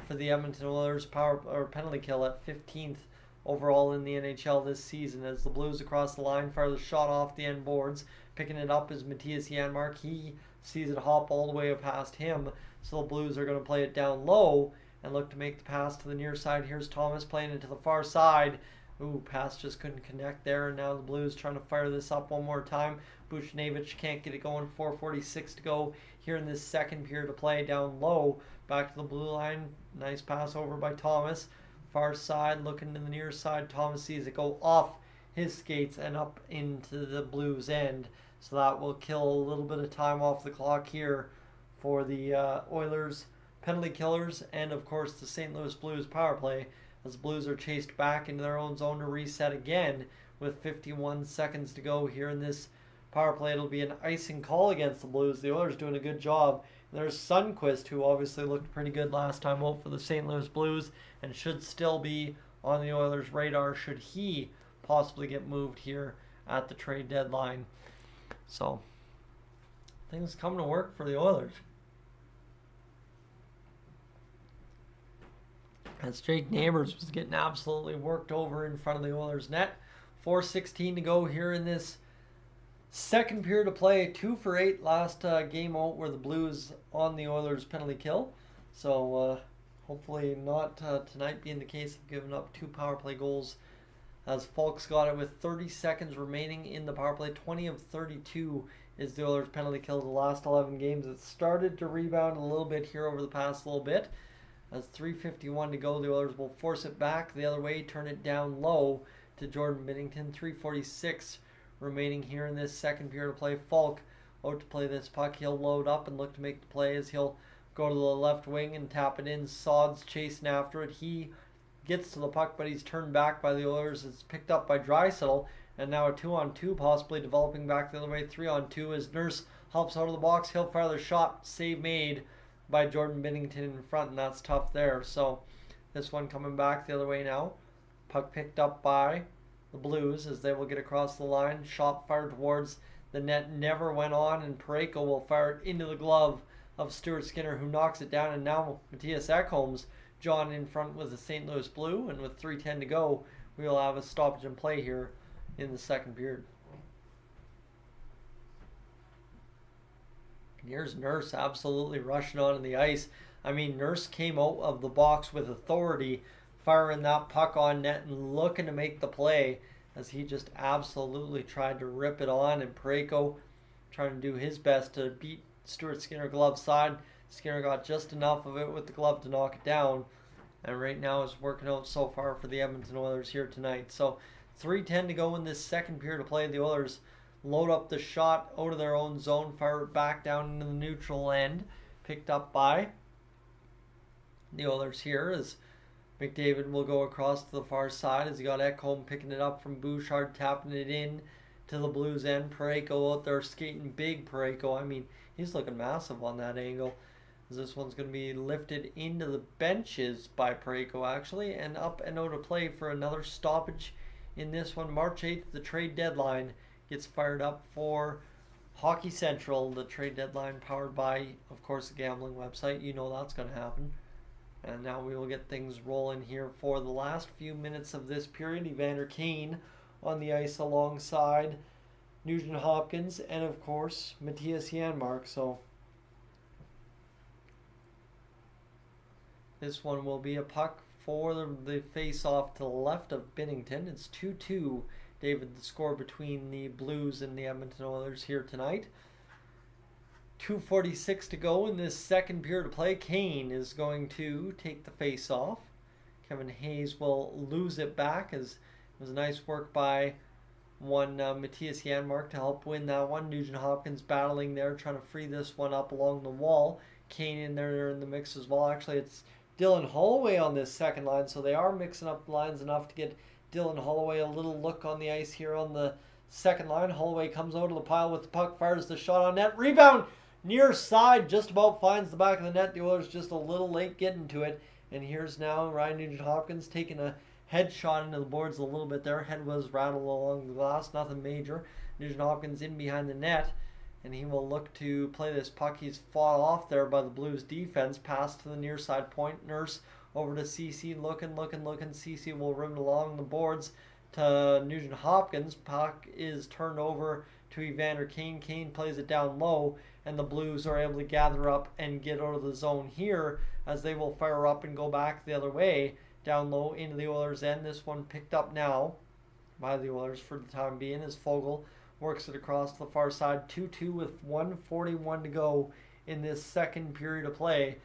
for the Edmonton Oilers. Penalty kill at 15th overall in the NHL this season as the Blues across the line fire the shot off the end boards. Picking it up is Matthias Janmark. He sees it hop all the way past him, so the Blues are going to play it down low and look to make the pass to the near side. Here's Thomas playing it to the far side. Ooh, pass just couldn't connect there, and now the Blues trying to fire this up one more time. Buchnevich can't get it going. 4:46 to go here in this second period of play. Down low, back to the blue line. Nice pass over by Thomas. Far side, looking to the near side. Thomas sees it go off his skates and up into the Blues end. So that will kill a little bit of time off the clock here for the Oilers penalty killers and, of course, the St. Louis Blues power play, as the Blues are chased back into their own zone to reset again with 51 seconds to go here in this power play. It'll be an icing call against the Blues. The Oilers doing a good job. And there's Sundqvist, who obviously looked pretty good last time out for the St. Louis Blues and should still be on the Oilers' radar should he possibly get moved here at the trade deadline. So, things coming to work for the Oilers. As Jake Neighbors was getting absolutely worked over in front of the Oilers net. 4:16 to go here in this second period of play. 2 for 8 last game out where the Blues on the Oilers penalty kill. So hopefully not tonight being the case of giving up 2 power play goals, as Falk's got it with 30 seconds remaining in the power play. 20 of 32 is the Oilers penalty kill the last 11 games. It started to rebound a little bit here over the past little bit. As 3:51 to go, the Oilers will force it back the other way, turn it down low to Jordan Binnington. 3:46 remaining here in this second period of play. Falk out to play this puck. He'll load up and look to make the play as he'll go to the left wing and tap it in. Sod's chasing after it. He gets to the puck, but he's turned back by the Oilers. It's picked up by Draisaitl, and now a 2-on-2 possibly developing back the other way. 3-on-2 as Nurse helps out of the box. He'll fire the shot. Save made by Jordan Binnington in front, and that's tough there. So this one coming back the other way now. Puck picked up by the Blues as they will get across the line. Shot fired towards the net, never went on, and Parayko will fire it into the glove of Stuart Skinner, who knocks it down. And now Matthias Ekholm's John in front with the St. Louis Blue, and with 3:10 to go, we will have a stoppage in play here in the second period. Here's Nurse absolutely rushing onto the ice. I mean, Nurse came out of the box with authority, firing that puck on net and looking to make the play as he just absolutely tried to rip it on. And Parayko trying to do his best to beat Stuart Skinner glove side. Skinner got just enough of it with the glove to knock it down. And right now is working out so far for the Edmonton Oilers here tonight. So 3:10 to go in this second period of play. The Oilers load up the shot out of their own zone, fire it back down into the neutral end. Picked up by the Oilers here as McDavid will go across to the far side as he got Ekholm picking it up from Bouchard, tapping it in to the Blues end. Parayko out there skating big. Parayko, I mean, he's looking massive on that angle. As this one's going to be lifted into the benches by Parayko actually, and up and out of play for another stoppage in this one. March 8th, the trade deadline gets fired up for Hockey Central. The trade deadline powered by, of course, the gambling website. You know that's going to happen. And now we will get things rolling here for the last few minutes of this period. Evander Kane on the ice alongside Nugent Hopkins and, of course, Matthias Janmark. So this one will be a puck for the face-off to the left of Binnington. It's 2-2, David, the score between the Blues and the Edmonton Oilers here tonight. 2:46 to go in this second period of play. Kane is going to take the face-off. Kevin Hayes will lose it back as it was nice work by Matthias Janmark to help win that one. Nugent Hopkins battling there, trying to free this one up along the wall. Kane in there in the mix as well. Actually, it's Dylan Holloway on this second line, so they are mixing up lines enough to get Dylan Holloway a little look on the ice here on the second line. Holloway comes out of the pile with the puck, fires the shot on net. Rebound near side, just about finds the back of the net. The Oilers just a little late getting to it. And here's now Ryan Nugent-Hopkins taking a head shot into the boards a little bit there. Head was rattled along the glass, nothing major. Nugent-Hopkins in behind the net, and he will look to play this puck. He's fought off there by the Blues defense. Pass to the near side point. Nurse over to CC, looking. CC will rim along the boards to Nugent Hopkins. Puck is turned over to Evander Kane. Kane plays it down low, and the Blues are able to gather up and get out of the zone here as they will fire up and go back the other way down low into the Oilers' end. This one picked up now by the Oilers for the time being as Fogle works it across to the far side. 2-2 with 1:41 to go in this second period of play.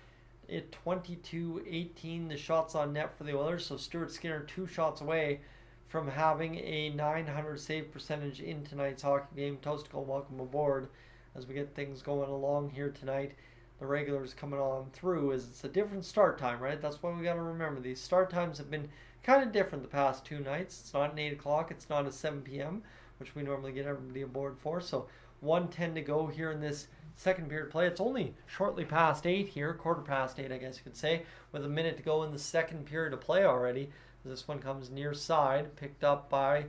At 22-18, the shots on net for the Oilers. So Stuart Skinner 2 shots away from having a .900 save percentage in tonight's hockey game. Toastical, welcome aboard as we get things going along here tonight. The regulars coming on through as it's a different start time, right? That's what we got to remember. These start times have been kind of different the past two nights. It's not an 8 o'clock. It's not a 7 p.m., which we normally get everybody aboard for. So 1:10 to go here in this second period play. It's only shortly past 8 here, quarter past 8, I guess you could say, with a minute to go in the second period of play already. This one comes near side, picked up by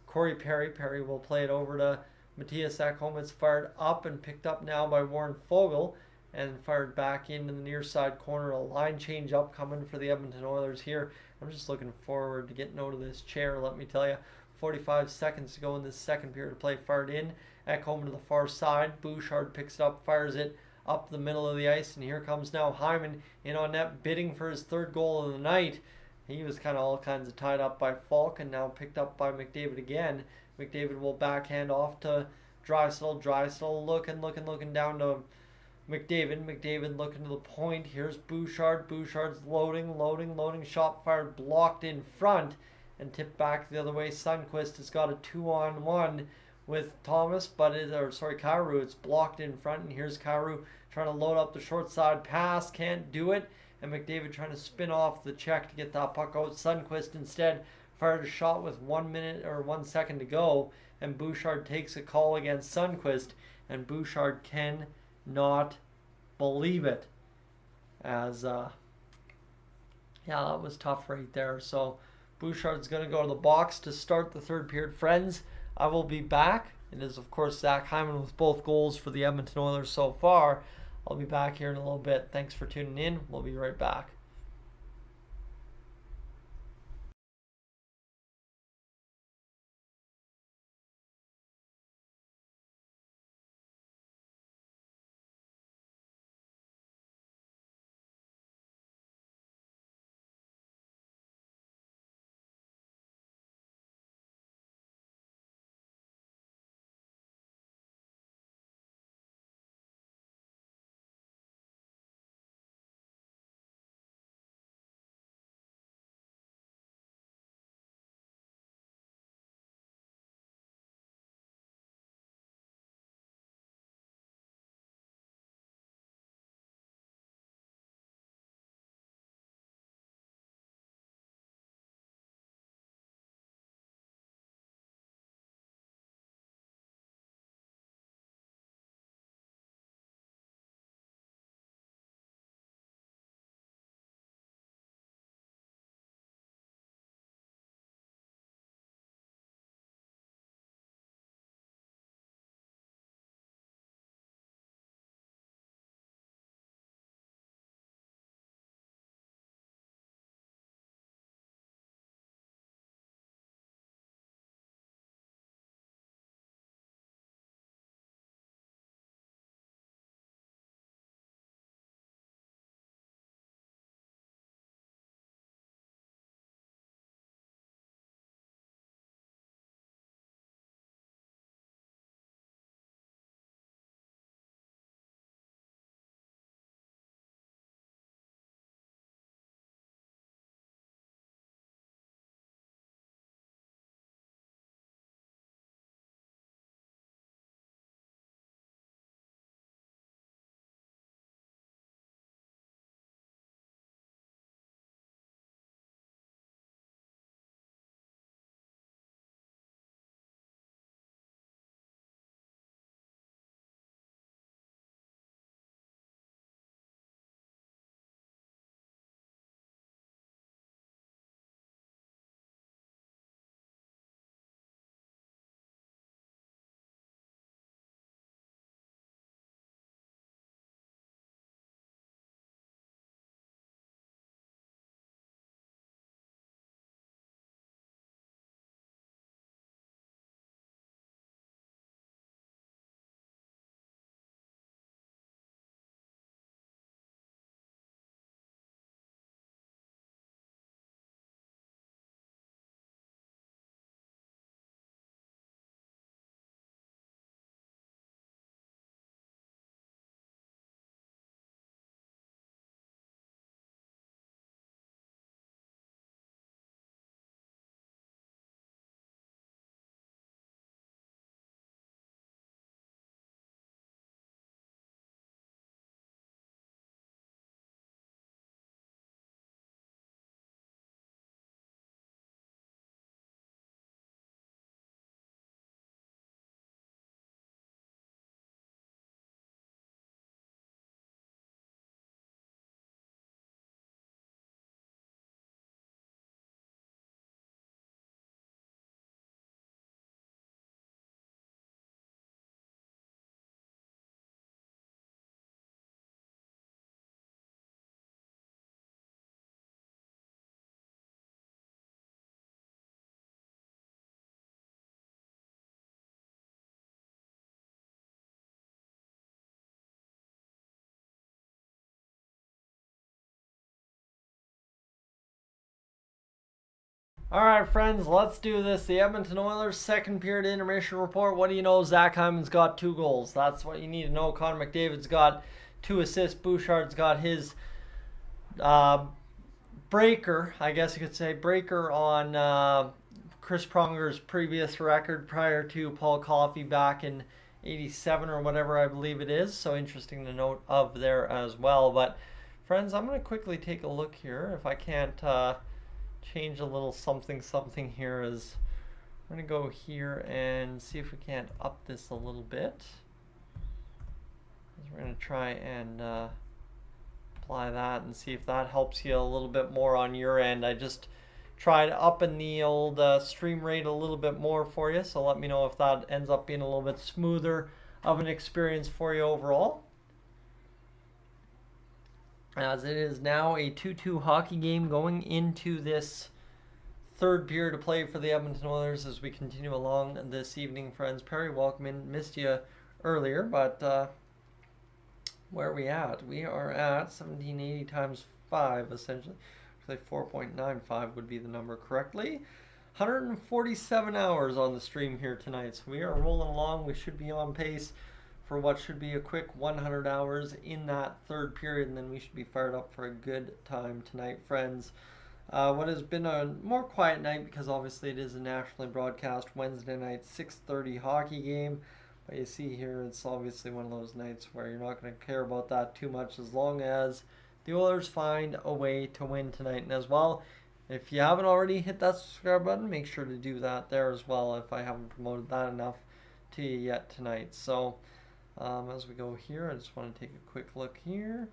Corey Perry. Perry will play it over to Matthias Ekholm. It's fired up and picked up now by Warren Fogle and fired back into the near side corner. A line change up coming for the Edmonton Oilers here. I'm just looking forward to getting out of this chair, let me tell you. 45 seconds to go in this second period of play. Fired in, Ekholm to the far side. Bouchard picks it up, fires it up the middle of the ice, and here comes now Hyman in on net, bidding for his third goal of the night. He was kind of all kinds of tied up by Falk and now picked up by McDavid again. McDavid will backhand off to Draisaitl. Draisaitl looking down to McDavid. McDavid looking to the point. Here's Bouchard. Bouchard's loading. Shot fired, blocked in front and tipped back the other way. Sundqvist has got a 2-on-1 with Thomas, but Kyrou. It's blocked in front, and here's Kyrou trying to load up the short side pass. Can't do it. And McDavid trying to spin off the check to get that puck out. Sundqvist instead fired a shot with 1 minute or 1 second to go, and Bouchard takes a call against Sundqvist, and Bouchard cannot believe it. as yeah, that was tough right there. So Bouchard's going to go to the box to start the third period. Friends, I will be back. It is, of course, Zach Hyman with both goals for the Edmonton Oilers so far. I'll be back here in a little bit. Thanks for tuning in. We'll be right back. All right, friends, let's do this. The Edmonton Oilers second period intermission report. What do you know? Zach Hyman's got 2 goals. That's what you need to know. Connor McDavid's got 2 assists. Bouchard's got his breaker, I guess you could say, breaker on Chris Pronger's previous record prior to Paul Coffey back in 87 or whatever I believe it is. So interesting to note of there as well. But friends, I'm going to quickly take a look here. If I can't change a little something here, is we're going to go here and see if we can't up this a little bit. We're going to try and apply that and see if that helps you a little bit more on your end. I just tried upping the old stream rate a little bit more for you, so let me know if that ends up being a little bit smoother of an experience for you overall. As it is now a 2-2 hockey game going into this third period of play for the Edmonton Oilers as we continue along this evening, friends. Perry, welcome in. Missed you earlier, but where are we at? We are at 1780 times 5, essentially. Like 4.95 would be the number correctly. 147 hours on the stream here tonight. So we are rolling along. We should be on pace for what should be a quick 100 hours in that third period, and then we should be fired up for a good time tonight, friends. What has been a more quiet night, because obviously it is a nationally broadcast Wednesday night 6:30 hockey game. But you see here, it's obviously one of those nights where you're not going to care about that too much as long as the Oilers find a way to win tonight. And as well, if you haven't already hit that subscribe button, make sure to do that there as well if I haven't promoted that enough to you yet tonight. So as we go here, I just want to take a quick look here.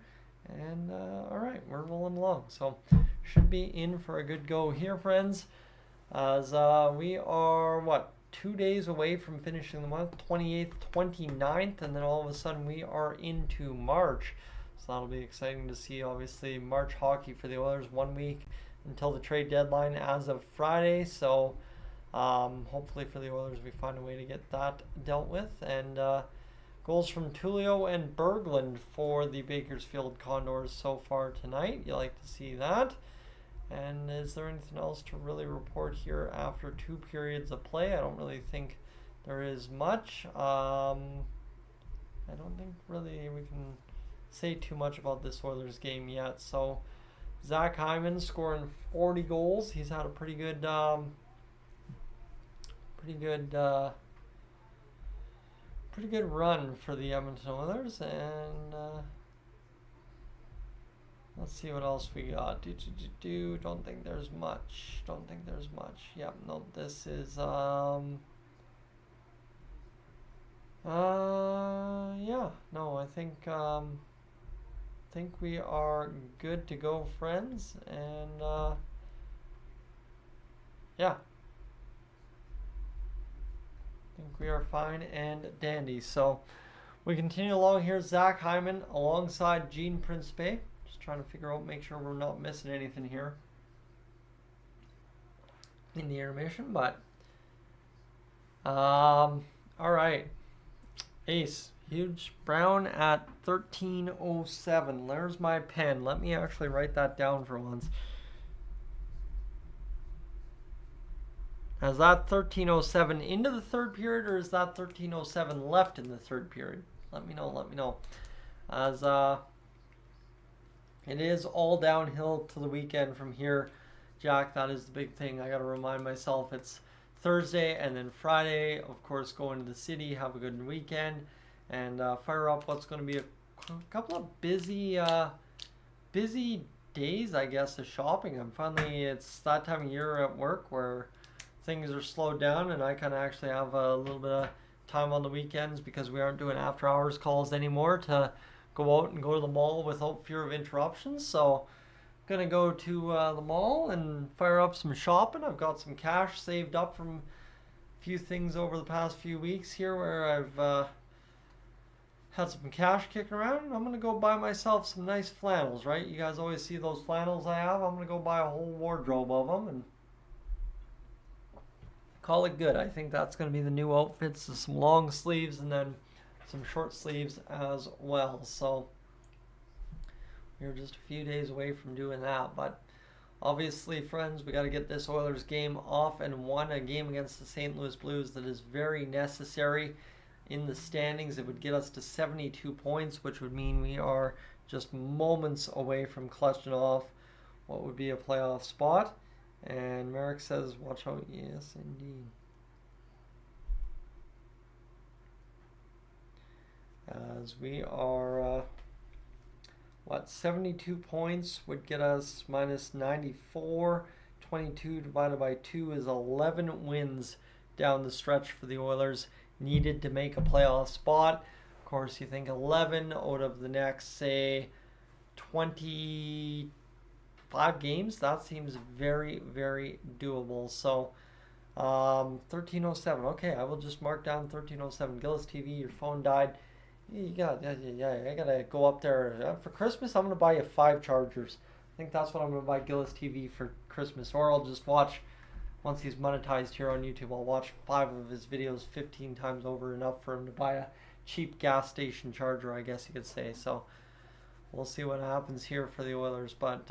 And all right, we're rolling along. So should be in for a good go here, friends. As we are, 2 days away from finishing the month, 28th, 29th, and then all of a sudden we are into March. So that'll be exciting to see, obviously, March hockey for the Oilers. 1 week until the trade deadline as of Friday. So hopefully for the Oilers we find a way to get that dealt with. And goals from Tullio and Berglund for the Bakersfield Condors so far tonight. You like to see that. And is there anything else to really report here after 2 periods of play? I don't really think there is much. I don't think really we can say too much about this Oilers game yet. So Zach Hyman scoring 40 goals. He's had a pretty good run for the Edmonton Oilers. And let's see what else we got. Don't think there's much. Yep, no, this is yeah, no, I think we are good to go, friends. And yeah, I think we are fine and dandy. So we continue along here. Zach Hyman alongside Gene Principe. Just trying to figure out, make sure we're not missing anything here in the intermission. But all right, Ace Huge Brown at 13:07. There's my pen. Let me actually write that down for once. Is that 13:07 into the third period, or is that 13:07 left in the third period? Let me know. As it is all downhill to the weekend from here, Jack. That is the big thing. I got to remind myself it's Thursday and then Friday, of course, going to the city, have a good weekend, and fire up what's going to be a couple of busy days, I guess, of shopping. It's that time of year at work where things are slowed down, and I kind of actually have a little bit of time on the weekends because we aren't doing after hours calls anymore to go out and go to the mall without fear of interruptions. So I'm gonna go to the mall and fire up some shopping. I've got some cash saved up from a few things over the past few weeks here where I've had some cash kicking around, and I'm gonna go buy myself some nice flannels, right? You guys always see those flannels I have. I'm gonna go buy a whole wardrobe of them and call it good. I think that's going to be the new outfits, some long sleeves and then some short sleeves as well. So we're just a few days away from doing that. But obviously, friends, we got to get this Oilers game off and won, a game against the St. Louis Blues that is very necessary in the standings. It would get us to 72 points, which would mean we are just moments away from clutching off what would be a playoff spot. And Merrick says, watch out. Yes, indeed. As we are, 72 points would get us minus 94. 22 divided by 2 is 11 wins down the stretch for the Oilers, needed to make a playoff spot. Of course, you think 11 out of the next, say, 25 games. That seems very, very doable. So 1307. Okay, I will just mark down 1307. Gillis TV, your phone died. You got, yeah, I gotta go up there for Christmas. I'm gonna buy you 5 chargers. I think that's what I'm gonna buy Gillis TV for Christmas, or I'll just watch. Once he's monetized here on YouTube, I'll watch 5 of his videos 15 times over, enough for him to buy a cheap gas station charger, I guess you could say. So we'll see what happens here for the Oilers, but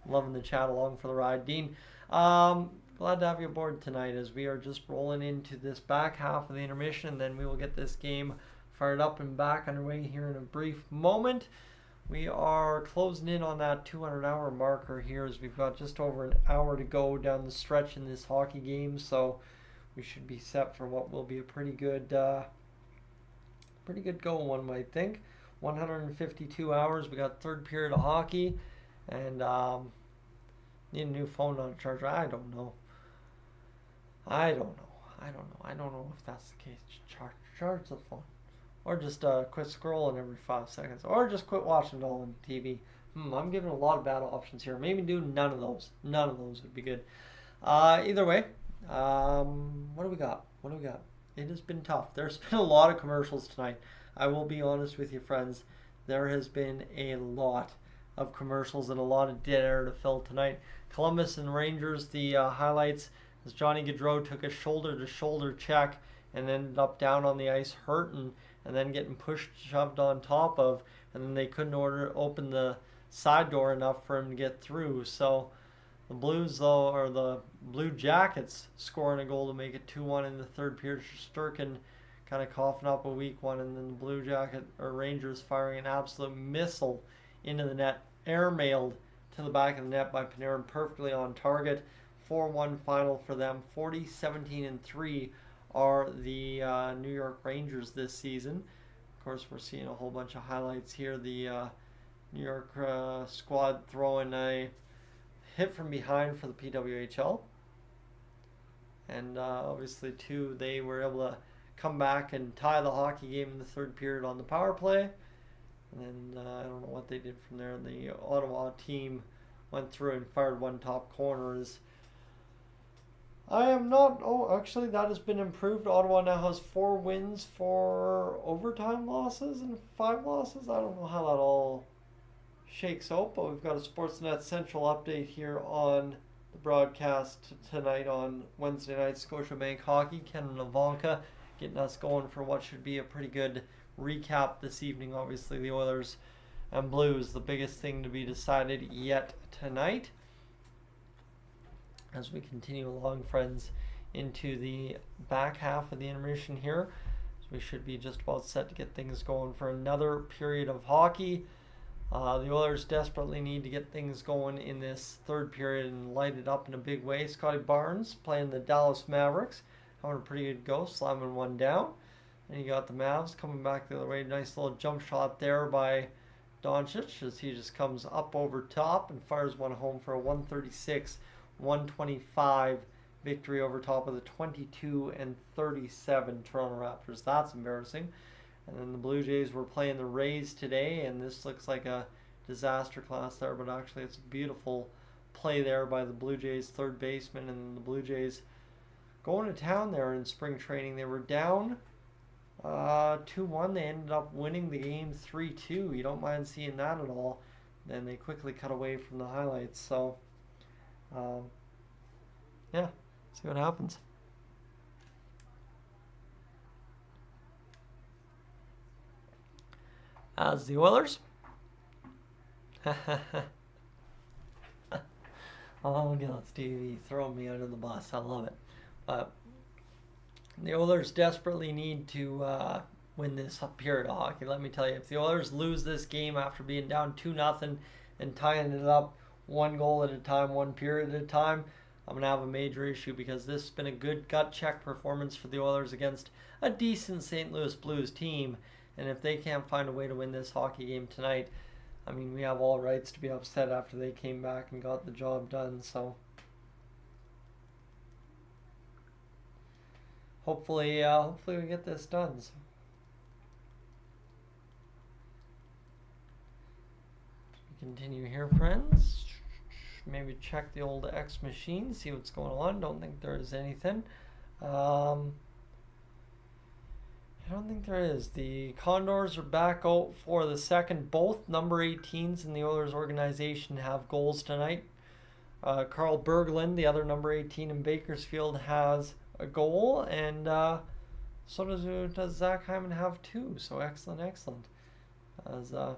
loving the chat along for the ride. Dean, glad to have you aboard tonight as we are just rolling into this back half of the intermission, and then we will get this game fired up and back underway here in a brief moment. We are closing in on that 200-hour marker here, as we've got just over an hour to go down the stretch in this hockey game, so we should be set for what will be a pretty good go, one might think. 152 hours. We got third period of hockey, and need a new phone on a charger. I don't know if that's the case. Charge the phone. Or just quit scrolling every 5 seconds. Or just quit watching Dolynny TV. I'm giving a lot of bad options here. Maybe do none of those. None of those would be good. Either way, what do we got? It has been tough. There's been a lot of commercials tonight. I will be honest with you, friends. There has been a lot of commercials and a lot of dead air to fill tonight. Columbus and Rangers, the highlights, as Johnny Gaudreau took a shoulder-to-shoulder check and ended up down on the ice hurting, and then getting shoved on top of, and then they couldn't open the side door enough for him to get through. So the Blues, though, or the Blue Jackets, scoring a goal to make it 2-1 in the third period. Sturkin kind of coughing up a weak one, and then the Blue Jacket or Rangers firing an absolute missile into the net, airmailed to the back of the net by Panarin, perfectly on target. 4-1 final for them. 40-17-3 are the New York Rangers this season. Of course, we're seeing a whole bunch of highlights here. The New York squad throwing a hit from behind for the PWHL. And obviously, too, they were able to come back and tie the hockey game in the third period on the power play. And then I don't know what they did from there. The Ottawa team went through and fired one top corners. I am not. Oh, actually, that has been improved. Ottawa now has 4 wins, 4 overtime losses, and 5 losses. I don't know how that all shakes out, but we've got a Sportsnet Central update here on the broadcast tonight on Wednesday night. Scotiabank Hockey. Ken and Ivanka getting us going for what should be a pretty good recap this evening. Obviously, the Oilers and Blues, the biggest thing to be decided yet tonight. As we continue along, friends, into the back half of the intermission here. So we should be just about set to get things going for another period of hockey. The Oilers desperately need to get things going in this third period and light it up in a big way. Scotty Barnes playing the Dallas Mavericks, having a pretty good go, slamming one down. And you got the Mavs coming back the other way. Nice little jump shot there by Doncic as he just comes up over top and fires one home for a 136-125 victory over top of the 22-37 Toronto Raptors. That's embarrassing. And then the Blue Jays were playing the Rays today, and this looks like a disaster class there, but actually it's a beautiful play there by the Blue Jays third baseman, and the Blue Jays going to town there in spring training. They were down 2-1. They ended up winning the game 3-2. You don't mind seeing that at all. Then they quickly cut away from the highlights. So, yeah, see what happens. As the Oilers. Oh, Gillis TV throwing me under the bus. I love it. But the Oilers desperately need to win this period of hockey. Let me tell you, if the Oilers lose this game after being down 2-0 and tying it up 1 goal at a time, 1 period at a time, I'm going to have a major issue, because this has been a good gut check performance for the Oilers against a decent St. Louis Blues team. And if they can't find a way to win this hockey game tonight, I mean, we have all rights to be upset after they came back and got the job done. So hopefully we get this done. Continue here, friends. Maybe check the old X machine, see what's going on. Don't think there is anything. I don't think there is. The Condors are back out for the second. Both number 18s in the Oilers organization have goals tonight. Carl Berglund, the other number 18 in Bakersfield, has a goal, and so does Zach Hyman have 2. So excellent. As let's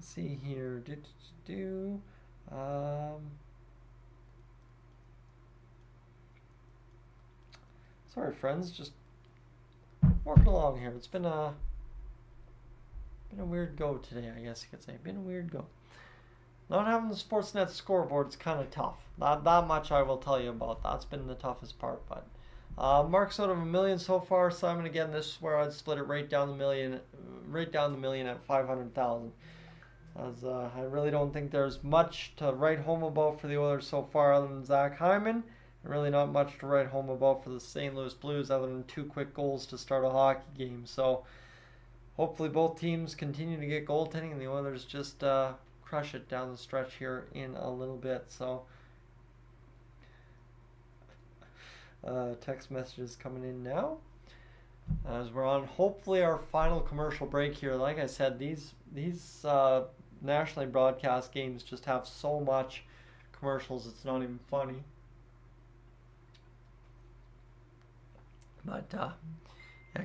see here. Sorry, friends, just working along here. It's been a weird go today, I guess you could say. Been a weird go. Not having the Sportsnet scoreboard's kind of tough. Not that much I will tell you about. That's been the toughest part. But marks out of $1 million so far. Simon, again, this is where I'd split it right down the million at 500,000. As I really don't think there's much to write home about for the Oilers so far other than Zach Hyman. And really not much to write home about for the St. Louis Blues other than 2 quick goals to start a hockey game. So hopefully both teams continue to get goaltending and the Oilers just crush it down the stretch here in a little bit. So text messages coming in now as we're on hopefully our final commercial break here. Like I said, these nationally broadcast games just have so much commercials, it's not even funny. But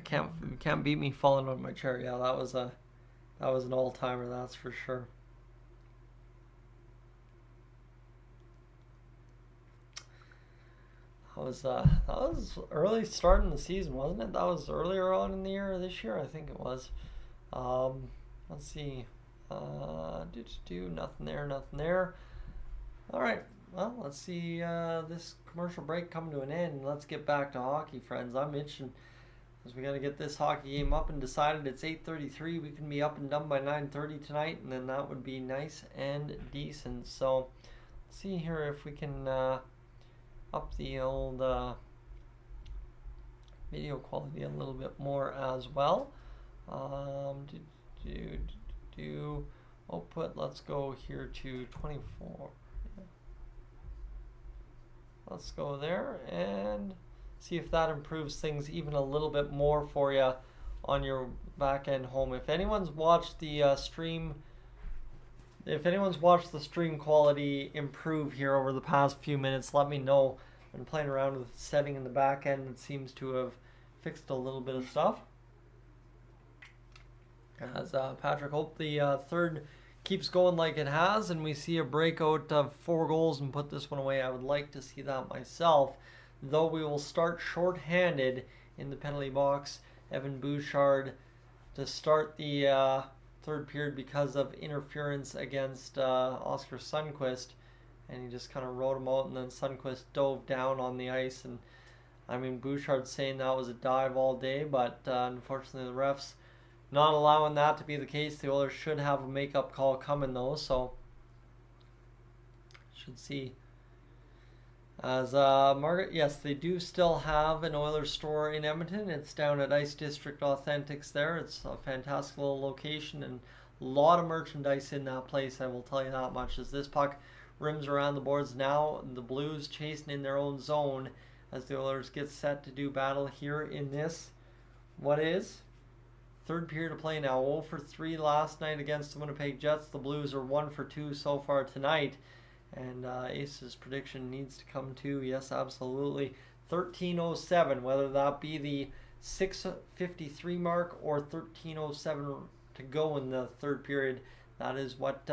can't beat me falling on my chair. Yeah, that was an all-timer, that's for sure. That was early start in the season, wasn't it? That was earlier on in the year, this year, I think it was. Let's see. Nothing there. All right. Well, let's see this commercial break come to an end. Let's get back to hockey, friends. I'm itching as we got to get this hockey game up and decided. It's 8:33. We can be up and done by 9:30 tonight, and then that would be nice and decent. So, let's see here if we can up the old video quality a little bit more as well. Output, let's go here to 24. Let's go there and see if that improves things even a little bit more for you on your back end home. If anyone's watched the stream quality improve here over the past few minutes, let me know. I've been playing around with the setting in the back end. It seems to have fixed a little bit of stuff. As Patrick, hope the third keeps going like it has and we see a breakout of 4 goals and put this one away. I would like to see that myself, though we will start short-handed in the penalty box. Evan Bouchard to start the third period because of interference against Oscar Sundqvist, and he just kind of rode him out, and then Sundqvist dove down on the ice, and I mean, Bouchard's saying that was a dive all day, but unfortunately the refs not allowing that to be the case. The Oilers should have a make-up call coming though, so should see. As Margaret, yes, they do still have an Oilers store in Edmonton. It's down at Ice District Authentics there. It's a fantastic little location and a lot of merchandise in that place, I will tell you that much. As this puck rims around the boards now, the Blues chasing in their own zone as the Oilers get set to do battle here in this, what is third period of play now. 0 for 3 last night against the Winnipeg Jets. The Blues are 1 for 2 so far tonight. And Ace's prediction needs to come too. Yes, absolutely. 13:07, whether that be the 6:53 mark or 13:07 to go in the third period. That is what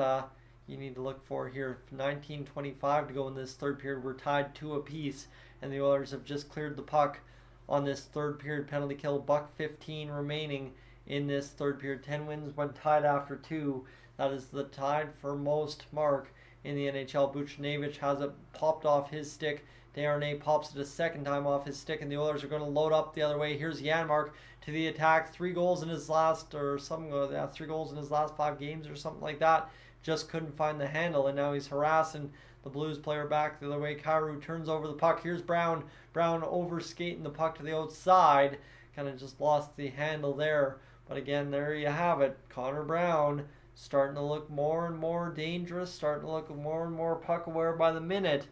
you need to look for here. 19:25 to go in this third period. We're tied 2 apiece, and the Oilers have just cleared the puck on this third period penalty kill. $1:15 remaining in this third period. 10 wins when tied after 2. That is the tied for most mark in the NHL. Buchnevich has it popped off his stick. Desharnais pops it a second time off his stick, and the Oilers are going to load up the other way. Here's Janmark to the attack. 3 goals in his last, 3 goals in his last 5 games or something like that. Just couldn't find the handle, and now he's harassing the Blues player back the other way. Kyrou turns over the puck. Here's Brown. Brown over skating the puck to the outside. Kind of just lost the handle there. But again, there you have it. Connor Brown starting to look more and more dangerous, starting to look more and more puck aware by the minute.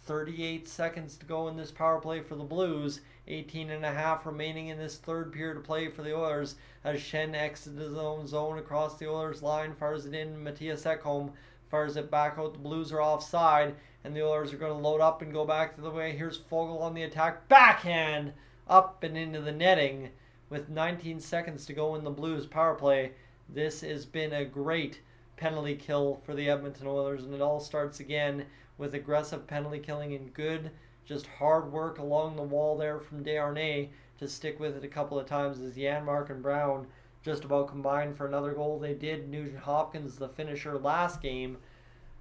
38 seconds to go in this power play for the Blues. 18 and a half remaining in this third period of play for the Oilers as Schenn exits his own zone across the Oilers line, fires it in. Mattias Ekholm fires it back out. The Blues are offside, and the Oilers are going to load up and go back to the way. Here's Foegele on the attack. Backhand up and into the netting with 19 seconds to go in the Blues power play. This has been a great penalty kill for the Edmonton Oilers, and it all starts again with aggressive penalty killing and good, just hard work along the wall there from Desharnais to stick with it a couple of times as Janmark and Brown just about combined for another goal. They did. Nugent Hopkins, the finisher last game,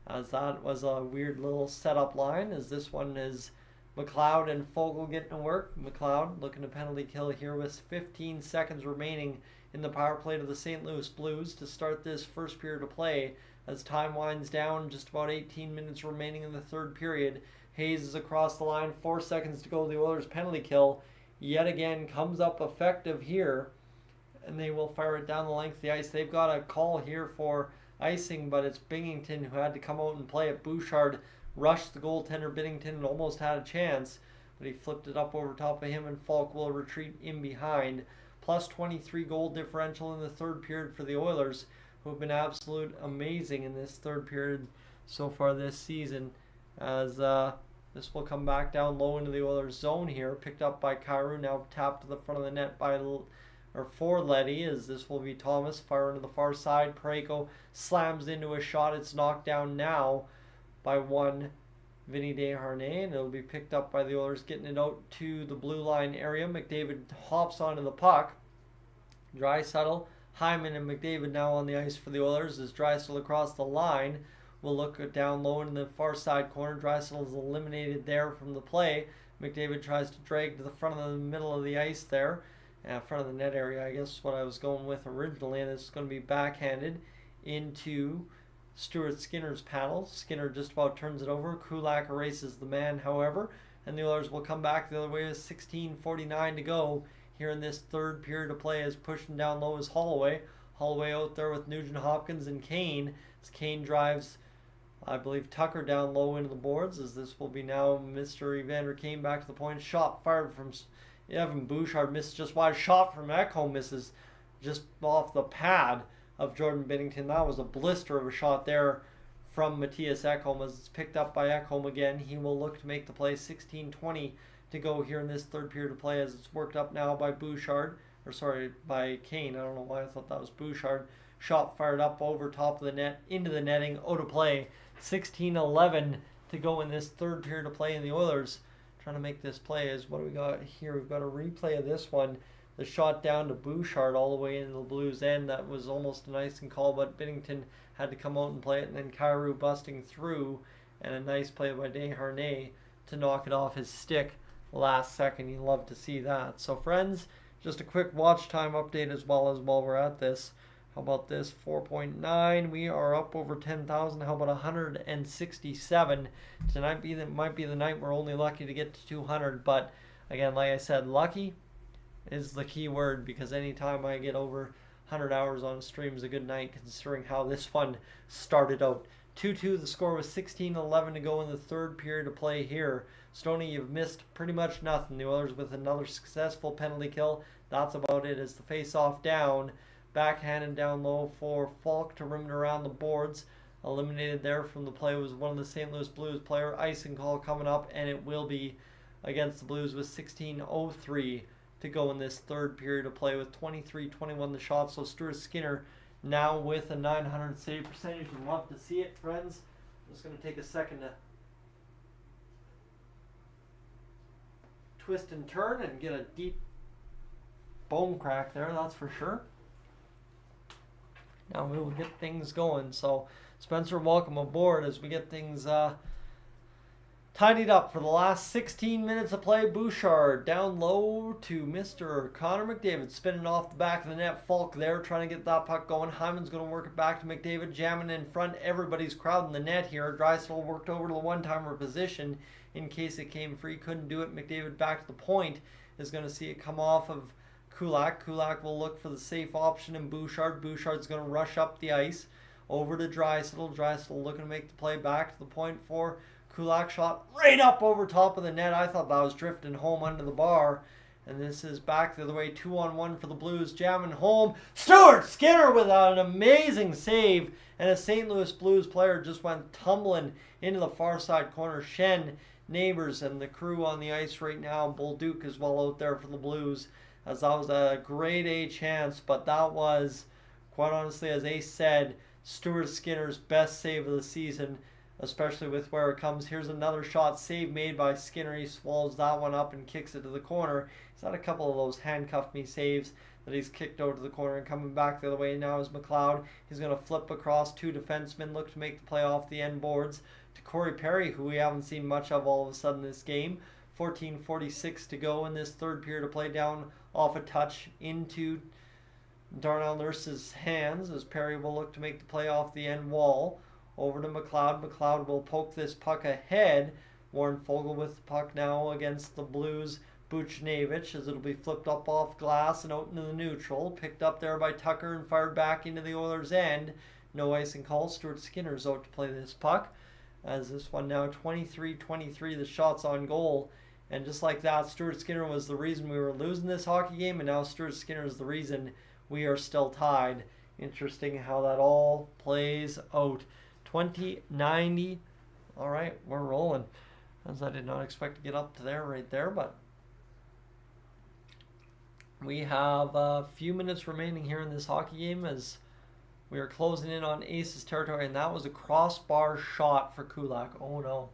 as that was a weird little setup line, as this one is McLeod and Foegele getting to work. McLeod looking to penalty kill here with 15 seconds remaining in the power play to the St. Louis Blues to start this first period of play. As time winds down, just about 18 minutes remaining in the third period. Hayes is across the line, 4 seconds to go. The Oilers penalty kill yet again comes up effective here, and they will fire it down the length of the ice. They've got a call here for icing, but it's Binghamton who had to come out and play it. Bouchard rushed the goaltender Binnington and almost had a chance, but he flipped it up over top of him, and Falk will retreat in behind. Plus 23 goal differential in the third period for the Oilers, who have been absolute amazing in this third period so far this season, as this will come back down low into the Oilers zone here, picked up by Kyrou, now tapped to the front of the net by for Leddy, as this will be Thomas firing to the far side. Parayko slams into a shot. It's knocked down now by one Vinny Desharnais, and it'll be picked up by the Oilers, getting it out to the blue line area. McDavid hops onto the puck. Draisaitl, Hyman, and McDavid now on the ice for the Oilers as Draisaitl across the line will look down low in the far side corner. Draisaitl is eliminated there from the play. McDavid tries to drag to the front of the middle of the ice there, front of the net area, I guess is what I was going with originally, and it's going to be backhanded into Stuart Skinner's paddle. Skinner just about turns it over. Kulak erases the man, however, and the Oilers will come back the other way with 16:49 to go here in this third period of play. As pushing down low is Holloway. Holloway out there with Nugent Hopkins and Kane, as Kane drives, I believe, Tucker down low into the boards, as this will be now Mr. Evander Kane back to the point. Shot fired from Evan Bouchard, misses just wide. Shot from Ekholm misses just off the pad of Jordan Binnington. That was a blister of a shot there from Mattias Ekholm, as it's picked up by Ekholm again. He will look to make the play. 16:20 to go here in this third period of play, as it's worked up now by by Kane. I don't know why I thought that was Bouchard. Shot fired up over top of the net, into the netting, out of play. 16:11 to go in this third period of play, and the Oilers trying to make this play. Is what do we got here? We've got a replay of this one. The shot down to Bouchard all the way into the Blues end. That was almost a nice call, but Binnington had to come out and play it, and then Kyrou busting through, and a nice play by Desharnais to knock it off his stick last second. You love to see that. So friends, just a quick watch time update as well as while we're at this. How about this? 4.9. We are up over 10,000. How about 167? Tonight might be the night we're only lucky to get to 200. But again, like I said, lucky is the key word, because anytime I get over 100 hours on a stream is a good night, considering how this one started out. 2-2 the score with 16:11 to go in the third period of play here. Stoney, you've missed pretty much nothing. The Oilers with another successful penalty kill. That's about it, as the face-off down. Backhanded down low for Falk to rim it around the boards. Eliminated there from the play was one of the St. Louis Blues player. Icing call coming up, and it will be against the Blues with 16:03 to go in this third period of play with 23-21 the shot. So Stuart Skinner now with a 900 save percentage. You'd love to see it, friends. I'm just going to take a second to twist and turn and get a deep bone crack there, that's for sure. Now we will get things going. So Spencer, welcome aboard as we get things tidied up for the last 16 minutes of play. Bouchard down low to Mr. Connor McDavid, spinning off the back of the net. Falk there trying to get that puck going. Hyman's going to work it back to McDavid, jamming in front. Everybody's crowding the net here. Draisaitl worked over to the one-timer position in case it came free. Couldn't do it. McDavid back to the point is going to see it come off of Kulak. Kulak will look for the safe option in Bouchard. Bouchard's going to rush up the ice. over to Draisaitl. Draisaitl looking to make the play back to the point for Kulak. Shot right up over top of the net. I thought that was drifting home under the bar. And this is back the other way. 2-on-1 for the Blues. Jamming home. Stuart Skinner with an amazing save. And a St. Louis Blues player just went tumbling into the far side corner. Shen, Neighbors, and the crew on the ice right now. Bolduc is well out there for the Blues, as that was a grade A chance. But that was, quite honestly, as Ace said, Stuart Skinner's best save of the season, especially with where it comes. Here's another shot, save made by Skinner. He swallows that one up and kicks it to the corner. He's had a couple of those handcuff me saves that he's kicked out to the corner, and coming back the other way now is McLeod. He's going to flip across two defensemen, look to make the play off the end boards to Corey Perry, who we haven't seen much of all of a sudden this game. 14:46 to go in this third period of play, down off a touch into Darnell Nurse's hands, as Perry will look to make the play off the end wall. Over to McLeod. McLeod will poke this puck ahead. Warren Fogle with the puck now against the Blues. Buchnevich, as it'll be flipped up off glass and out into the neutral. Picked up there by Tucker and fired back into the Oilers' end. No icing call. Stuart Skinner's out to play this puck. As this one now 23-23, the shots on goal. And just like that, Stuart Skinner was the reason we were losing this hockey game, and now Stuart Skinner is the reason we are still tied. Interesting how that all plays out. 20-90. All right, we're rolling. As I did not expect to get up to there right there, but we have a few minutes remaining here in this hockey game as we are closing in on Ace's territory, and that was a crossbar shot for Kulak. Oh no.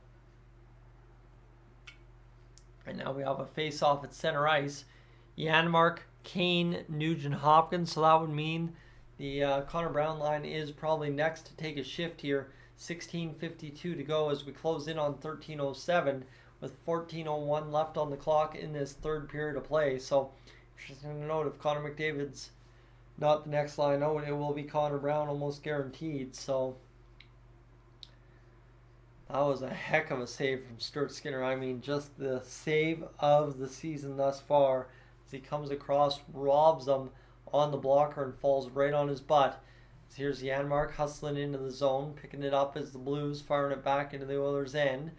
And now we have a face-off at center ice. Janmark, Kane, Nugent Hopkins. So that would mean the Connor Brown line is probably next to take a shift here. 16:52 to go as we close in on 13:07 with 14:01 left on the clock in this third period of play. So interesting to note, if Connor McDavid's not the next line out, it will be Connor Brown almost guaranteed. So that was a heck of a save from Stuart Skinner. I mean, just the save of the season thus far, as he comes across, robs them on the blocker and falls right on his butt. So here's Janmark hustling into the zone, picking it up as the Blues firing it back into the Oilers' end.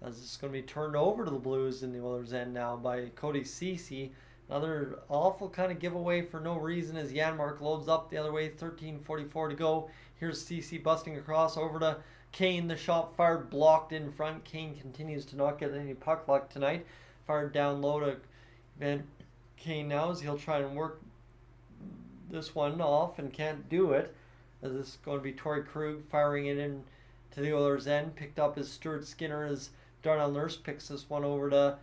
As it's going to be turned over to the Blues in the Oilers' end now by Cody Ceci. Another awful kind of giveaway for no reason as Janmark loads up the other way. 13:44 to go. Here's Ceci busting across over to Kane. The shot fired, blocked in front. Kane continues to not get any puck luck tonight. Fired down low to Van Kane now as he'll try and work this one off and can't do it. As this is going to be Torrey Krug firing it in to the Oilers' end. Picked up as Stuart Skinner as Darnell Nurse picks this one over to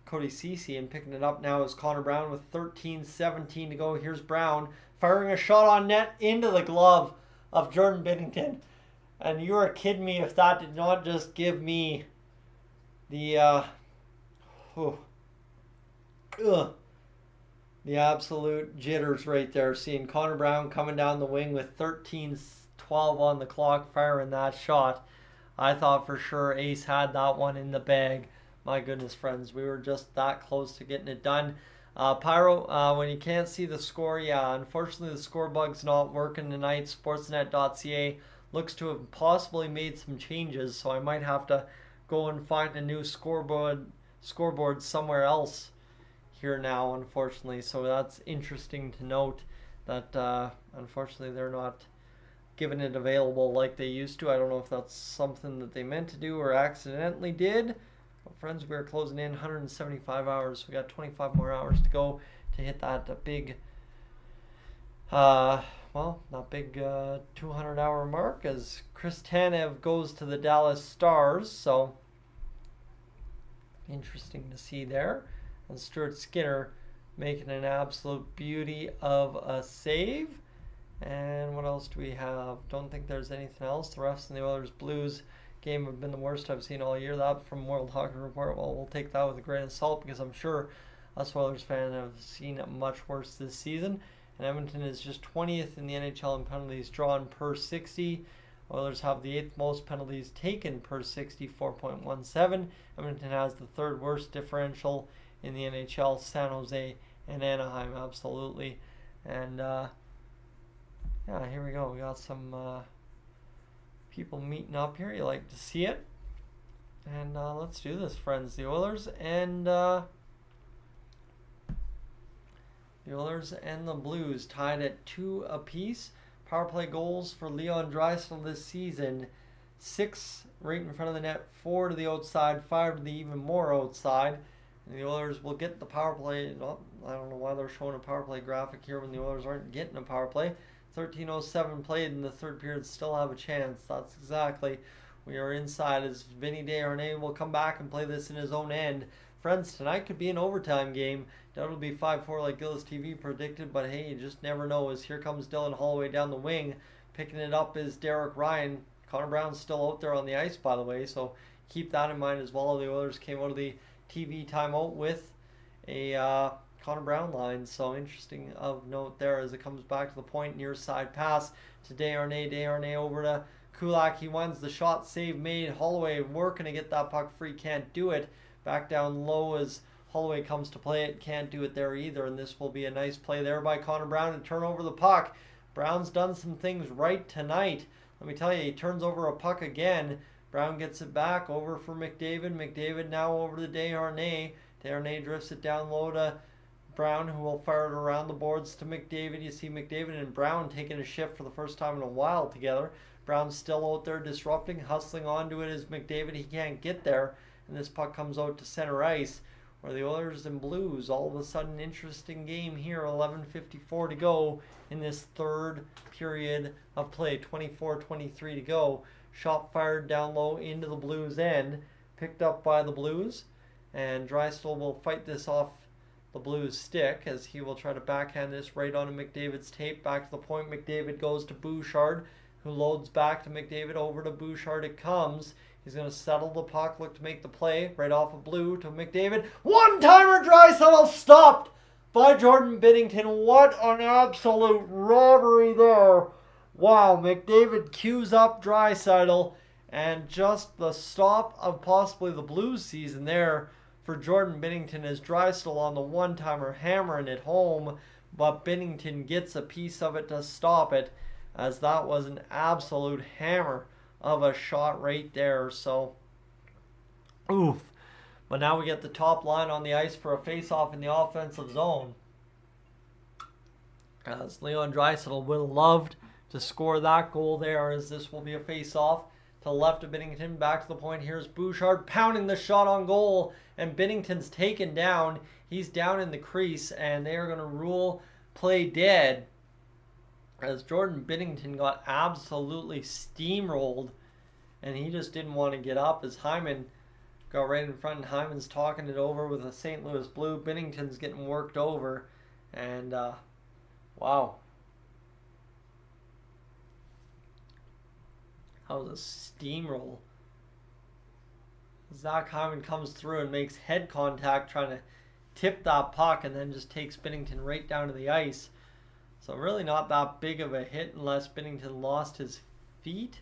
Cody Ceci, and picking it up now is Connor Brown with 13:17 to go. Here's Brown firing a shot on net into the glove of Jordan Binnington. And you are kidding me if that did not just give me the the absolute jitters right there, seeing Connor Brown coming down the wing with 13:12 on the clock firing that shot. I thought for sure Ace had that one in the bag. My goodness, friends, we were just that close to getting it done. Pyro, when you can't see the score, yeah, unfortunately the score bug's not working tonight. Sportsnet.ca looks to have possibly made some changes, so I might have to go and find a new scoreboard somewhere else here now, unfortunately. So that's interesting to note that unfortunately they're not giving it available like they used to. I don't know if that's something that they meant to do or accidentally did. Well, friends, we're closing in 175 hours. We got 25 more hours to go to hit that big, not big 200-hour mark as Chris Tanev goes to the Dallas Stars. So interesting to see there. And Stuart Skinner making an absolute beauty of a save. And what else do we have? Don't think there's anything else. The refs and the Oilers Blues game have been the worst I've seen all year. That from World Hockey Report. Well, we'll take that with a grain of salt because I'm sure us Oilers fans have seen it much worse this season. And Edmonton is just 20th in the NHL in penalties drawn per 60. Oilers have the 8th most penalties taken per 60, 4.17. Edmonton has the 3rd worst differential in the NHL. San Jose and Anaheim, absolutely. And Yeah, here we go. We got some people meeting up here. You like to see it. And let's do this, friends. The Oilers and the Blues tied at 2 apiece. Power play goals for Leon Draisaitl this season: 6 right in front of the net, 4 to the outside, 5 to the even more outside. And the Oilers will get the power play. Oh, I don't know why they're showing a power play graphic here when the Oilers aren't getting a power play. 13:07 played in the third period, still have a chance. That's exactly. We are inside as Vinny Desharnais will come back and play this in his own end. Friends, tonight could be an overtime game. Doubt it'll be 5-4 like Gillis TV predicted, but hey, you just never know. As here comes Dylan Holloway down the wing. Picking it up is Derek Ryan. Connor Brown's still out there on the ice, by the way, so keep that in mind as well. The Oilers came out of the TV timeout with a Connor Brown line, so interesting of note there as it comes back to the point. Near side pass to Desharnais. Desharnais over to Kulak. He wins the shot, save made. Holloway working to get that puck free, can't do it. Back down low as Holloway comes to play it, can't do it there either, and this will be a nice play there by Connor Brown to turn over the puck. Brown's done some things right tonight. Let me tell you, he turns over a puck again. Brown gets it back over for McDavid. McDavid now over to Desharnais. Desharnais drifts it down low to Brown, who will fire it around the boards to McDavid. You see McDavid and Brown taking a shift for the first time in a while together. Brown's still out there disrupting, hustling onto it as McDavid. He can't get there, and this puck comes out to center ice, where the Oilers and Blues, all of a sudden, interesting game here. 11:54 to go in this third period of play. 24:23 to go. Shot fired down low into the Blues end, picked up by the Blues, and Draisaitl will fight this off the Blues stick as he will try to backhand this right onto McDavid's tape. Back to the point, McDavid goes to Bouchard, who loads back to McDavid. Over to Bouchard it comes. He's going to settle the puck, look to make the play. Right off of Blue to McDavid. One-timer, Draisaitl stopped by Jordan Binnington. What an absolute robbery there. Wow, McDavid cues up Draisaitl, and just the stop of possibly the Blues season there for Jordan Binnington as Draisaitl on the one-timer hammering it home, but Binnington gets a piece of it to stop it, as that was an absolute hammer of a shot right there. So, oof. But now we get the top line on the ice for a face-off in the offensive zone, as Leon Draisaitl would have loved to score that goal there, as this will be a face-off to the left of Binnington. Back to the point. Here's Bouchard pounding the shot on goal, and Binnington's taken down. He's down in the crease, and they are going to rule play dead, as Jordan Binnington got absolutely steamrolled, and he just didn't want to get up as Hyman got right in front, and Hyman's talking it over with a St. Louis Blue. Binnington's getting worked over, and wow. That was a steamroll. Zach Hyman comes through and makes head contact trying to tip that puck, and then just takes Binnington right down to the ice. So really not that big of a hit unless Binnington lost his feet,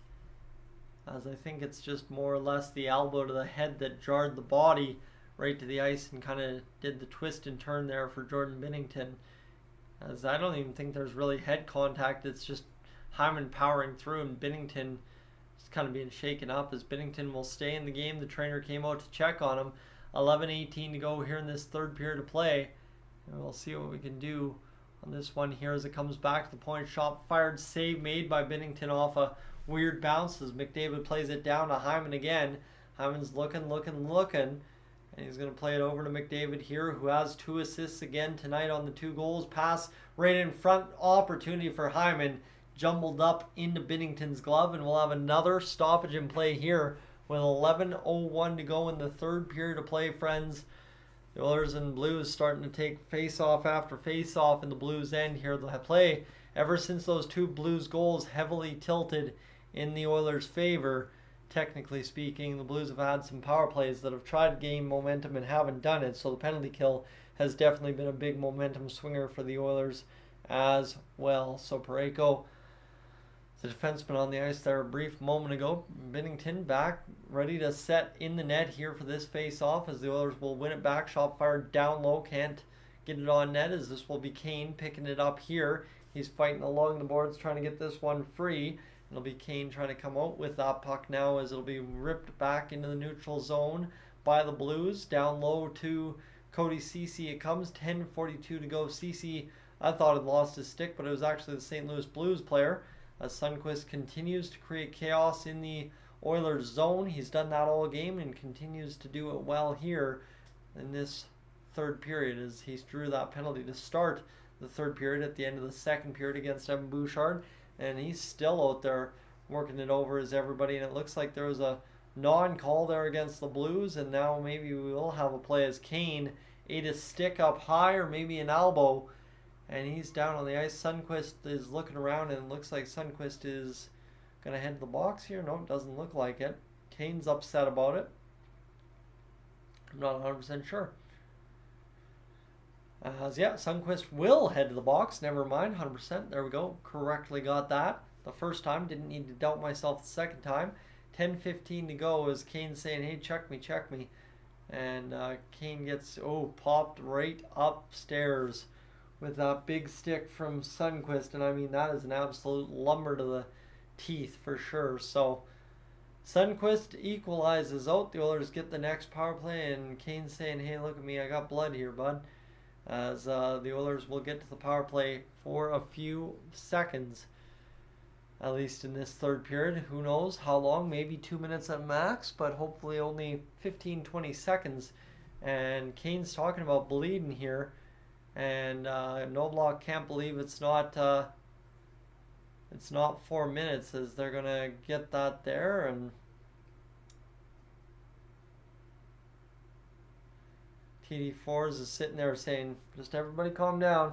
as I think it's just more or less the elbow to the head that jarred the body right to the ice and kind of did the twist and turn there for Jordan Binnington. As I don't even think there's really head contact. It's just Hyman powering through and Binnington just kind of being shaken up, as Binnington will stay in the game. The trainer came out to check on him. 11:18 to go here in this third period of play. And we'll see what we can do on this one here as it comes back to the point. Shot fired, save made by Binnington off a weird bounce as McDavid plays it down to Hyman again. Hyman's looking, and he's going to play it over to McDavid here, who has 2 assists again tonight on the 2 goals. Pass right in front, opportunity for Hyman, jumbled up into Binnington's glove, and we'll have another stoppage in play here with 11:01 to go in the third period of play, friends. The Oilers and Blues starting to take face-off after face-off in the Blues end here. They'll play ever since those 2 Blues goals heavily tilted in the Oilers' favor. Technically speaking, the Blues have had some power plays that have tried to gain momentum and haven't done it, so the penalty kill has definitely been a big momentum swinger for the Oilers as well. So Parayko, the defenseman on the ice there a brief moment ago. Binnington back, ready to set in the net here for this face-off, as the Oilers will win it back. Shot fired down low, can't get it on net, as this will be Kane picking it up here. He's fighting along the boards trying to get this one free. It'll be Kane trying to come out with that puck now, as it'll be ripped back into the neutral zone by the Blues. Down low to Cody Ceci it comes. 10:42 to go. Ceci, I thought, had lost his stick, but it was actually the St. Louis Blues player. As Sundqvist continues to create chaos in the Oilers zone. He's done that all game and continues to do it well here in this third period, as he drew that penalty to start the third period at the end of the second period against Evan Bouchard. And he's still out there working it over as everybody. And it looks like there was a non-call there against the Blues. And now maybe we will have a play as Kane ate a stick up high, or maybe an elbow. And he's down on the ice. Sundqvist is looking around, and it looks like Sundqvist is going to head to the box here. No, it doesn't look like it. Kane's upset about it. I'm not 100% sure. Yeah, Sundqvist will head to the box. Never mind, 100%. There we go. Correctly got that the first time. Didn't need to doubt myself the second time. 10:15 to go as Kane saying, hey, check me, check me. And Kane gets, popped right upstairs with that big stick from Sundqvist. And I mean, that is an absolute lumber to the teeth for sure. So Sundqvist equalizes out. The Oilers get the next power play, and Kane saying, hey, look at me, I got blood here, bud. As the Oilers will get to the power play for a few seconds, at least in this third period. Who knows how long, maybe 2 minutes at max, but hopefully only 15-20 seconds. And Kane's talking about bleeding here, and Noblock can't believe it's not 4 minutes, as they're gonna get that there. And TD4s is sitting there saying, just everybody calm down.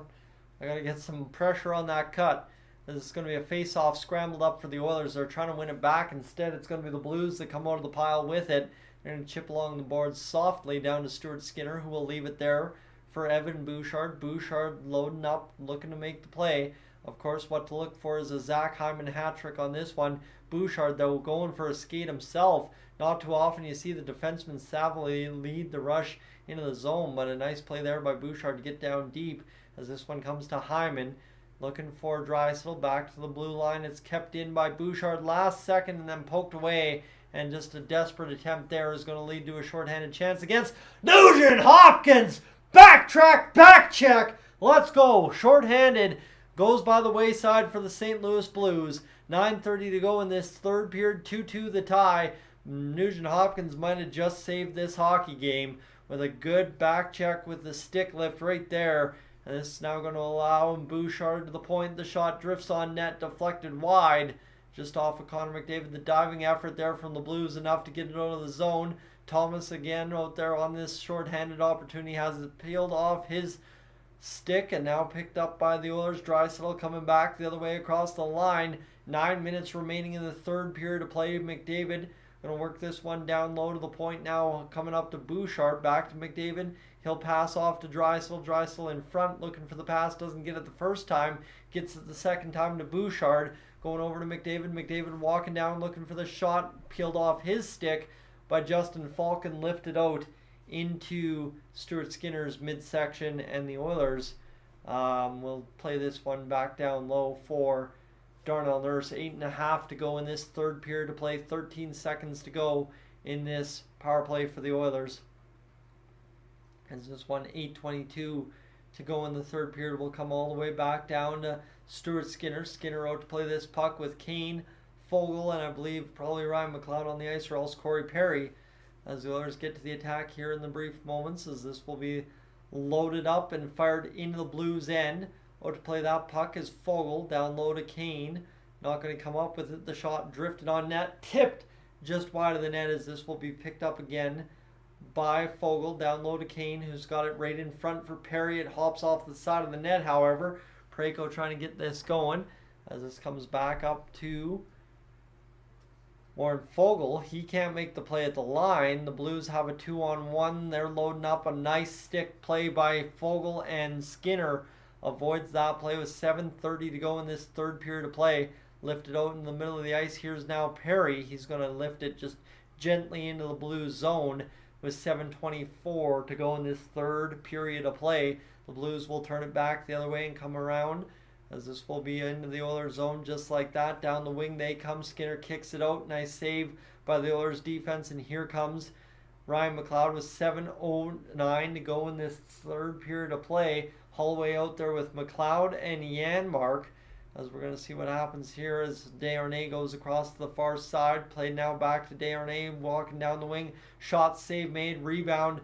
I got to get some pressure on that cut. This is going to be a face-off scrambled up for the Oilers. They're trying to win it back. Instead, it's going to be the Blues that come out of the pile with it. They're going to chip along the boards softly down to Stuart Skinner, who will leave it there for Evan Bouchard. Bouchard loading up, looking to make the play. Of course, what to look for is a Zach Hyman hat trick on this one. Bouchard, though, going for a skate himself. Not too often you see the defenseman savvily lead the rush into the zone, but a nice play there by Bouchard to get down deep, as this one comes to Hyman. Looking for Draisaitl back to the blue line. It's kept in by Bouchard last second and then poked away. And just a desperate attempt there is going to lead to a shorthanded chance against Nugent Hopkins. Backtrack, back check. Let's go. Shorthanded goes by the wayside for the St. Louis Blues. 9:30 to go in this third period. 2-2 the tie. Nugent Hopkins might have just saved this hockey game with a good back check with the stick lift right there. And this is now going to allow Bouchard to the point. The shot drifts on net, deflected wide, just off of Connor McDavid. The diving effort there from the Blues, enough to get it out of the zone. Thomas again out there on this shorthanded opportunity, has it peeled off his stick and now picked up by the Oilers. Draisaitl coming back the other way across the line. 9 minutes remaining in the third period of play. McDavid going to work this one down low to the point now, coming up to Bouchard. Back to McDavid. He'll pass off to Draisaitl. Draisaitl in front, looking for the pass. Doesn't get it the first time. Gets it the second time to Bouchard. Going over to McDavid. McDavid walking down, looking for the shot. Peeled off his stick by Justin Falcon. Lifted out into Stuart Skinner's midsection. And the Oilers will play this one back down low for Darnell Nurse. 8.5 to go in this third period to play. 13 seconds to go in this power play for the Oilers. And this one, 8:22 to go in the third period, will come all the way back down to Stuart Skinner. Skinner out to play this puck with Kane, Fogle, and I believe probably Ryan McLeod on the ice, or else Corey Perry, as the Oilers get to the attack here in the brief moments, as this will be loaded up and fired into the Blues' end. Out to play that puck is Fogle, down low to Kane. Not going to come up with it. The shot drifted on net, tipped just wide of the net, as this will be picked up again by Fogle. Down low to Kane, who's got it right in front for Perry. It hops off the side of the net, however. Parayko trying to get this going, as this comes back up to Warren Fogle. He can't make the play at the line. The Blues have a 2-on-1. They're loading up. A nice stick play by Fogle, and Skinner avoids that play with 7:30 to go in this third period of play. Lifted out in the middle of the ice. Here's now Perry. He's going to lift it just gently into the Blues zone. with 7:24 to go in this third period of play. The Blues will turn it back the other way and come around, as this will be into the Oilers zone just like that. Down the wing they come. Skinner kicks it out. Nice save by the Oilers defense, and here comes Ryan McLeod with 7:09 to go in this third period of play. Holloway out there with McLeod and Janmark, as we're going to see what happens here as Desharnais goes across to the far side. Played now back to Desharnais, walking down the wing. Shot, save made, rebound,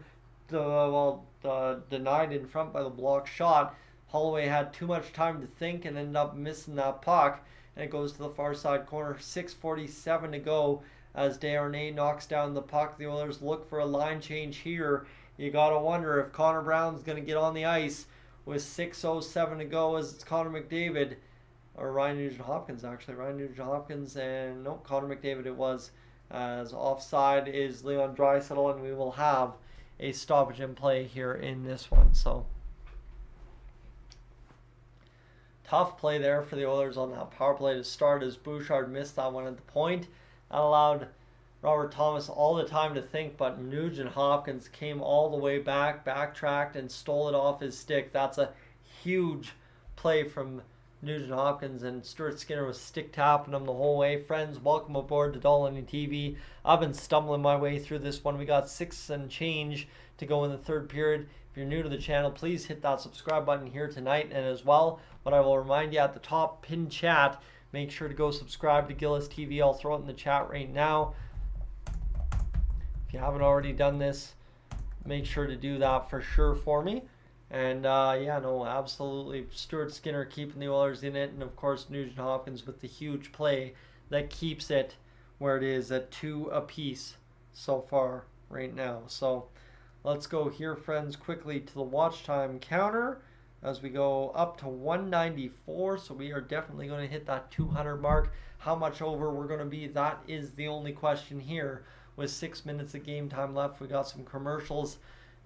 denied in front by the block shot. Holloway had too much time to think and ended up missing that puck, and it goes to the far side corner. 6:47 to go as Desharnais knocks down the puck. The Oilers look for a line change here. You got to wonder if Connor Brown's going to get on the ice with 6:07 to go, as it's Connor McDavid, or Ryan Nugent-Hopkins actually. Ryan Nugent-Hopkins, and nope, Connor McDavid it was, as offside is Leon Draisaitl, and we will have a stoppage in play here in this one. So tough play there for the Oilers on that power play to start, as Bouchard missed that one at the point. That allowed Robert Thomas all the time to think, but Nugent-Hopkins came all the way back, backtracked, and stole it off his stick. That's a huge play from Nugent-Hopkins, and Stuart Skinner was stick tapping him the whole way. Friends, welcome aboard to Dolynny TV. I've been stumbling my way through this one. We got 6 and change to go in the third period. If you're new to the channel, please hit that subscribe button here tonight, and as well, what I will remind you at the top pinned chat, make sure to go subscribe to Gillis TV. I'll throw it in the chat right now. If you haven't already done this, make sure to do that for sure for me. And yeah, no, absolutely. Stuart Skinner keeping the Oilers in it, and of course Nugent-Hopkins with the huge play that keeps it where it is at 2 apiece so far right now. So let's go here, friends, quickly to the watch time counter as we go up to 194. So we are definitely going to hit that 200 mark. How much over we're going to be, that is the only question here. With 6 minutes of game time left, we got some commercials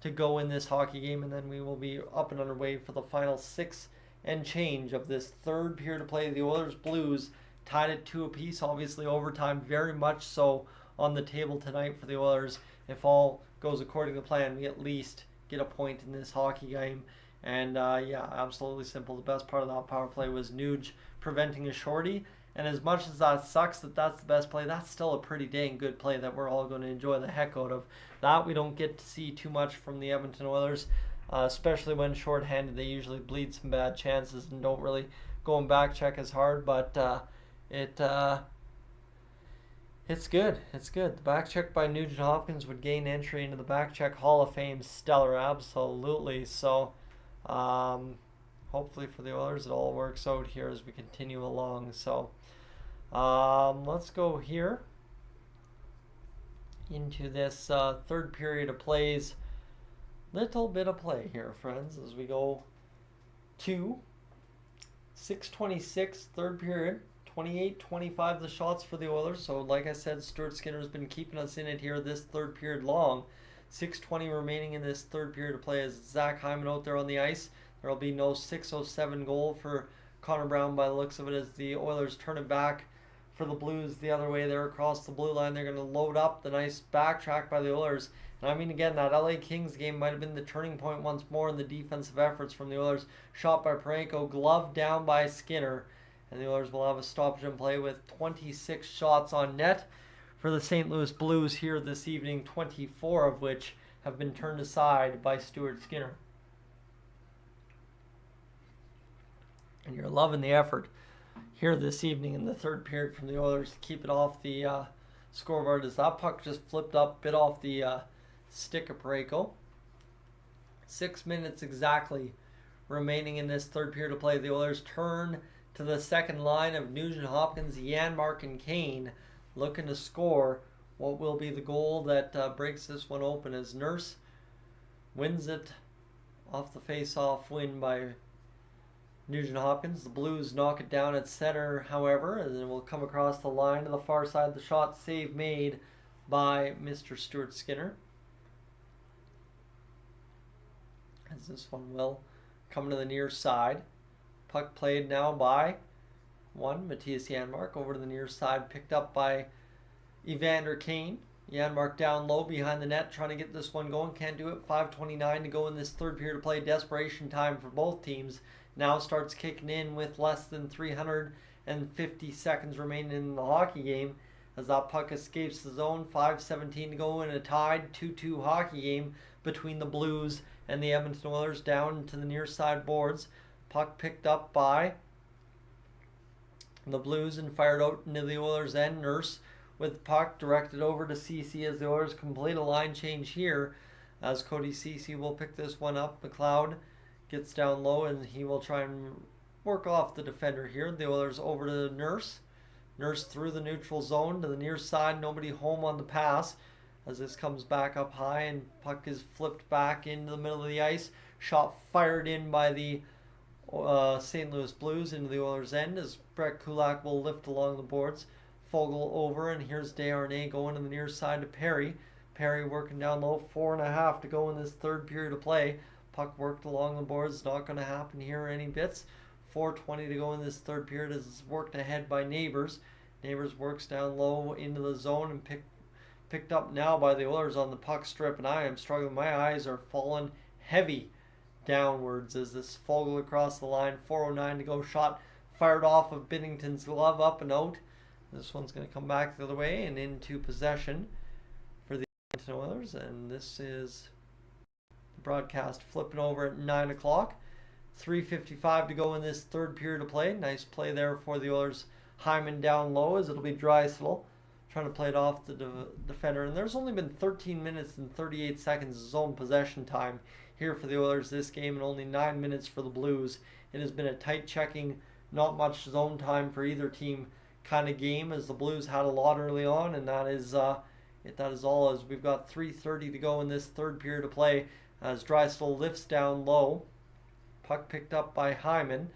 to go in this hockey game, and then we will be up and underway for the final 6 and change of this third period of play. The Oilers Blues tied at 2 apiece, obviously overtime very much so on the table tonight for the Oilers. If all goes according to plan, we at least get a point in this hockey game. And yeah, absolutely simple. The best part of that power play was Nuge preventing a shorty. And as much as that sucks that that's the best play, that's still a pretty dang good play that we're all going to enjoy the heck out of. That we don't get to see too much from the Edmonton Oilers, especially when shorthanded. They usually bleed some bad chances and don't really go and back check as hard. But it's good. It's good. The back check by Nugent-Hopkins would gain entry into the back check Hall of Fame. Stellar, absolutely. So hopefully for the Oilers it all works out here as we continue along. So let's go here into this third period of plays. Little bit of play here, friends, as we go to 6:26 third period. 28-25 the shots for the Oilers. So like I said, Stuart Skinner has been keeping us in it here this third period long. 6:20 remaining in this third period of play as Zach Hyman out there on the ice. There will be no 6:07 goal for Connor Brown by the looks of it, as the Oilers turn it back for the Blues the other way there across the blue line. They're going to load up. The nice backtrack by the Oilers. And I mean, again, that LA Kings game might have been the turning point once more in the defensive efforts from the Oilers. Shot by Parayko, gloved down by Skinner. And the Oilers will have a stoppage in play with 26 shots on net for the St. Louis Blues here this evening, 24 of which have been turned aside by Stuart Skinner. And you're loving the effort here this evening in the third period from the Oilers to keep it off the scoreboard, as that puck just flipped up, bit off the stick of Parayko. 6 minutes exactly remaining in this third period of play. The Oilers turn to the second line of Nugent-Hopkins, Janmark, and Kane, looking to score what will be the goal that breaks this one open, as Nurse wins it off the face-off win by Nugent-Hopkins. The Blues knock it down at center, however, and then will come across the line to the far side. The shot save made by Mr. Stuart Skinner, as this one will come to the near side. Puck played now by Matthias Janmark over to the near side, picked up by Evander Kane. Janmark down low behind the net, trying to get this one going. Can't do it. 5:29 to go in this third period of play. Desperation time for both teams. Now starts kicking in with less than 350 seconds remaining in the hockey game. As that puck escapes the zone. 5:17 to go in a tied 2-2 hockey game between the Blues and the Edmonton Oilers down to the near side boards. Puck picked up by the Blues and fired out into the Oilers end. Nurse with puck directed over to Ceci as the Oilers complete a line change here. As Cody Ceci will pick this one up. McLeod gets down low and he will try and work off the defender here. The Oilers over to Nurse. Nurse through the neutral zone to the near side. Nobody home on the pass. As this comes back up high and puck is flipped back into the middle of the ice. Shot fired in by the St. Louis Blues into the Oilers end as Brett Kulak will lift along the boards. Fogle over, and here's Desharnais going to the near side to Perry. Perry working down low. 4.5 to go in this third period of play. Puck worked along the boards. Not going to happen here any bits. 4:20 to go in this third period as it's worked ahead by Neighbors. Neighbors works down low into the zone and picked up now by the Oilers on the puck strip, and I am struggling. My eyes are falling heavy downwards as this Fogle across the line. 4:09 to go. Shot fired off of Binnington's glove up and out. This one's going to come back the other way and into possession for the Edmonton Oilers. And this is the broadcast flipping over at 9 o'clock. 3:55 to go in this third period of play. Nice play there for the Oilers. Hyman down low as it'll be Draisaitl trying to play it off the defender. And there's only been 13 minutes and 38 seconds of zone possession time here for the Oilers this game and only 9 minutes for the Blues. It has been a tight checking, not much zone time for either team kind of game as the Blues had a lot early on, and that is all as we've got 3:30 to go in this third period of play as Draisaitl lifts down low. Puck picked up by Hyman.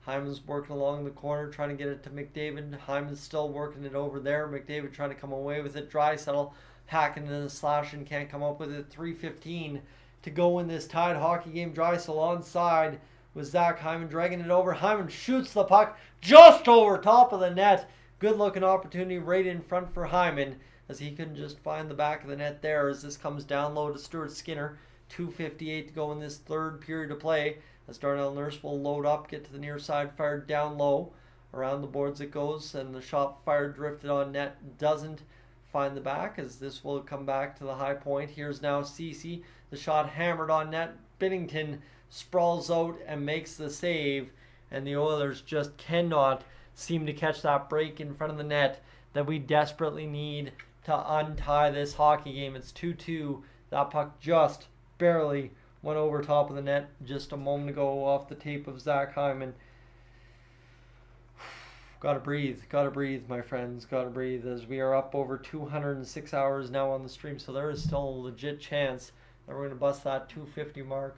Hyman's working along the corner trying to get it to McDavid. Hyman's still working it over there. McDavid trying to come away with it. Draisaitl hacking in the slash and can't come up with it. 3:15 to go in this tied hockey game. Draisaitl onside with Zach Hyman dragging it over. Hyman shoots the puck just over top of the net. Good looking opportunity right in front for Hyman as he couldn't just find the back of the net there as this comes down low to Stuart Skinner. 2:58 to go in this third period of play as Darnell Nurse will load up, get to the near side, fired down low. Around the boards it goes, and the shot fired drifted on net. Doesn't find the back as this will come back to the high point. Here's now Ceci. The shot hammered on net. Binnington sprawls out and makes the save, and the Oilers just cannot seem to catch that break in front of the net that we desperately need to untie this hockey game. It's 2-2. That puck just barely went over top of the net just a moment ago off the tape of Zach Hyman. Gotta breathe, my friends, gotta breathe as we are up over 206 hours now on the stream, so there is still a legit chance that we're going to bust that 250 mark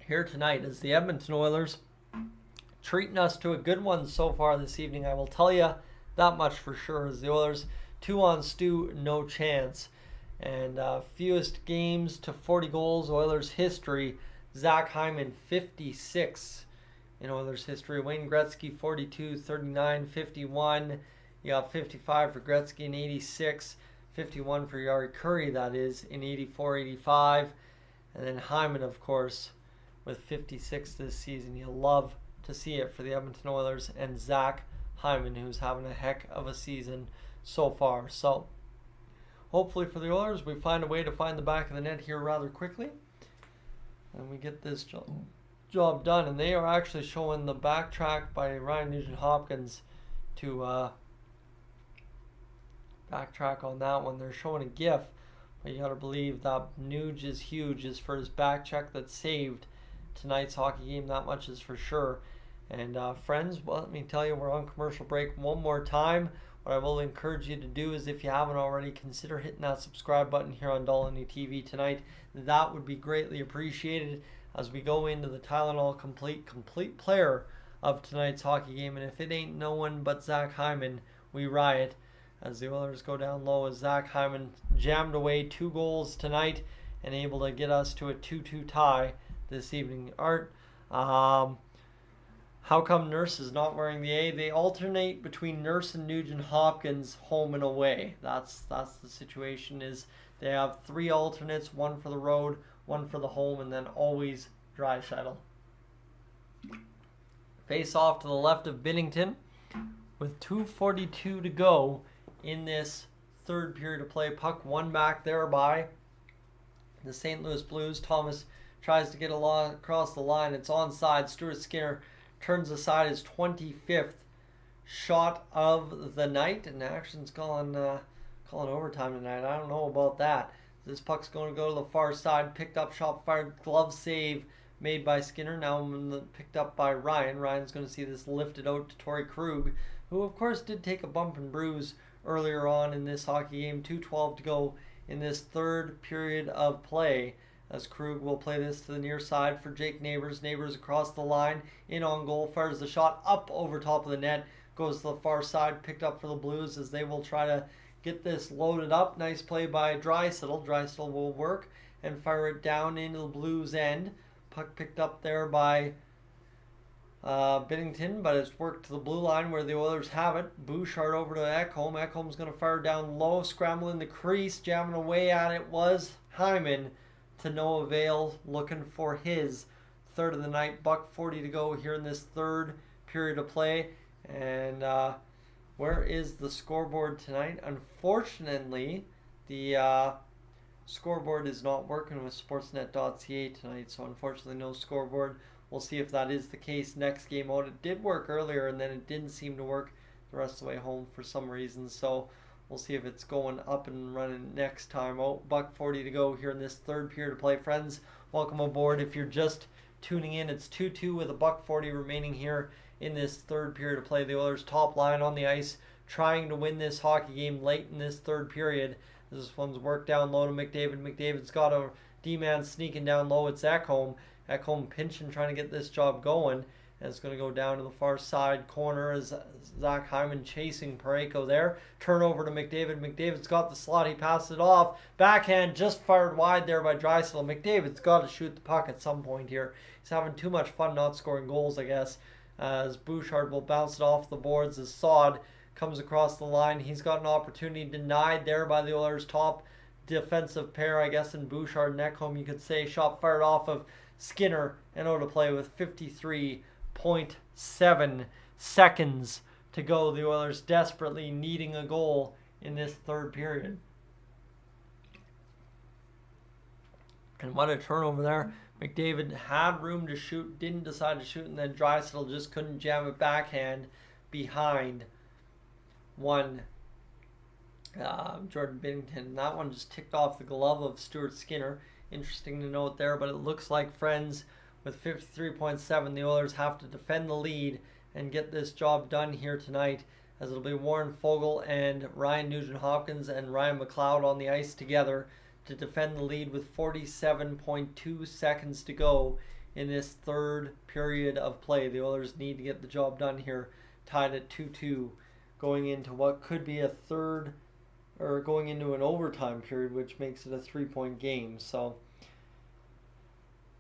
here tonight as the Edmonton Oilers treating us to a good one so far this evening. I will tell you that much for sure as the Oilers 2 on Stu, no chance. And fewest games to 40 goals, Oilers history. Zach Hyman, 56 in Oilers history. Wayne Gretzky, 42, 39, 51. You got 55 for Gretzky in 86. 51 for Yari Curry, that is, in 84, 85. And then Hyman, of course, with 56 this season. You'll love to see it for the Edmonton Oilers and Zach Hyman, who's having a heck of a season so far. So hopefully for the Oilers, we find a way to find the back of the net here rather quickly, and we get this job done. And they are actually showing the backtrack by Ryan Nugent-Hopkins to backtrack on that one. They're showing a GIF, but you got to believe that Nuge is huge is for his back check that saved tonight's hockey game. That much is for sure. And friends, well, let me tell you, we're on commercial break one more time. What I will encourage you to do is, if you haven't already, consider hitting that subscribe button here on Dolynny TV tonight. That would be greatly appreciated as we go into the Tylenol complete player of tonight's hockey game. And if it ain't no one but Zach Hyman, we riot as the Oilers go down low as Zach Hyman jammed away 2 goals tonight and able to get us to a 2-2 tie this evening. Art, How come Nurse is not wearing the A? They alternate between Nurse and Nugent Hopkins home and away. That's the situation. Is they have 3 alternates, 1 for the road, 1 for the home, and then always Draisaitl. Face off to the left of Binnington with 2:42 to go in this third period of play. Puck won back there by the St. Louis Blues. Thomas tries to get across the line. It's onside. Stuart Skinner turns aside his 25th shot of the night, and action's calling overtime tonight. I don't know about that. This puck's going to go to the far side. Picked up, shot fired, glove save made by Skinner. Now picked up by Ryan. Ryan's going to see this lifted out to Torrey Krug, who of course did take a bump and bruise earlier on in this hockey game. 2:12 to go in this third period of play, as Krug will play this to the near side for Jake Neighbors. Neighbors across the line, in on goal, fires the shot up over top of the net, goes to the far side, picked up for the Blues as they will try to get this loaded up. Nice play by Draisaitl. Draisaitl will work and fire it down into the Blues end. Puck picked up there by Binnington, but it's worked to the blue line where the Oilers have it. Bouchard over to Ekholm. Ekholm's going to fire down low, scramble in the crease, jamming away at it was Hyman, to no avail, looking for his third of the night. $1:40 to go here in this third period of play. And where is the scoreboard tonight? Unfortunately, the scoreboard is not working with Sportsnet.ca tonight, so unfortunately no scoreboard. We'll see if that is the case next game out. It did work earlier, and then it didn't seem to work the rest of the way home for some reason, so we'll see if it's going up and running next time out. $1:40 to go here in this third period of play. Friends, welcome aboard. If you're just tuning in, it's 2-2 with a $1:40 remaining here in this third period of play. The Oilers top line on the ice, trying to win this hockey game late in this third period. This one's worked down low to McDavid. McDavid's got a D-man sneaking down low. It's Ekholm. Ekholm pinching, trying to get this job going. And it's going to go down to the far side corner as Zach Hyman chasing Parayko there. Turnover to McDavid. McDavid's got the slot. He passes it off. Backhand just fired wide there by Draisaitl. McDavid's got to shoot the puck at some point here. He's having too much fun not scoring goals, I guess. As Bouchard will bounce it off the boards as Saad comes across the line. He's got an opportunity denied there by the Oilers' top defensive pair, I guess, in Bouchard and Ekholm, you could say. Shot fired off of Skinner and out of play with 53.7 seconds to go. The Oilers desperately needing a goal in this third period. And what a turnover there. McDavid had room to shoot, didn't decide to shoot, and then Draisaitl just couldn't jam it backhand behind one Jordan Binnington. That one just ticked off the glove of Stuart Skinner. Interesting to note there, but it looks like, friends, with 53.7, the Oilers have to defend the lead and get this job done here tonight, as it'll be Warren Foegele and Ryan Nugent-Hopkins and Ryan McLeod on the ice together to defend the lead with 47.2 seconds to go in this third period of play. The Oilers need to get the job done here, tied at 2-2, going into what could be a third, or going into an overtime period, which makes it a 3-point game. So,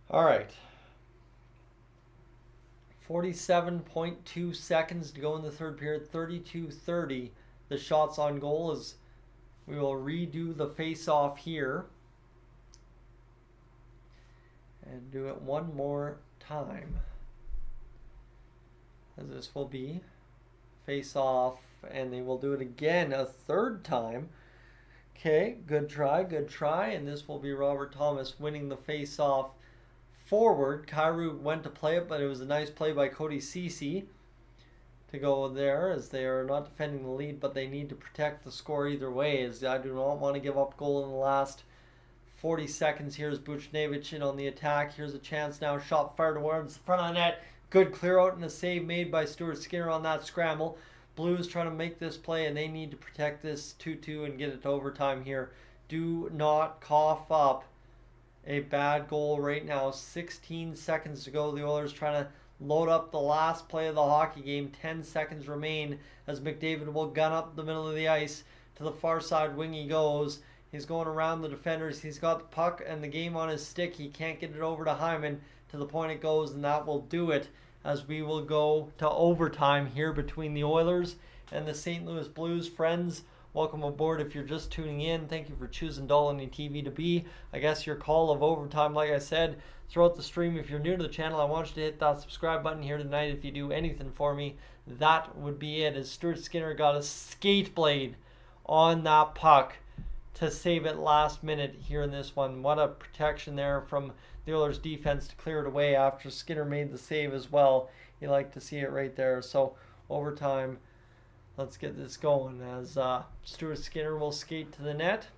all right. 47.2 seconds to go in the third period. 32-30. The shots on goal, as we will redo the face-off here and do it one more time, as this will be face-off, and they will do it again a third time. Okay, good try, and this will be Robert Thomas winning the face-off forward. Kyrou went to play it, but it was a nice play by Cody Ceci to go there, as they are not defending the lead, but they need to protect the score either way, as I do not want to give up goal in the last 40 seconds. Here's Buchnevich in on the attack. Here's a chance now. Shot fired towards the front of the net. Good clear out and a save made by Stuart Skinner on that scramble. Blues trying to make this play, and they need to protect this 2-2 and get it to overtime here. Do not cough up a bad goal right now. 16 seconds to go. The Oilers trying to load up the last play of the hockey game. 10 seconds remain as McDavid will gun up the middle of the ice. To the far side wing he goes. He's going around the defenders. He's got the puck and the game on his stick. He can't get it over to Hyman. To the point it goes, and that will do it, as we will go to overtime here between the Oilers and the St. Louis Blues. Friends, welcome aboard. If you're just tuning in, thank you for choosing Dolynny TV to be, I guess, your call of overtime. Like I said, throughout the stream, if you're new to the channel, I want you to hit that subscribe button here tonight. If you do anything for me, that would be it. As Stuart Skinner got a skate blade on that puck to save it last minute here in this one. What a protection there from the Oilers defense to clear it away after Skinner made the save as well. You like to see it right there. So overtime, let's get this going as Stuart Skinner will skate to the net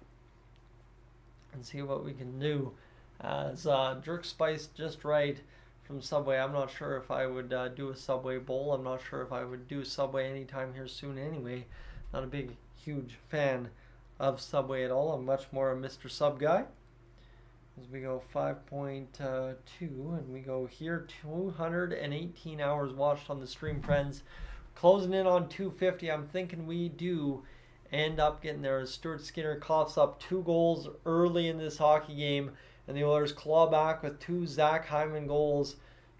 and see what we can do. As Jerk Spice just right from Subway. I'm not sure if I would do a Subway bowl. I'm not sure if I would do Subway anytime here soon anyway. Not a big, huge fan of Subway at all. I'm much more a Mr. Sub guy. As we go 5.2 and we go here 218 hours watched on the stream, friends. Closing in on 250. I'm thinking we do end up getting there as Stuart Skinner coughs up 2 goals early in this hockey game, and the Oilers claw back with 2 Zach Hyman goals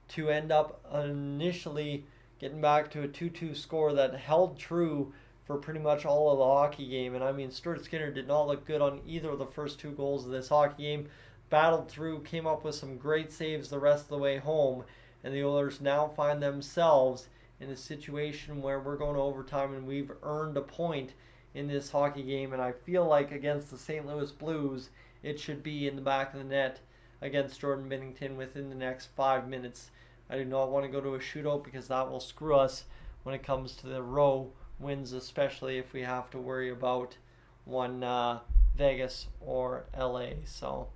to end up initially getting back to a 2-2 score that held true for pretty much all of the hockey game. And I mean, Stuart Skinner did not look good on either of the first 2 goals of this hockey game. Battled through, came up with some great saves the rest of the way home, and the Oilers now find themselves in a situation where we're going to overtime and we've earned a point in this hockey game. And I feel like against the St. Louis Blues, it should be in the back of the net against Jordan Binnington within the next 5 minutes. I do not want to go to a shootout because that will screw us when it comes to the row wins, especially if we have to worry about one Vegas or LA. So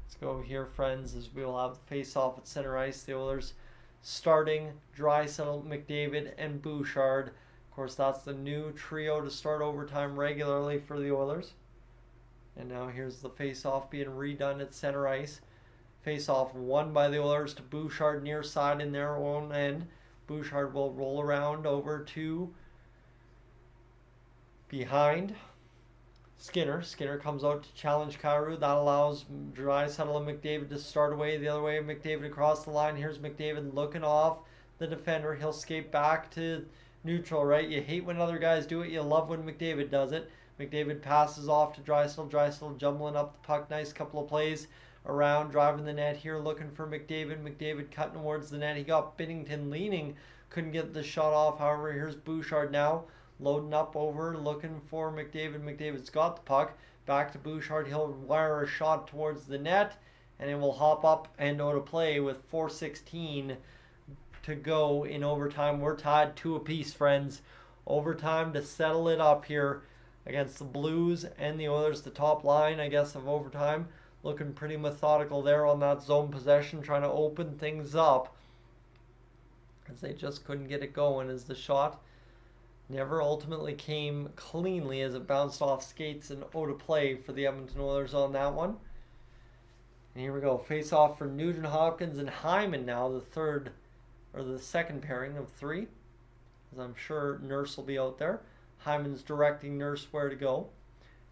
let's go here, friends, as we will have the face-off at center ice. The Oilers starting Draisaitl, McDavid, and Bouchard. Of course, that's the new trio to start overtime regularly for the Oilers. And now here's the face-off being redone at center ice. Face-off won by the Oilers to Bouchard near side in their own end. Bouchard will roll around over to behind Skinner. Skinner comes out to challenge Kyrou. That allows Draisaitl and McDavid to start away. The other way, McDavid across the line. Here's McDavid looking off the defender. He'll skate back to neutral, right? You hate when other guys do it. You love when McDavid does it. McDavid passes off to Draisaitl. Draisaitl jumbling up the puck. Nice couple of plays around, driving the net here, looking for McDavid. McDavid cutting towards the net. He got Binnington leaning. Couldn't get the shot off. However, here's Bouchard now. Loading up over, looking for McDavid. McDavid's got the puck. Back to Bouchard. He'll wire a shot towards the net, and it will hop up and out of play with 4:16 to go in overtime. We're tied 2 apiece, friends. Overtime to settle it up here against the Blues and the Oilers. The top line, I guess, of overtime. Looking pretty methodical there on that zone possession, trying to open things up as they just couldn't get it going as the shot never ultimately came cleanly as it bounced off skates and out of play for the Edmonton Oilers on that one. And here we go. Face off for Nugent Hopkins and Hyman now, the second pairing of 3. As I'm sure Nurse will be out there. Hyman's directing Nurse where to go.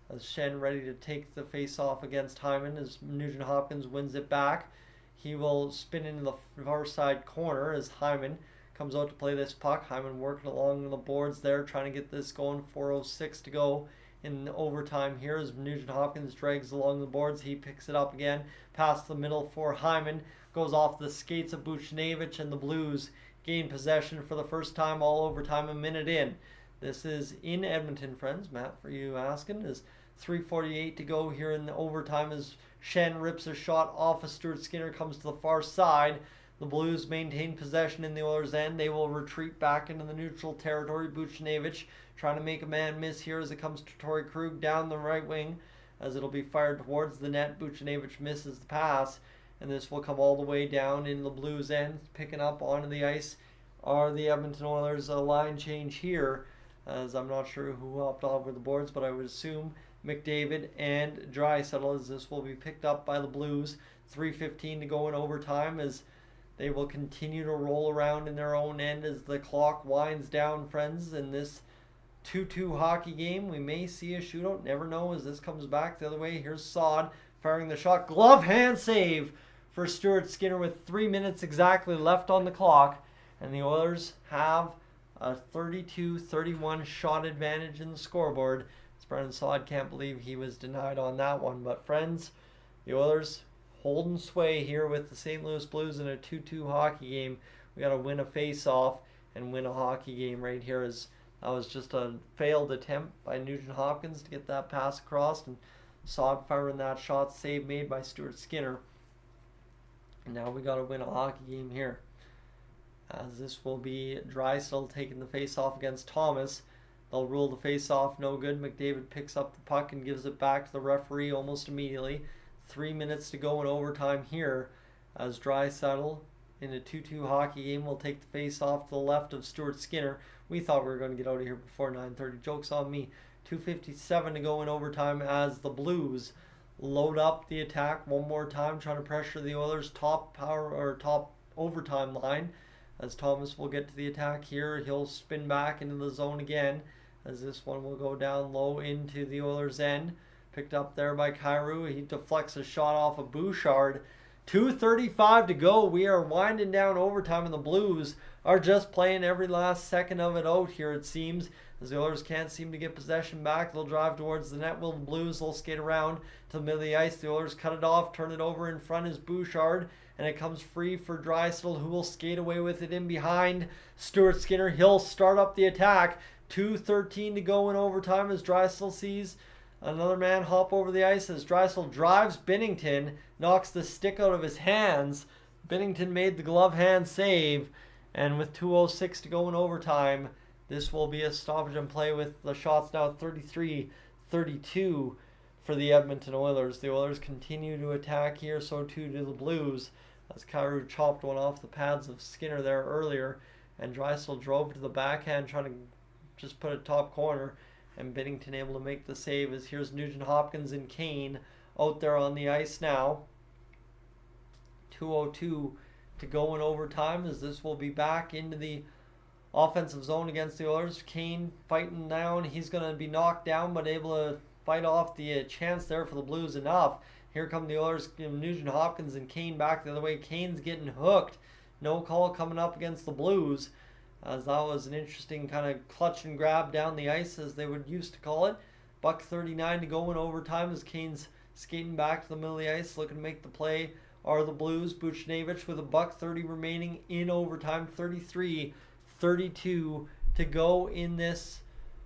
As Shen ready to take the face off against Hyman as Nugent Hopkins wins it back. He will spin into the far side corner as Hyman comes out to play this puck. Hyman working along the boards there, trying to get this going. 4:06 to go in overtime here as Nugent Hopkins drags along the boards. He picks it up again, past the middle for Hyman. Goes off the skates of Buchnevich, and the Blues gain possession for the first time all overtime, a minute in. This is in Edmonton, friends. Matt, for you asking, is 3:48 to go here in the overtime as Shen rips a shot off of Stuart Skinner, comes to the far side. The Blues maintain possession in the Oilers' end. They will retreat back into the neutral territory. Buchnevich trying to make a man miss here as it comes to Torrey Krug down the right wing as it'll be fired towards the net. Buchnevich misses the pass, and this will come all the way down in the Blues' end. Picking up onto the ice are the Edmonton Oilers. A line change here, as I'm not sure who hopped over the boards, but I would assume McDavid and Draisaitl, as this will be picked up by the Blues. 3:15 to go in overtime as they will continue to roll around in their own end as the clock winds down, friends. In this 2-2 hockey game, we may see a shootout. Never know as this comes back the other way. Here's Saad firing the shot. Glove hand save for Stuart Skinner with 3 minutes exactly left on the clock. And the Oilers have a 32-31 shot advantage in the scoreboard. As Brendan Saad can't believe he was denied on that one. But friends, the Oilers holding sway here with the St. Louis Blues in a 2-2 hockey game. We got to win a face-off and win a hockey game right here. As that was just a failed attempt by Nugent Hopkins to get that pass across, and Saad firing that shot, save made by Stuart Skinner. And now we got to win a hockey game here, as this will be Draisaitl taking the face-off against Thomas. They'll rule the face-off no good. McDavid picks up the puck and gives it back to the referee almost immediately. 3 minutes to go in overtime here, as Draisaitl in a 2-2 hockey game will take the face-off to the left of Stuart Skinner. We thought we were going to get out of here before 9:30. Joke's on me. 2:57 to go in overtime as the Blues load up the attack one more time, trying to pressure the Oilers' top overtime line. As Thomas will get to the attack here, he'll spin back into the zone again, as this one will go down low into the Oilers' end. Picked up there by Kyrou. He deflects a shot off of Bouchard. 2:35 to go. We are winding down overtime, and the Blues are just playing every last second of it out here, it seems. As the Oilers can't seem to get possession back, they'll drive towards the net. Will the Blues? They'll skate around to the middle of the ice. The Oilers cut it off, turn it over. In front is Bouchard, and it comes free for Draisaitl, who will skate away with it in behind Stuart Skinner. He'll start up the attack. 2:13 to go in overtime as Draisaitl sees another man hop over the ice as Draisaitl drives Binnington, knocks the stick out of his hands. Binnington made the glove hand save, and with 2:06 to go in overtime, this will be a stoppage and play with the shots now 33-32 for the Edmonton Oilers. The Oilers continue to attack here, so too do the Blues, as Kyrou chopped one off the pads of Skinner there earlier, and Draisaitl drove to the backhand trying to just put it top corner, and Binnington able to make the save. As here's Nugent Hopkins and Kane out there on the ice now. 2:02 to go in overtime, as this will be back into the offensive zone against the Oilers. Kane fighting down. He's going to be knocked down, but able to fight off the chance there for the Blues enough. Here come the Oilers, Nugent Hopkins and Kane back the other way. Kane's getting hooked. No call coming up against the Blues, as that was an interesting kind of clutch and grab down the ice, as they would used to call it. $1:39 to go in overtime as Kane's skating back to the middle of the ice, looking to make the play. Are the Blues. Buchnevich with $1:30 remaining in overtime. 33-32 to go in this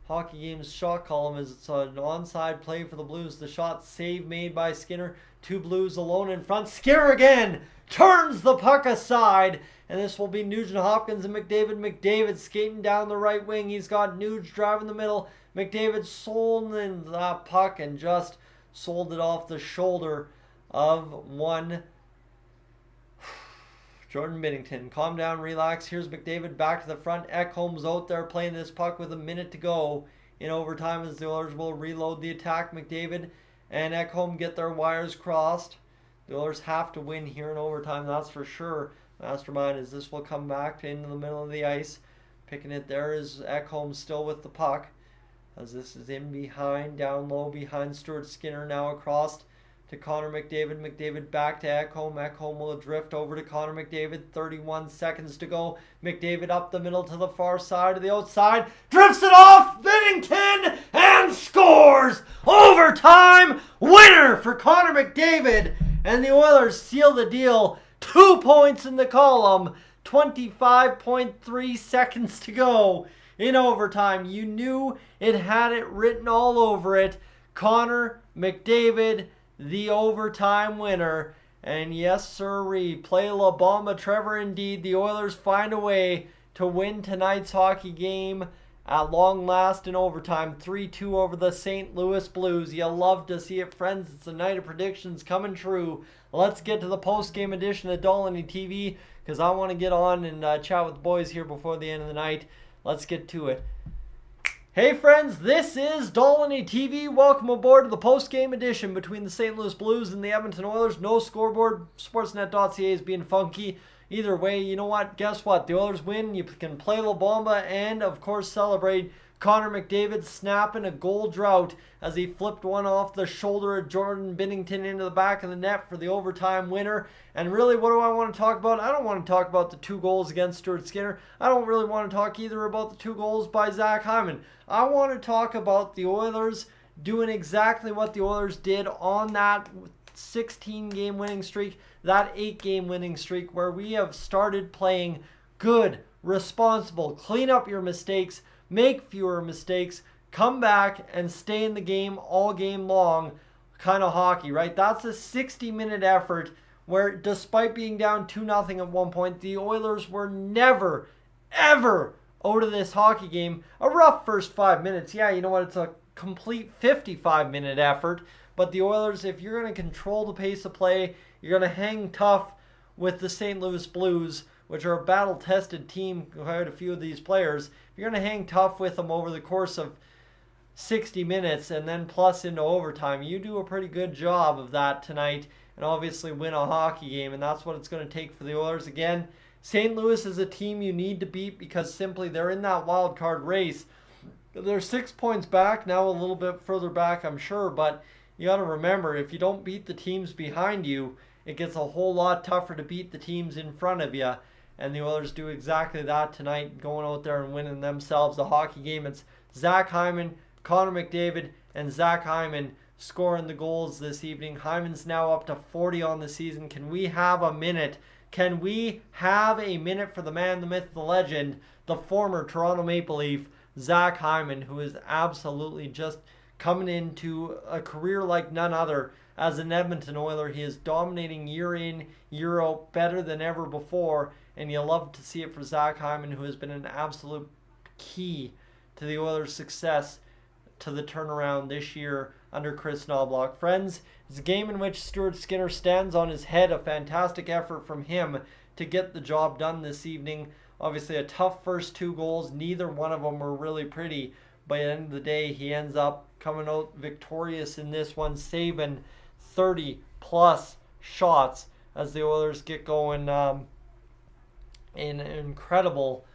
hockey game's shot column, as it's an onside play for the Blues. The shot save made by Skinner. Two Blues alone in front. Skinner again turns the puck aside, and this will be Nugent Hopkins and McDavid. McDavid skating down the right wing. He's got Nuge driving the middle. McDavid sold in that puck and just sold it off the shoulder of one Jordan Binnington. Calm down, relax. Here's McDavid back to the front. Ekholm's out there playing this puck with a minute to go in overtime, as the Oilers will reload the attack. McDavid and Ekholm get their wires crossed. The Oilers have to win here in overtime, that's for sure. Mastermind, as this will come back into the middle of the ice. Picking it there is Ekholm still with the puck, as this is in behind, down low behind Stuart Skinner, now across to Connor McDavid. McDavid back to Ekholm. Ekholm will drift over to Connor McDavid. 31 seconds to go. McDavid up the middle to the far side to the outside. Drifts it off Binnington and scores! Overtime winner for Connor McDavid. And the Oilers seal the deal. 2 points in the column. 25.3 seconds to go in overtime. You knew it had it written all over it. Connor McDavid, the overtime winner. And yes, sirree, play La Bamba Trevor indeed. The Oilers find a way to win tonight's hockey game at long last in overtime. 3-2 over the St. Louis Blues. You love to see it, friends. It's a night of predictions coming true. Let's get to the post-game edition of Dolynny TV, because I want to get on and chat with the boys here before the end of the night. Let's get to it. Hey friends, this is Dolynny TV. Welcome aboard to the post-game edition between the St. Louis Blues and the Edmonton Oilers. No scoreboard. Sportsnet.ca is being funky. Either way, you know what? Guess what? The Oilers win. You can play La Bamba and, of course, celebrate Connor McDavid snapping a goal drought as he flipped one off the shoulder of Jordan Binnington into the back of the net for the overtime winner. And really, what do I want to talk about? I don't want to talk about the 2 goals against Stuart Skinner. I don't really want to talk either about the 2 goals by Zach Hyman. I want to talk about the Oilers doing exactly what the Oilers did on that 16-game winning streak, that 8-game winning streak, where we have started playing good, responsible, clean up your mistakes, make fewer mistakes, come back and stay in the game all game long kind of hockey, right? That's a 60-minute effort where, despite being down 2-0 at one point, the Oilers were never, ever out of this hockey game. A rough first 5 minutes. Yeah, you know what? It's a complete 55-minute effort. But the Oilers, if you're going to control the pace of play, you're going to hang tough with the St. Louis Blues, which are a battle-tested team, quite a few of these players. If you're going to hang tough with them over the course of 60 minutes and then plus into overtime, you do a pretty good job of that tonight and obviously win a hockey game, and that's what it's going to take for the Oilers. Again, St. Louis is a team you need to beat because simply they're in that wild card race. They're 6 points back, now a little bit further back, I'm sure, but you got to remember, if you don't beat the teams behind you, it gets a whole lot tougher to beat the teams in front of you. And the Oilers do exactly that tonight, going out there and winning themselves a hockey game. It's Zach Hyman, Connor McDavid, and Zach Hyman scoring the goals this evening. Hyman's now up to 40 on the season. Can we have a minute? Can we have a minute for the man, the myth, the legend, the former Toronto Maple Leaf, Zach Hyman, who is absolutely just coming into a career like none other as an Edmonton Oiler. He is dominating year in, year out, better than ever before. And you love to see it for Zach Hyman, who has been an absolute key to the Oilers' success to the turnaround this year under Chris Knoblauch. Friends, it's a game in which Stuart Skinner stands on his head. A fantastic effort from him to get the job done this evening. Obviously, a tough first 2 goals. Neither one of them were really pretty. But at the end of the day, he ends up coming out victorious in this one, saving 30-plus shots as the Oilers get going in an incredible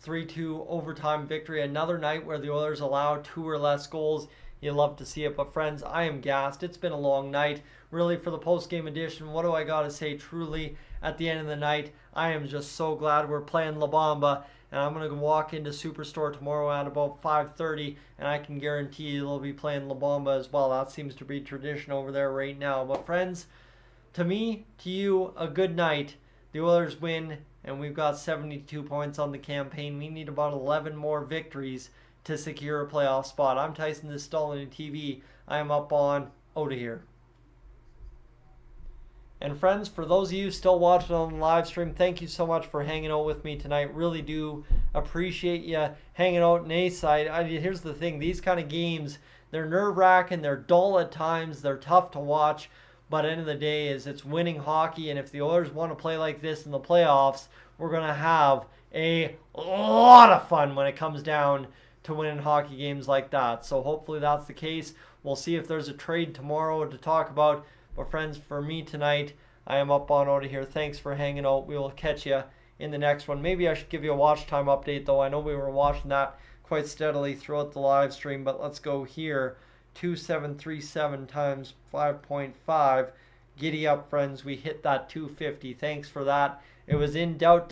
3-2 overtime victory. Another night where the Oilers allow 2 or less goals. You love to see it. But friends, I am gassed. It's been a long night. Really, for the post-game edition, what do I got to say? Truly, at the end of the night, I am just so glad we're playing La Bamba. And I'm going to walk into Superstore tomorrow at about 5:30, and I can guarantee you they'll be playing La Bamba as well. That seems to be tradition over there right now. But friends, to me, to you, a good night. The Oilers win, and we've got 72 points on the campaign. We need about 11 more victories to secure a playoff spot. I'm Tyson, this is Dolynny TV. I am up on out of here. And friends, for those of you still watching on the live stream, thank you so much for hanging out with me tonight. Really do appreciate you hanging out in A-side. Here's the thing, these kind of games, they're nerve-wracking, they're dull at times, they're tough to watch, but at the end of the day it's winning hockey, and if the Oilers want to play like this in the playoffs, we're going to have a lot of fun when it comes down to winning hockey games like that. So hopefully that's the case. We'll see if there's a trade tomorrow to talk about. But friends, for me tonight, I am up on out of here. Thanks for hanging out. We will catch you in the next one. Maybe I should give you a watch time update, though. I know we were watching that quite steadily throughout the live stream, but let's go here. 2737 times 5.5. Giddy up, friends. We hit that 250. Thanks for that. It was in doubt.